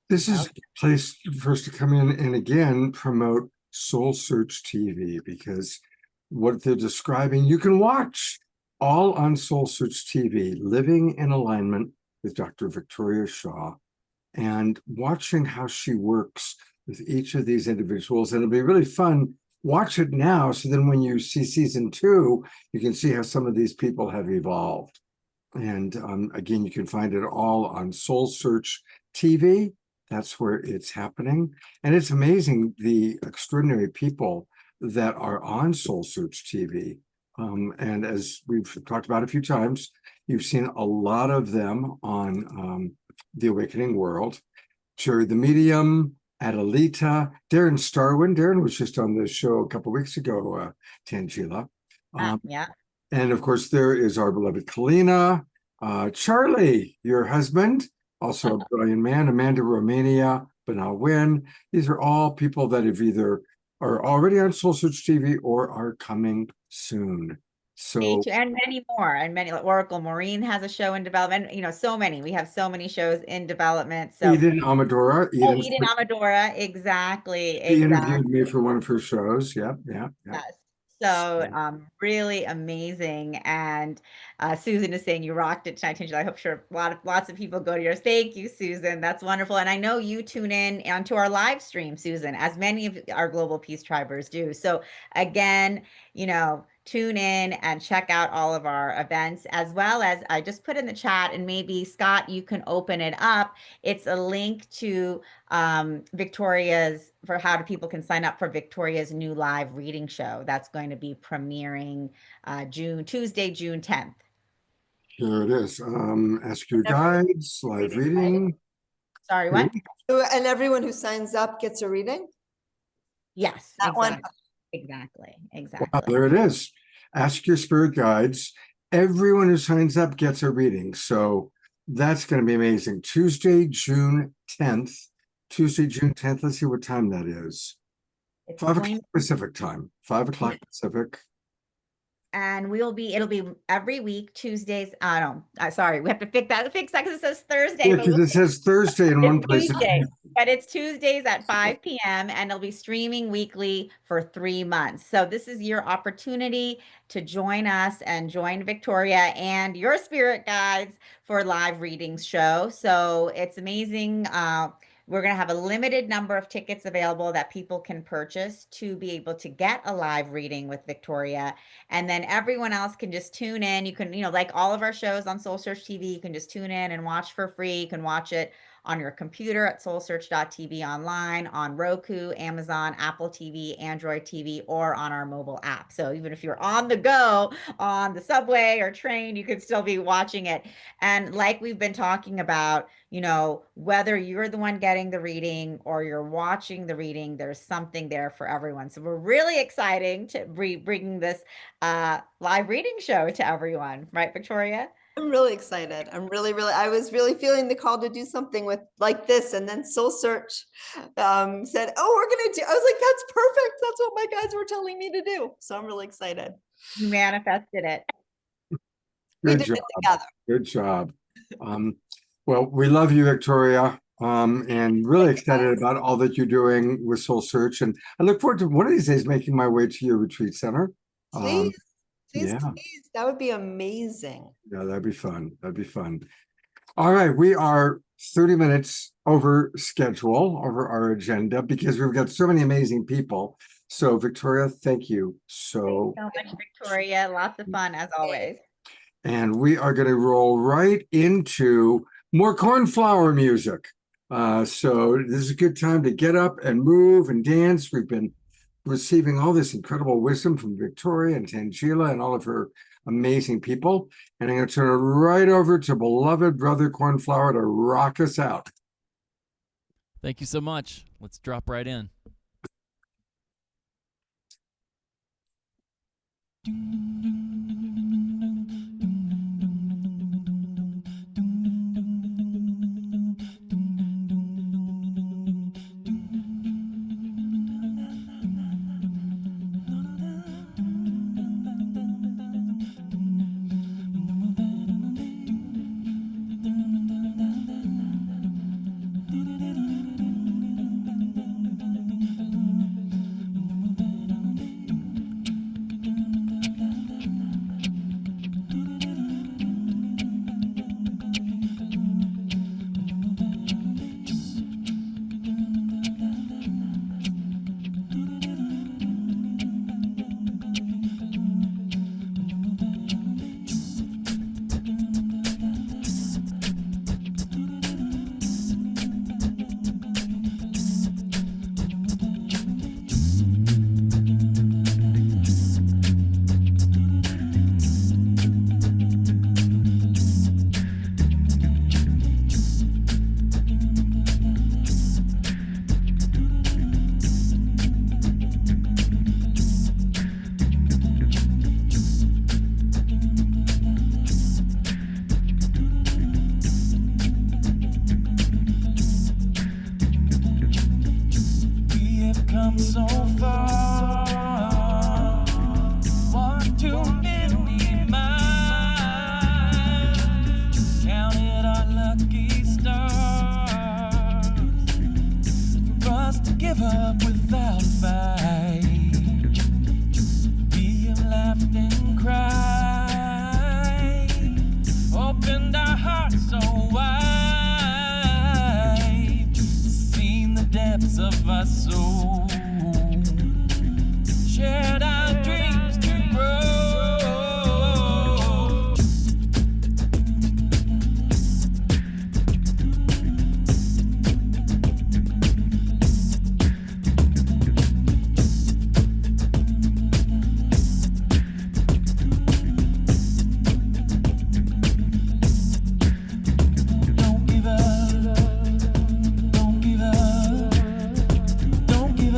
A: This is a place for us to come in and again promote Soul Search TV, because what they're describing, you can watch all on Soul Search TV, Living in Alignment with Dr. Victoria Shaw, and watching how she works with each of these individuals. And it'll be really fun. Watch it now, so then when you see season 2, you can see how some of these people have evolved. And again, you can find it all on Soul Search TV. That's where it's happening. And it's amazing the extraordinary people that are on Soul Search TV. And as we've talked about a few times, you've seen a lot of them on The Awakening World. Jerry the Medium, Adelita, Darren Starwin. Darren was just on the show a couple of weeks ago, Tanjila.
C: Yeah.
A: And of course, there is our beloved Keleena, Charlie, your husband, also a brilliant man, Amanda Romania, Banal Win. These are all people that have either are already on Soul Search TV or are coming soon. So,
C: and many more, and many, like Oracle Maureen has a show in development, so many. We have so many shows in development. So
A: Eden Amadora.
C: Eden Amadora, exactly.
A: He interviewed me for one of her shows. Yeah.
C: Yes. So really amazing. And Susan is saying you rocked it tonight, Tanjila. I hope lots of people go to yours. Thank you, Susan. That's wonderful. And I know you tune in onto our live stream, Susan, as many of our Global Peace Tribers do. So again, tune in and check out all of our events, as well as I just put in the chat, and maybe Scott, you can open it up. It's a link to Victoria's, for how people can sign up for Victoria's new live reading show that's going to be premiering Tuesday, June 10th.
A: Here it is. Ask your guides, live reading.
C: Sorry, what?
K: And everyone who signs up gets a reading?
C: Yes,
K: that
C: exactly.
K: one.
C: Exactly.
A: Wow, there it is. Ask your spirit guides. everyone who signs up gets a reading. So that's going to be amazing. Tuesday, June 10th. Tuesday, June 10th. Let's see what time that is.
C: It's
A: 5
C: going-
A: o'clock Pacific time. 5 o'clock Pacific.
C: And it'll be every week, Tuesdays. Sorry, we have to fix that because it says Thursday.
A: Yeah,
C: but
A: because it says Thursday in one
C: it's
A: place.
C: Tuesday, but it's Tuesdays at 5 p.m. and it'll be streaming weekly for 3 months. So this is your opportunity to join us and join Victoria and your spirit guides for live readings show. So it's amazing. We're going to have a limited number of tickets available that people can purchase to be able to get a live reading with Victoria. And then everyone else can just tune in. You can, like all of our shows on Soul Search TV, you can just tune in and watch for free. You can watch it on your computer at soulsearch.tv online, on Roku, Amazon, Apple TV, Android TV, or on our mobile app. So even if you're on the go, on the subway or train, you can still be watching it. And like we've been talking about, whether you're the one getting the reading or you're watching the reading, there's something there for everyone. So we're really exciting to be bringing this live reading show to everyone. Right, Victoria?
K: I'm really excited. I was really feeling the call to do something with like this. And then Soul Search said, oh, we're going to do, I was like, that's perfect. That's what my guides were telling me to do. So I'm really excited.
C: You manifested it.
K: We did it together.
A: Good job. Well, we love you, Victoria, and really excited about all that you're doing with Soul Search. And I look forward to one of these days making my way to your retreat center.
K: Please,
A: yeah.
K: please. That would be amazing.
A: Yeah, that'd be fun. That'd be fun. All right, we are 30 minutes over schedule, over our agenda, because we've got so many amazing people. So, Victoria, thank you so
C: much, Victoria. Lots of fun, as always.
A: And we are going to roll right into more Cornflower music. So this is a good time to get up and move and dance. We've been receiving all this incredible wisdom from Victoria and Tanjila and all of her amazing people. And I'm going to turn it right over to beloved brother Cornflower to rock us out.
E: Thank you so much. Let's drop right in.
L: Don't give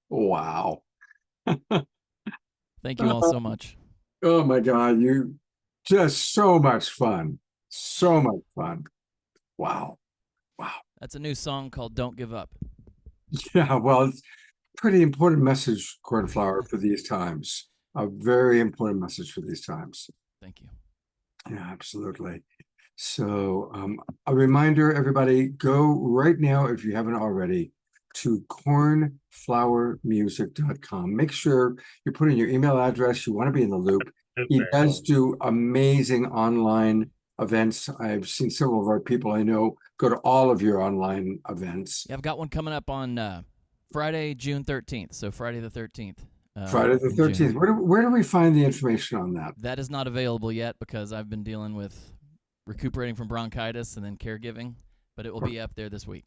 A: Wow.
E: Thank you all so much.
A: Oh my God, you just so much fun. So much fun. Wow. Wow.
E: That's a new song called Don't Give Up.
A: Yeah, well, it's a pretty important message, Cornflower, for these times. A very important message for these times.
E: Thank you.
A: Yeah, absolutely. So a reminder, everybody, go right now, if you haven't already, to cornflowermusic.com. Make sure you put in your email address. You want to be in the loop. He does do amazing online events. I've seen several of our people I know go to all of your online events.
E: Yeah, I've got one coming up on Friday, June 13th. So Friday the 13th.
A: Friday the 13th. Where do we find the information on that?
E: That is not available yet because I've been dealing with recuperating from bronchitis and then caregiving, but it will be up there this week.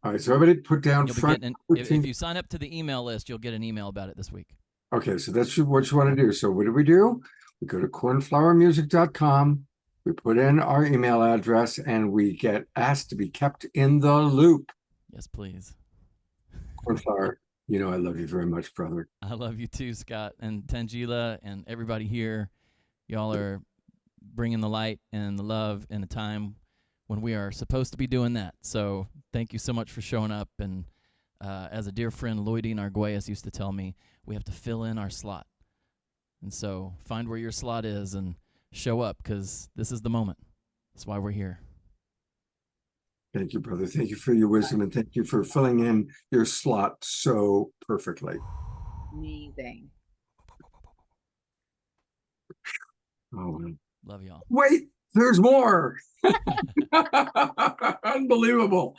A: All right, so everybody put down
E: if you sign up to the email list, you'll get an email about it this week.
A: Okay, so that's what you want to do. So what do? We go to cornflowermusic.com, we put in our email address, and we get asked to be kept in the loop.
E: Yes, please.
A: Cornflower, you know I love you very much, brother.
E: I love you too, Scott, and Tanjila, and everybody here. Y'all are bringing the light and the love in a time when we are supposed to be doing that. So thank you so much for showing up. And as a dear friend, Lloydine Arguelles used to tell me, we have to fill in our slot. And so find where your slot is and show up, because this is the moment. That's why we're here.
A: Thank you, brother. Thank you for your wisdom, and thank you for filling in your slot so perfectly.
C: Amazing.
A: Oh, man.
E: Love y'all.
A: Wait, there's more. Unbelievable.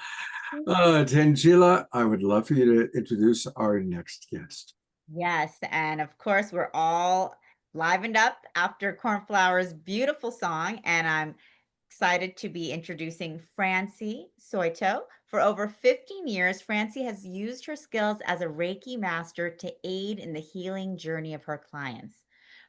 A: Tanjila, I would love for you to introduce our next guest.
C: Yes, and of course, we're all livened up after Cornflower's beautiful song, and I'm excited to be introducing Francie Soito. For over 15 years, Francie has used her skills as a Reiki master to aid in the healing journey of her clients.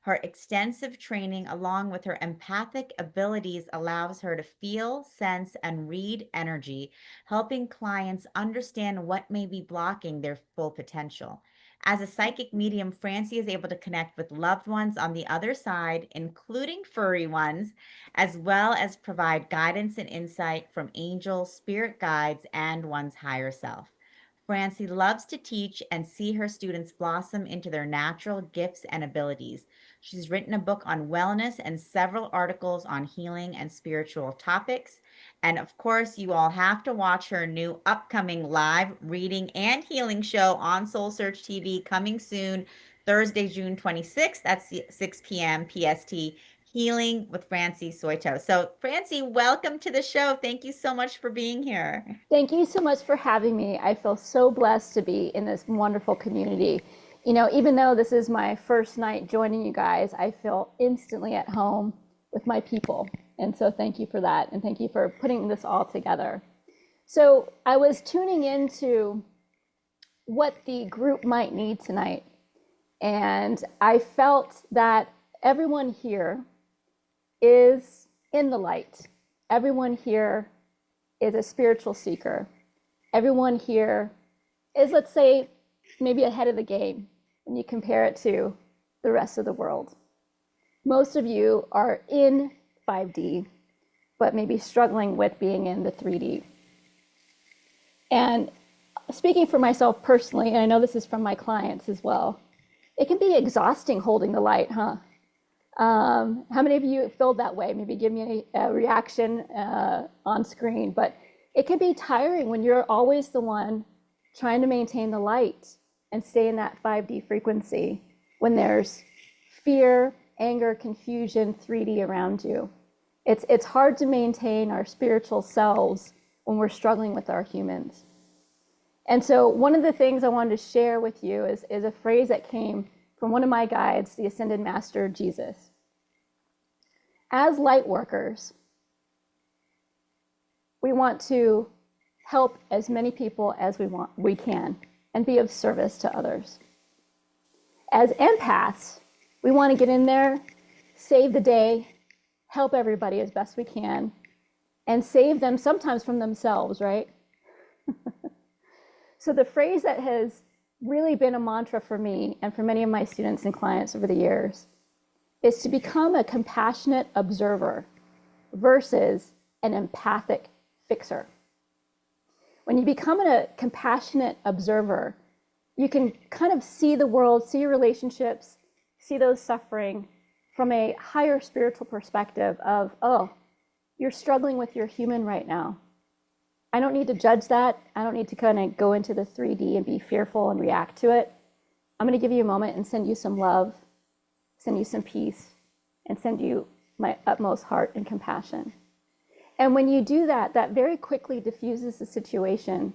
C: Her extensive training, along with her empathic abilities, allows her to feel, sense, and read energy, helping clients understand what may be blocking their full potential. As a psychic medium, Francie is able to connect with loved ones on the other side, including furry ones, as well as provide guidance and insight from angels, spirit guides, and one's higher self. Francie loves to teach and see her students blossom into their natural gifts and abilities. She's written a book on wellness and several articles on healing and spiritual topics. And of course, you all have to watch her new upcoming live reading and healing show on Soul Search TV, coming soon, Thursday, June 26th at 6 p.m. PST, Healing with Francie Soito. So Francie, welcome to the show. Thank you so much for being here.
F: Thank you so much for having me. I feel so blessed to be in this wonderful community. You know, even though this is my first night joining you guys, I feel instantly at home with my people. And so thank you for that. And thank you for putting this all together. So I was tuning into what the group might need tonight. And I felt that everyone here is in the light. Everyone here is a spiritual seeker. Everyone here is, let's say, maybe ahead of the game when you compare it to the rest of the world. Most of you are in 5D, but maybe struggling with being in the 3D. And speaking for myself personally, and I know this is from my clients as well, it can be exhausting holding the light, huh? How many of you feel that way? Maybe give me a reaction on screen, but it can be tiring when you're always the one trying to maintain the light and stay in that 5D frequency when there's fear, anger, confusion, 3D around you. It's hard to maintain our spiritual selves when we're struggling with our humans. And so one of the things I wanted to share with you is a phrase that came from one of my guides, the Ascended Master, Jesus. as light workers, we want to help as many people as we can and be of service to others. As empaths, we want to get in there, save the day, help everybody as best we can, and save them sometimes from themselves, right? So the phrase that has really been a mantra for me and for many of my students and clients over the years is to become a compassionate observer versus an empathic fixer. When you become a compassionate observer, you can kind of see the world, see your relationships, see those suffering from a higher spiritual perspective of, oh, you're struggling with your human right now. I don't need to judge that. I don't need to kind of go into the 3D and be fearful and react to it. I'm going to give you a moment and send you some love, send you some peace, and send you my utmost heart and compassion. And when you do that, that very quickly diffuses the situation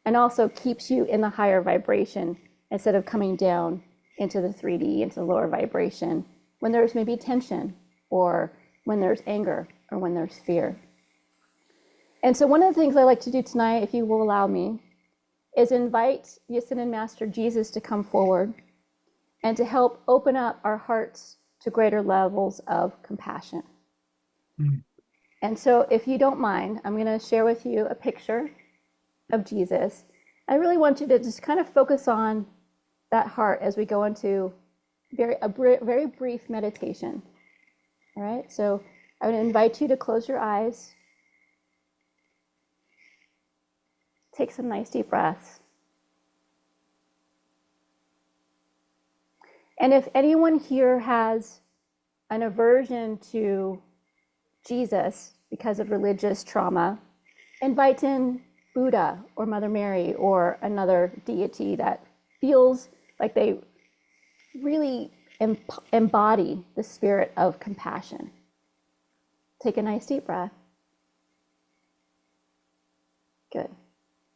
F: and also keeps you in the higher vibration instead of coming down into the 3D, into the lower vibration, when there's maybe tension or when there's anger or when there's fear. And so one of the things I like to do tonight, if you will allow me, is invite the Ascended Master Jesus to come forward and to help open up our hearts to greater levels of compassion. Mm. And so if you don't mind, I'm going to share with you a picture of Jesus. I really want you to just kind of focus on that heart as we go into a very brief meditation. All right, so I would invite you to close your eyes. Take some nice deep breaths. And if anyone here has an aversion to Jesus because of religious trauma, invite in Buddha or Mother Mary or another deity that feels like they really embody the spirit of compassion. Take a nice deep breath. Good.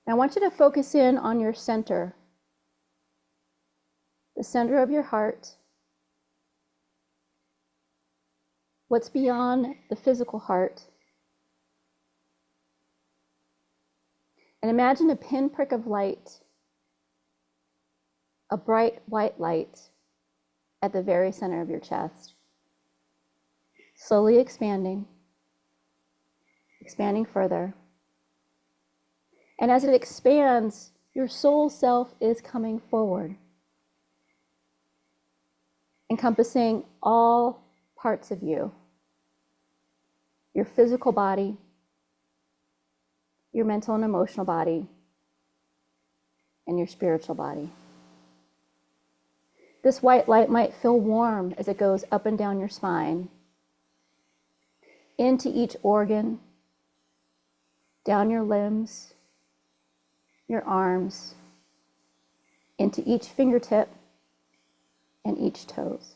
F: Now I want you to focus in on your center, the center of your heart, what's beyond the physical heart. And imagine a pinprick of light, a bright white light at the very center of your chest, slowly expanding further. And as it expands, your soul self is coming forward, encompassing all parts of you, your physical body, your mental and emotional body, and your spiritual body. This white light might feel warm as it goes up and down your spine, into each organ, down your limbs, your arms, into each fingertip and each toes.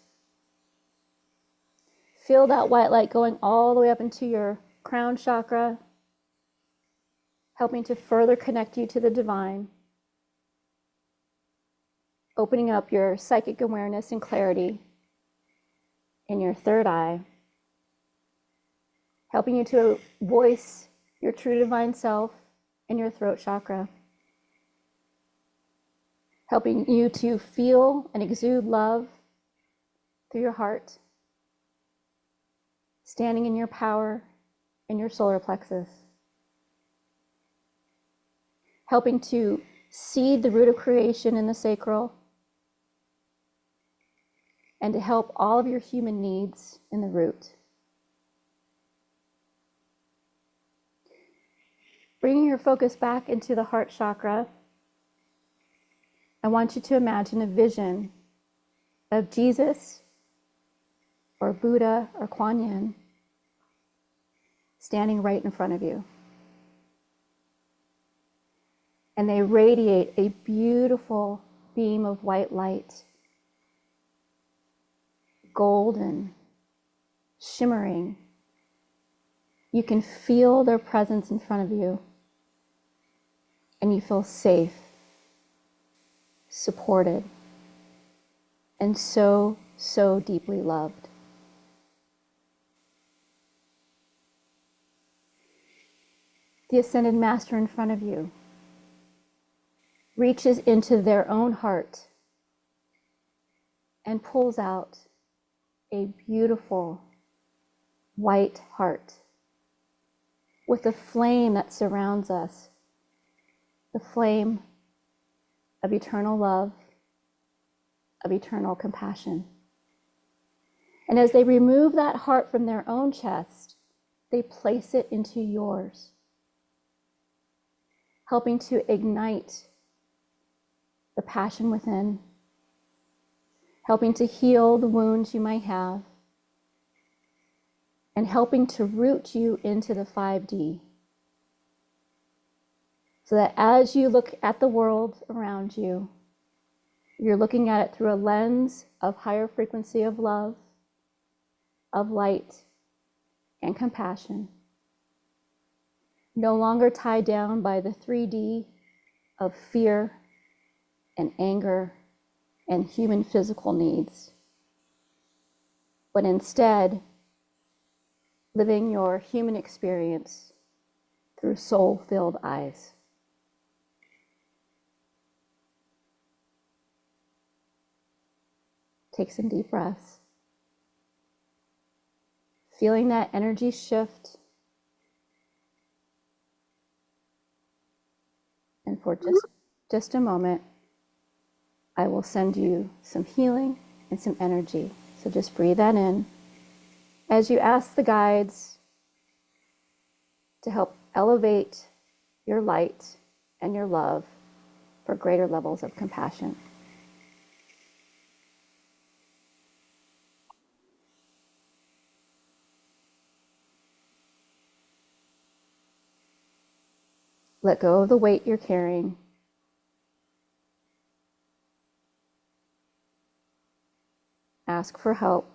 F: Feel that white light going all the way up into your crown chakra, helping to further connect you to the divine, opening up your psychic awareness and clarity in your third eye, helping you to voice your true divine self in your throat chakra, helping you to feel and exude love through your heart, standing in your power in your solar plexus, helping to seed the root of creation in the sacral, and to help all of your human needs in the root. Bringing your focus back into the heart chakra, I want you to imagine a vision of Jesus or Buddha or Kuan Yin standing right in front of you. And they radiate a beautiful beam of white light, golden, shimmering. You can feel their presence in front of you, and you feel safe, supported, and so, so deeply loved. the Ascended Master in front of you reaches into their own heart and pulls out a beautiful white heart with a flame that surrounds us, the flame of eternal love, of eternal compassion. And as they remove that heart from their own chest, they place it into yours, helping to ignite the passion within, helping to heal the wounds you might have, and helping to root you into the 5D. So that as you look at the world around you, you're looking at it through a lens of higher frequency of love, of light, and compassion. No longer tied down by the 3D of fear and anger and human physical needs, but instead living your human experience through soul-filled eyes. Take some deep breaths. Feeling that energy shift. And for just a moment, I will send you some healing and some energy. So just breathe that in as you ask the guides to help elevate your light and your love for greater levels of compassion. Let go of the weight you're carrying. Ask for help.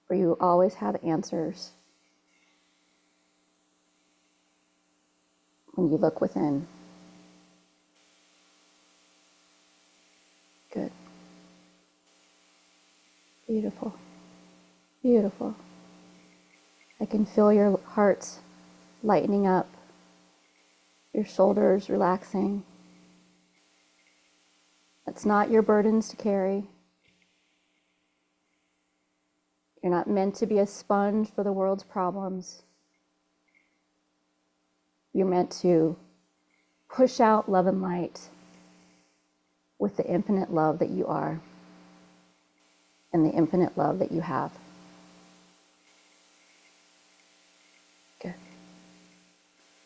F: For you always have answers when you look within. Good. Beautiful. Beautiful. I can feel your heart lightening up, your shoulders relaxing. That's not your burdens to carry. You're not meant to be a sponge for the world's problems. You're meant to push out love and light with the infinite love that you are and the infinite love that you have. Good.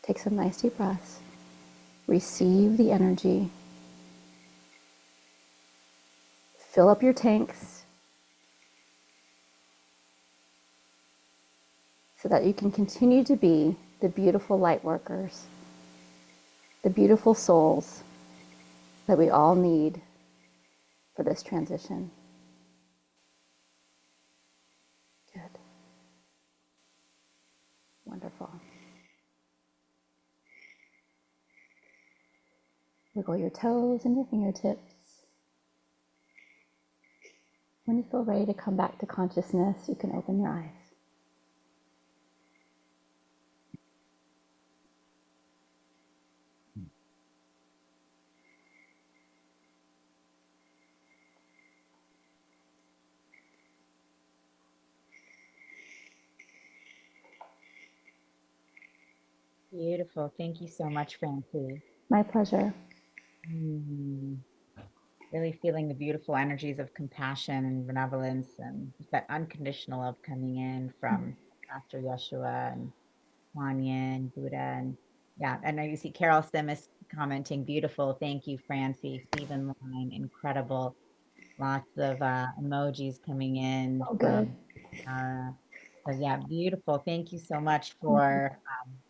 F: Take some nice deep breaths. Receive the energy. Fill up your tanks so that you can continue to be the beautiful light workers, the beautiful souls that we all need for this transition. Good. Wonderful. Wiggle your toes and your fingertips. When you feel ready to come back to consciousness, you can open your eyes.
C: Beautiful. Thank you so much, Francie.
F: My pleasure.
C: Really feeling the beautiful energies of compassion and benevolence and that unconditional love coming in from Master Yeshua and Kuan Yin, Buddha. And yeah, I know you see Carol Simis commenting, beautiful. Thank you, Francie. Stephen Line, incredible. Lots of emojis coming in from so yeah, beautiful. Thank you so much for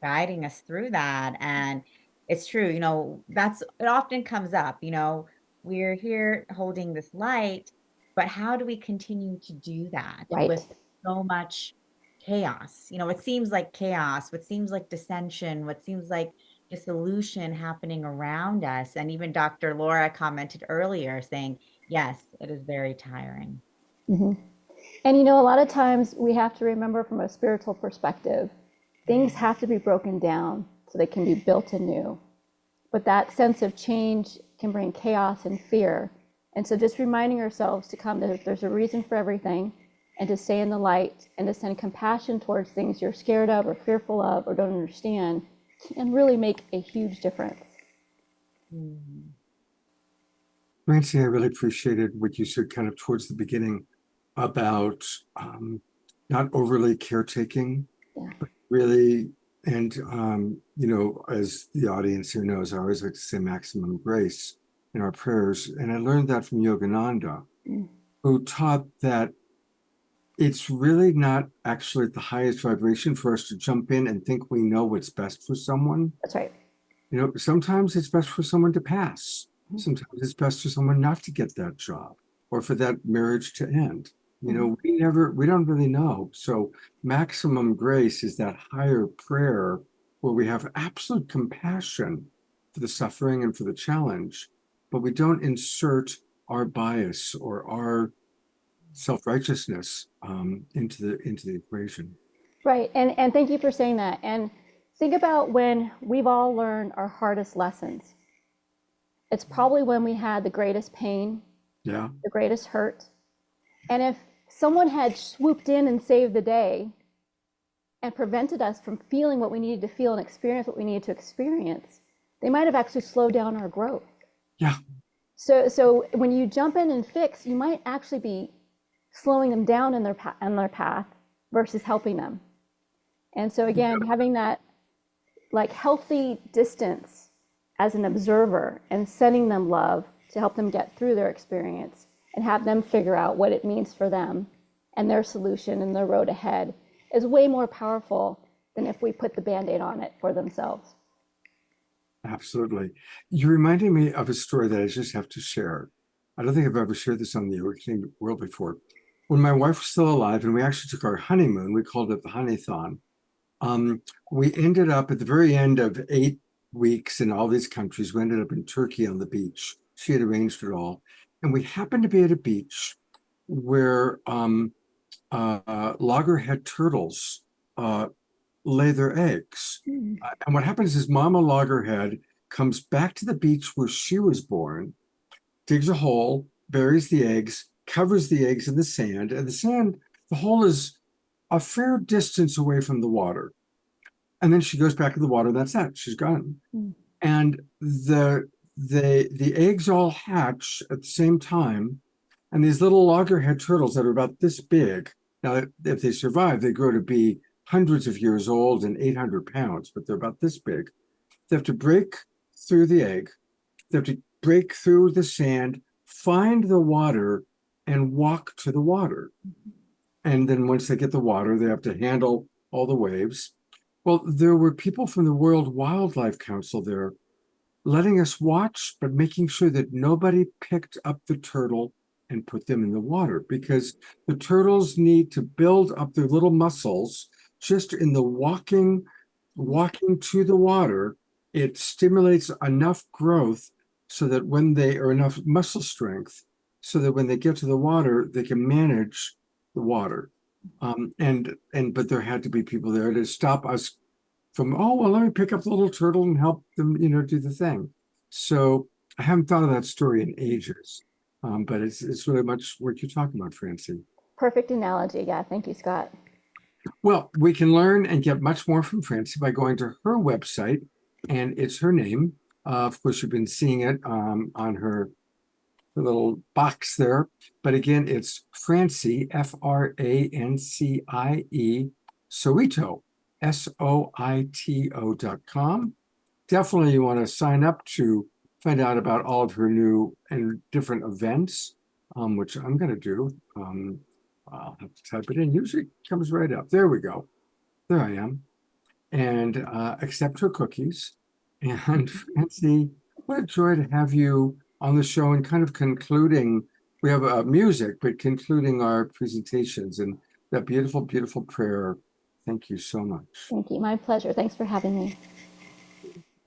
C: guiding us through that. And it's true, you know, it often comes up, you know, we're here holding this light, but how do we continue to do that with so much chaos? You know, it seems like chaos, what seems like dissension, what seems like dissolution happening around us. And even Dr. Laura commented earlier saying, yes, it is very tiring.
F: And you know, a lot of times we have to remember from a spiritual perspective, things have to be broken down so they can be built anew. But that sense of change can bring chaos and fear. And so just reminding ourselves to come that there's a reason for everything, and to stay in the light and to send compassion towards things you're scared of or fearful of or don't understand can really make a huge difference.
A: Francie, I really appreciated what you said kind of towards the beginning about not overly caretaking, but really, and you know, as the audience here knows, I always like to say maximum grace in our prayers. And I learned that from Yogananda, who taught that it's really not actually the highest vibration for us to jump in and think we know what's best for someone.
F: That's right.
A: You know, sometimes it's best for someone to pass. Sometimes it's best for someone not to get that job or for that marriage to end. You know, we don't really know. So maximum grace is that higher prayer where we have absolute compassion for the suffering and for the challenge, but we don't insert our bias or our self-righteousness into the equation.
F: Right. And thank you for saying that. And think about when we've all learned our hardest lessons. It's probably when we had the greatest pain, the greatest hurt. And if someone had swooped in and saved the day and prevented us from feeling what we needed to feel and experience what we needed to experience, they might have actually slowed down our growth.
A: Yeah.
F: So when you jump in and fix, you might actually be slowing them down in their path versus helping them. And so again, having that like healthy distance as an observer and sending them love to help them get through their experience and have them figure out what it means for them and their solution and their road ahead is way more powerful than if we put the Band-Aid on it for themselves.
A: Absolutely. You reminded me of a story that I just have to share. I don't think I've ever shared this on the Awakening World before. When my wife was still alive and we actually took our honeymoon, we called it the Honeython. We ended up at the very end of 8 weeks in all these countries. We ended up in Turkey on the beach. She had arranged it all. And we happened to be at a beach where loggerhead turtles lay their eggs. And what happens is Mama Loggerhead comes back to the beach where she was born, digs a hole, buries the eggs, covers the eggs in the sand, and the hole is a fair distance away from the water. And then she goes back in the water, that's that, she's gone. And the eggs all hatch at the same time, and these little loggerhead turtles that are about this big, now if they survive, they grow to be hundreds of years old and 800 pounds, but they're about this big. They have to break through the egg, they have to break through the sand, find the water, and walk to the water. And then once they get the water, they have to handle all the waves. Well, there were people from the World Wildlife Council there letting us watch, but making sure that nobody picked up the turtle and put them in the water, because the turtles need to build up their little muscles just in the walking to the water. It stimulates enough growth so that when they are enough muscle strength, so that when they get to the water, they can manage the water. But there had to be people there to stop us from, oh, well, let me pick up the little turtle and help them, do the thing. So I haven't thought of that story in ages, but it's really much what you're talking about, Francie.
F: Perfect analogy. Yeah, thank you, Scott.
A: Well, we can learn and get much more from Francie by going to her website, and it's her name. Of course, you've been seeing it on her little box there. But again, it's Francie, Francie, Soito, SOITO.com. Definitely you want to sign up to find out about all of her new and different events, which I'm going to do. I'll have to type it in. Usually it comes right up. There we go. There I am. And accept her cookies. And Francie, what a joy to have you on the show and kind of concluding. We have music, but concluding our presentations and that beautiful, beautiful prayer. Thank you so much.
F: Thank you. My pleasure. Thanks for having me.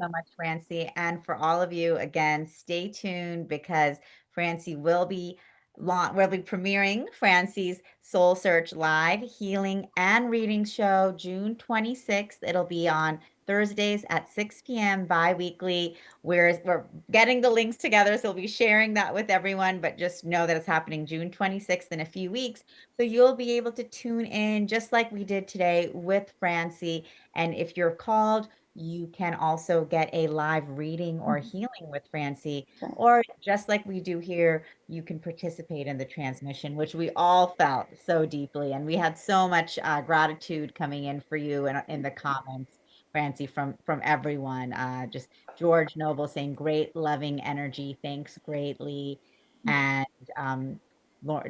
C: So much, Francie. And for all of you, again, stay tuned because Francie will be we'll be premiering Francie's Soul Search live healing and reading show June 26th. It'll be on Thursdays at 6 p.m. bi-weekly. We're getting the links together, so we'll be sharing that with everyone, but just know that it's happening June 26th in a few weeks. So you'll be able to tune in just like we did today with Francie. And if you're called, you can also get a live reading or healing with Francie, or just like we do here, you can participate in the transmission, which we all felt so deeply. And we had so much gratitude coming in for you in the comments, Francie, from everyone. Just George Noble saying great loving energy, thanks greatly. And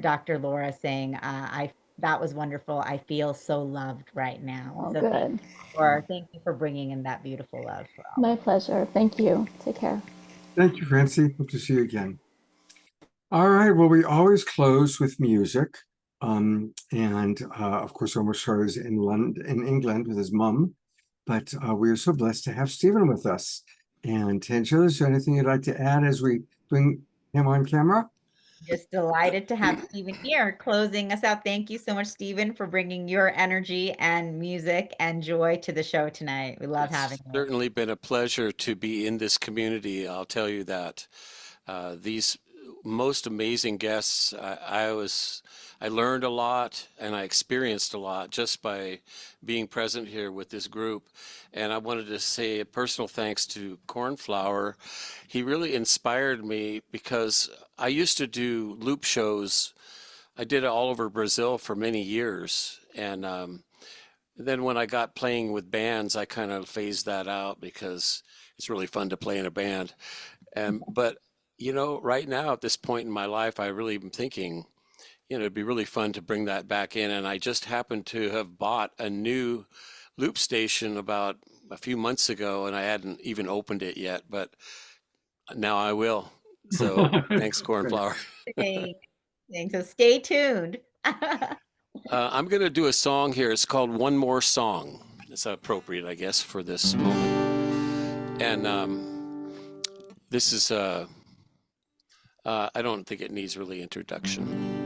C: Dr. Laura saying that was wonderful. I feel so loved right now.
B: Oh,
C: So
B: good.
C: thank you for bringing in that beautiful love.
B: My pleasure. Thank you. Take care.
A: Thank you, Francie. Hope to see you again. All right. Well, we always close with music. Of course, Omar Shah is in London, in England with his mum. But we are so blessed to have Stephen with us. And Tanjila, is there anything you'd like to add as we bring him on camera?
C: Just delighted to have Stephen here closing us out. Thank you so much, Stephen, for bringing your energy and music and joy to the show tonight. We love having you.
H: It's certainly been a pleasure to be in this community. I'll tell you that. These most amazing guests, I learned a lot and I experienced a lot just by being present here with this group. And I wanted to say a personal thanks to Cornflower. He really inspired me because I used to do loop shows. I did it all over Brazil for many years. And then when I got playing with bands, I kind of phased that out because it's really fun to play in a band. But, you know, right now at this point in my life, I really am thinking, you know, it'd be really fun to bring that back in. And I just happened to have bought a new loop station about a few months ago, and I hadn't even opened it yet, but now I will. So thanks, Cornflower.
C: Thanks. So stay tuned.
H: I'm going to do a song here. It's called One More Song. It's appropriate, I guess, for this moment. And this is, I don't think it needs really introduction.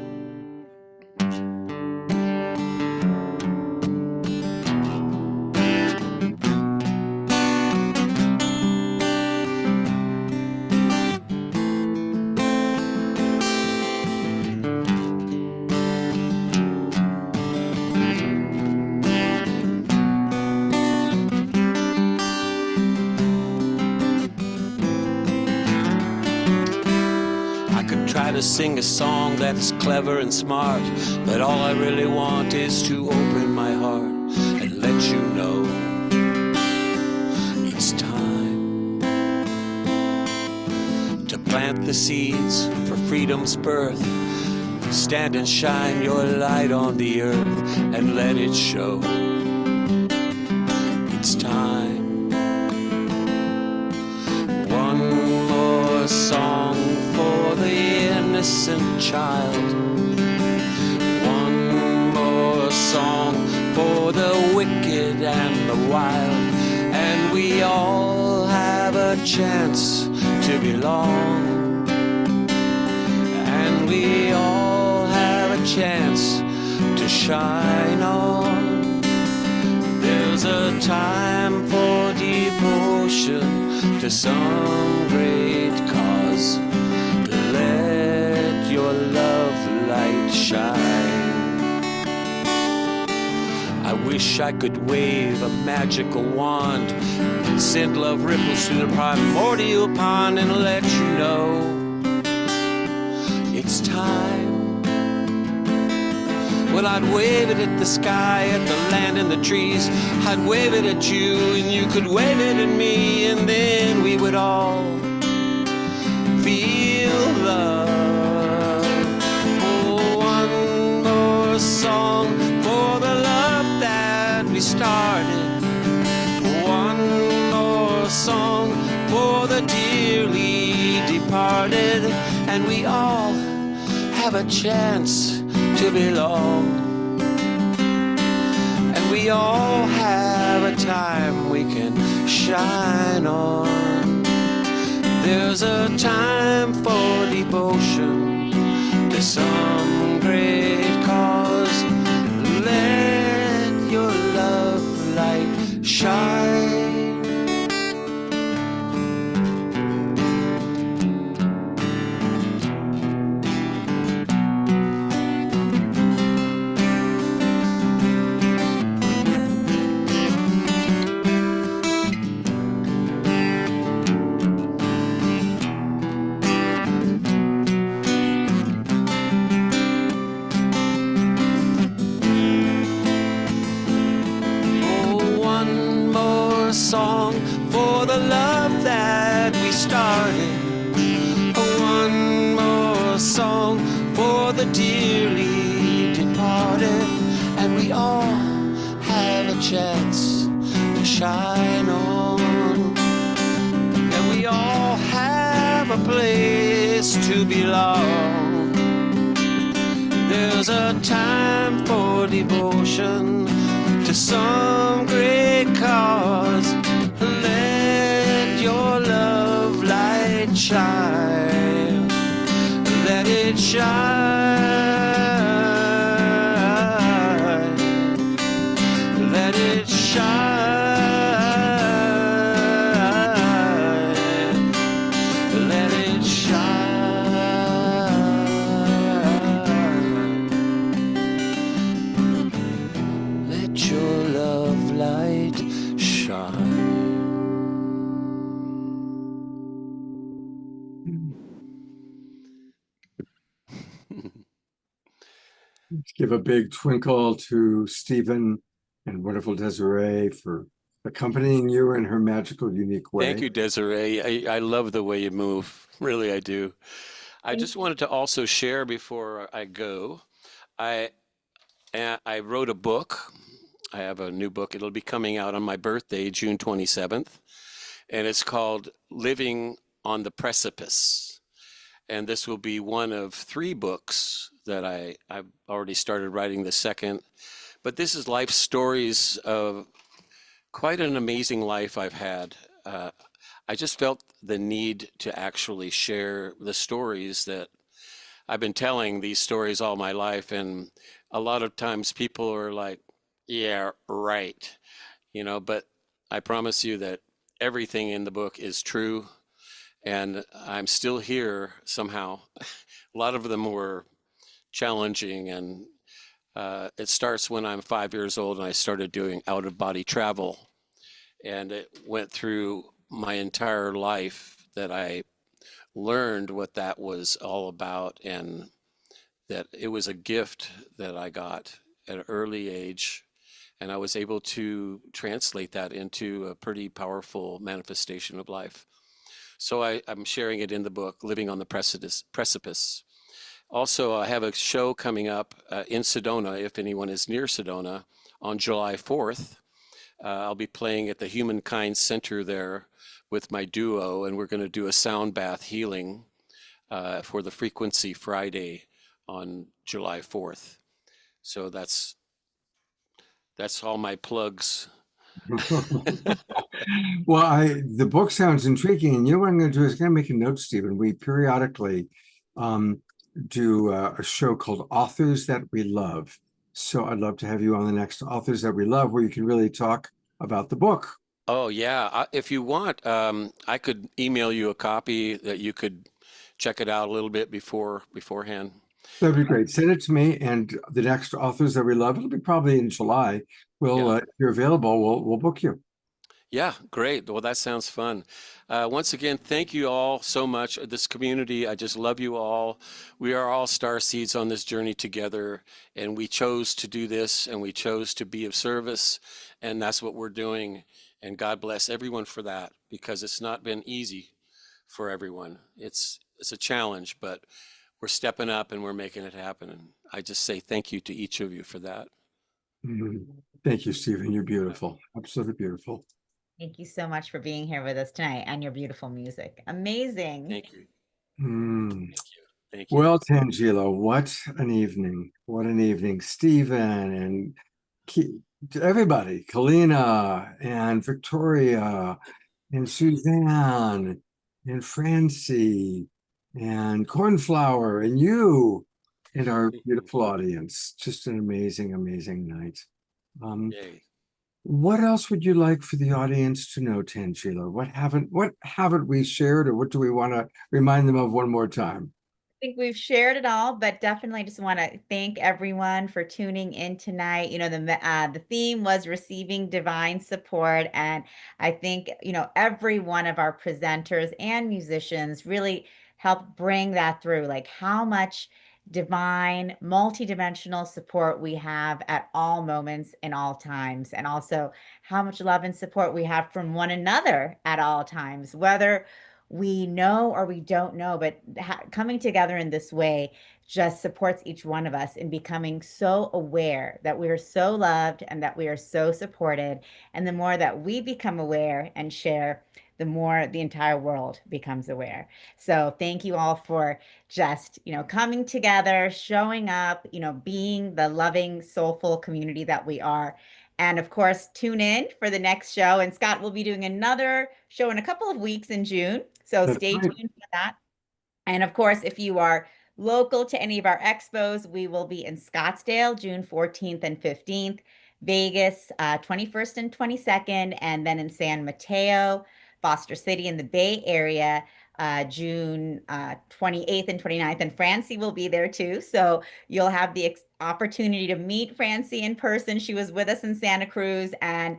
H: To sing a song that's clever and smart, but all I really want is to open my heart and let you know it's time to plant the seeds for freedom's birth. Stand and shine your light on the earth and let it show it's time. One more song for the innocent child. One more song for the wicked and the wild. And we all have a chance to belong. And we all have a chance to shine on. There's a time for devotion to some great cause. Let your love light shine. I wish I could wave a magical wand and send love ripples through the primordial pond and let you know it's time. Well, I'd wave it at the sky, at the land and the trees. I'd wave it at you and you could wave it at me, and then we would all feel love. Oh, one more song for the love that we started. One more song for the dearly departed. And we all have a chance to belong. And we all have a time we can shine on. There's a time for devotion to some great cause. Let your love light shine. Song for the love that we started. One more song for the dearly departed. And we all have a chance to shine on. And we all have a place to belong. There's a time for devotion to some great cause. Let your love light shine. Let it shine. Let it shine. Let it shine. Let your love light shine.
A: Let's give a big twinkle to Stephen and wonderful Desiree for accompanying you in her magical, unique way.
H: Thank you, Desiree. I love the way you move. Really, I do. I just wanted to also share before I go. I wrote a book. I have a new book. It'll be coming out on my birthday, June 27th. And it's called Living on the Precipice. And this will be one of 3 books that I've already started writing the second. But this is life stories of quite an amazing life I've had. I just felt the need to actually share the stories that I've been telling these stories all my life. And a lot of times people are like, yeah, right. But I promise you that everything in the book is true. And I'm still here somehow. A lot of them were challenging, and it starts when I'm 5 years old and I started doing out-of-body travel. And it went through my entire life that I learned what that was all about, and that it was a gift that I got at an early age. And I was able to translate that into a pretty powerful manifestation of life. So I'm sharing it in the book, Living on the Precipice. Also, I have a show coming up in Sedona, if anyone is near Sedona, on July 4th. I'll be playing at the Humankind Center there with my duo, and we're going to do a sound bath healing for the Frequency Friday on July 4th. So that's all my plugs.
A: Well, the book sounds intriguing, and what I'm going to do is going to make a note, Stephen. We periodically do a show called Authors That We Love. So I'd love to have you on the next Authors That We Love, where you can really talk about the book.
H: Oh yeah, if you want, I could email you a copy that you could check it out a little bit beforehand.
A: That'd be great. Send it to me, and the next Authors That We Love, it'll be probably in July. If you're available, we'll book you.
H: Yeah, great. Well, that sounds fun. Once again, thank you all so much. This community, I just love you all. We are all starseeds on this journey together, and we chose to do this, and we chose to be of service, and that's what we're doing. And God bless everyone for that, because it's not been easy for everyone. It's a challenge, but we're stepping up and we're making it happen. And I just say thank you to each of you for that.
A: Thank you, Stephen. You're beautiful. Absolutely beautiful.
C: Thank you so much for being here with us tonight and your beautiful music. Amazing.
H: Thank you.
A: Thank you.
H: Thank you.
A: Well, Tanjila, what an evening. What an evening. Stephen and everybody, Keleena and Victoria and Susanne and Francie and Cornflower and you. and our beautiful audience. Just an amazing, amazing night.
H: Yay.
A: What else would you like for the audience to know, Tanjila? What haven't we shared, or what do we want to remind them of one more time?
C: I think we've shared it all, but definitely just want to thank everyone for tuning in tonight. The theme was receiving divine support, and I think every one of our presenters and musicians really helped bring that through, like how much divine, multidimensional support we have at all moments in all times, and also how much love and support we have from one another at all times, whether we know or we don't know, but coming together in this way just supports each one of us in becoming so aware that we are so loved and that we are so supported. And the more that we become aware and share, the more the entire world becomes aware. So thank you all for just, coming together, showing up, being the loving, soulful community that we are. And of course, tune in for the next show. And Scott will be doing another show in a couple of weeks in June. So
A: That's
C: stay
A: right.
C: tuned for that. And of course, if you are local to any of our expos, we will be in Scottsdale, June 14th and 15th, Vegas, 21st and 22nd, and then in San Mateo, Foster City in the Bay Area, June 28th and 29th. And Francie will be there too. So you'll have the opportunity to meet Francie in person. She was with us in Santa Cruz, and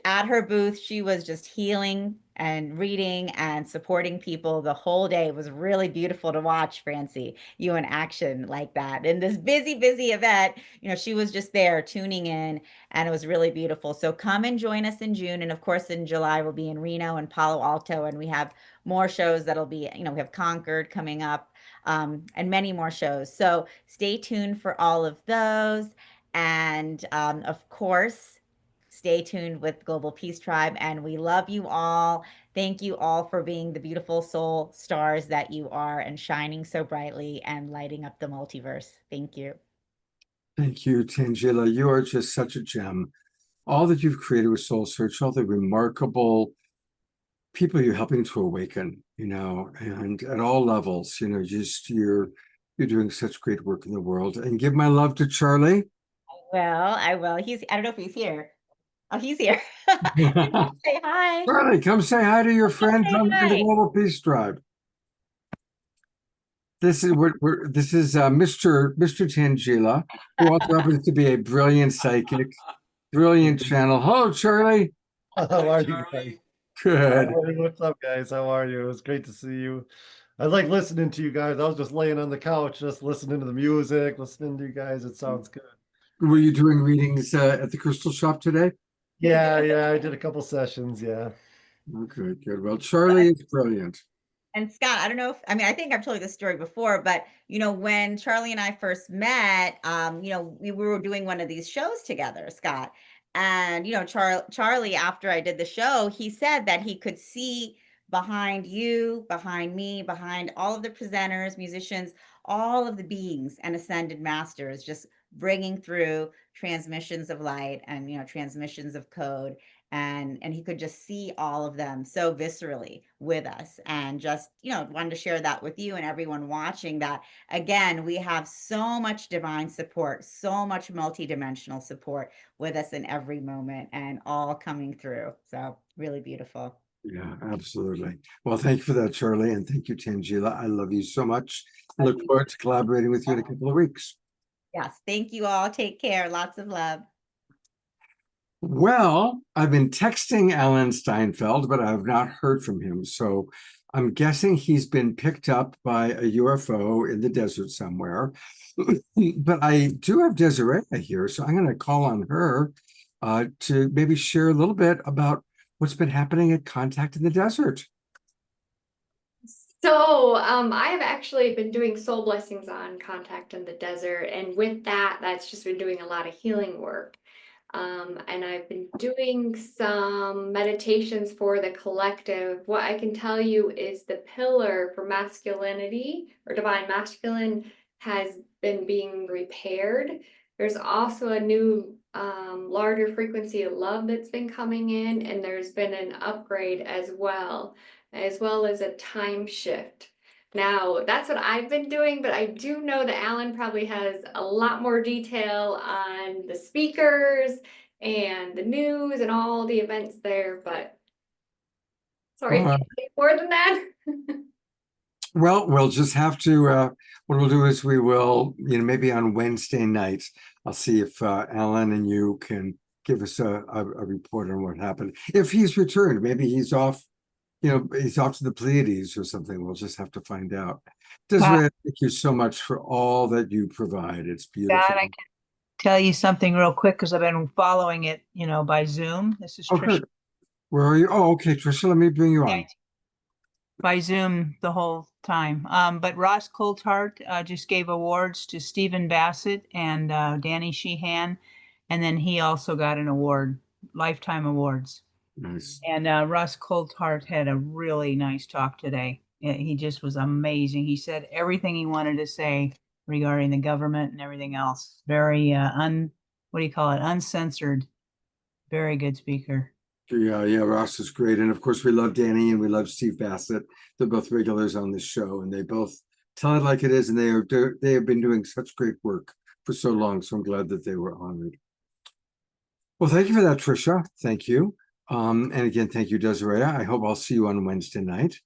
C: at her booth, she was just healing and reading and supporting people the whole day. It was really beautiful to watch, Francie, you in action like that. In this busy, busy event, she was just there tuning in, and it was really beautiful. So come and join us in June. And of course, in July, we'll be in Reno and Palo Alto, and we have more shows that'll be, we have Concord coming up, and many more shows. So stay tuned for all of those. And of course, stay tuned with Global Peace Tribe, and we love you all. Thank you all for being the beautiful soul stars that you are and shining so brightly and lighting up the multiverse. Thank you.
A: Thank you, Tanjila. You are just such a gem. All that you've created with Soul Search, all the remarkable people you're helping to awaken, and at all levels, you're doing such great work in the world. And give my love to Charlie.
C: Well, I will. I don't know if he's here. Oh, he's here. Say hi.
A: Charlie, come say hi to your friend from the
C: hi.
A: Global Peace Tribe. This is Mr. Tanjila, who also happens to be a brilliant psychic, brilliant channel. Hello, Charlie.
L: How are you guys?
A: Good.
L: What's up, guys? How are you? It was great to see you. I like listening to you guys. I was just laying on the couch, just listening to the music, listening to you guys. It sounds good.
A: Were you doing readings at the Crystal Shop today?
L: Yeah, I did a couple sessions. Yeah.
A: Okay, good. Well, Charlie is brilliant.
C: And Scott, I don't know I think I've told you this story before, but when Charlie and I first met, we were doing one of these shows together, Scott. And Charlie, after I did the show, he said that he could see behind you, behind me, behind all of the presenters, musicians, all of the beings and ascended masters just bringing through transmissions of light and transmissions of code, and he could just see all of them so viscerally with us, and just wanted to share that with you and everyone watching, that again, we have so much divine support, so much multidimensional support with us in every moment, and all coming through. So really beautiful.
A: Yeah, absolutely. Well, thank you for that, Charlie, and thank you, Tanjila. I love you so much. I look forward to collaborating with you in a couple of weeks.
C: Yes, thank you all. Take care. Lots of love.
A: Well, I've been texting Alan Steinfeld, but I have not heard from him. So I'm guessing he's been picked up by a UFO in the desert somewhere. But I do have Desiree here, so I'm going to call on her to maybe share a little bit about what's been happening at Contact in the Desert.
M: So I have actually been doing soul blessings on Contact in the Desert, and with that, that's just been doing a lot of healing work. And I've been doing some meditations for the collective. What I can tell you is the pillar for masculinity or divine masculine has been being repaired. There's also a new larger frequency of love that's been coming in, and there's been an upgrade as well as a time shift Now, that's what I've been doing, but I do know that Alan probably has a lot more detail on the speakers and the news and all the events there, but sorry, I can't say more than that.
A: Well, we'll just have to, what we'll do is we will, maybe on Wednesday night, I'll see if Alan and you can give us a report on what happened. If he's returned, maybe he's off, he's off to the Pleiades or something. We'll just have to find out. Desiree, thank you so much for all that you provide. It's beautiful.
N: God, I can tell you something real quick because I've been following it, by Zoom. This is Tricia.
A: Good. Where are you? Oh, okay, Tricia, let me bring you on.
N: By Zoom the whole time. But Ross Coulthart just gave awards to Stephen Bassett and Danny Sheehan. And then he also got an award, Lifetime Awards.
A: Nice.
N: And Russ Coulthart had a really nice talk today. He just was amazing. He said everything he wanted to say regarding the government and everything else. Very uncensored. Very good speaker.
A: Yeah, Ross is great. And of course, we love Danny and we love Steve Bassett. They're both regulars on this show and they both tell it like it is. And they have been doing such great work for so long. So I'm glad that they were honored. Well, thank you for that, Tricia. Thank you. And again, thank you, Desiree. I hope I'll see you on Wednesday night.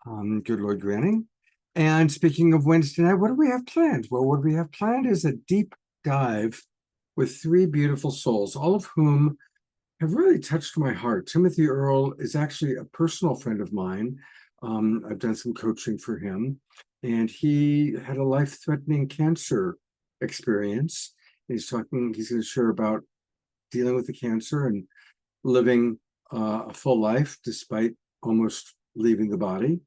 A: Good Lord granting. And speaking of Wednesday night, what do we have planned? Well, what we have planned is a deep dive with three beautiful souls, all of whom have really touched my heart. Timothy Earl is actually a personal friend of mine. I've done some coaching for him, and he had a life-threatening cancer experience. He's going to share about dealing with the cancer and living a full life despite almost leaving the body.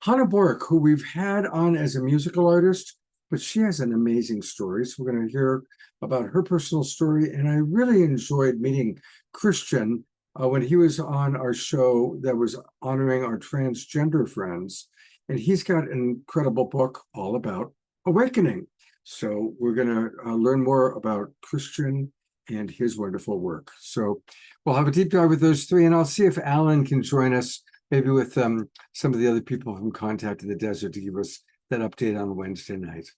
A: Hannah Bork, who we've had on as a musical artist, but she has an amazing story. So we're going to hear about her personal story. And I really enjoyed meeting Christian when he was on our show that was honoring our transgender friends. And he's got an incredible book all about awakening. So we're going to learn more about Christian and his wonderful work. So we'll have a deep dive with those three, and I'll see if Alan can join us, maybe with some of the other people from Contact in the Desert to give us that update on Wednesday night.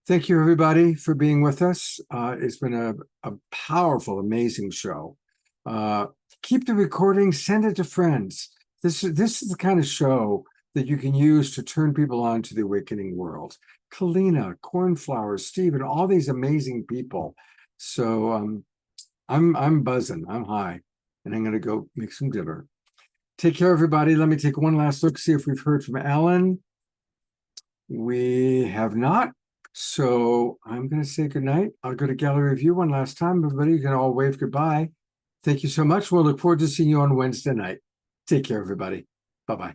A: Thank you, everybody, for being with us. It's been a powerful, amazing show. Keep the recording, send it to friends. This is the kind of show that you can use to turn people on to the awakening world. Keleena, Cornflower, Steve, and all these amazing people. So I'm buzzing, I'm high, and I'm gonna go make some dinner. Take care, everybody. Let me take one last look, see if we've heard from Alan. We have not. So I'm gonna say goodnight. I'll go to gallery view one last time. Everybody, you can all wave goodbye. Thank you so much. We'll look forward to seeing you on Wednesday night. Take care, everybody. Bye-bye.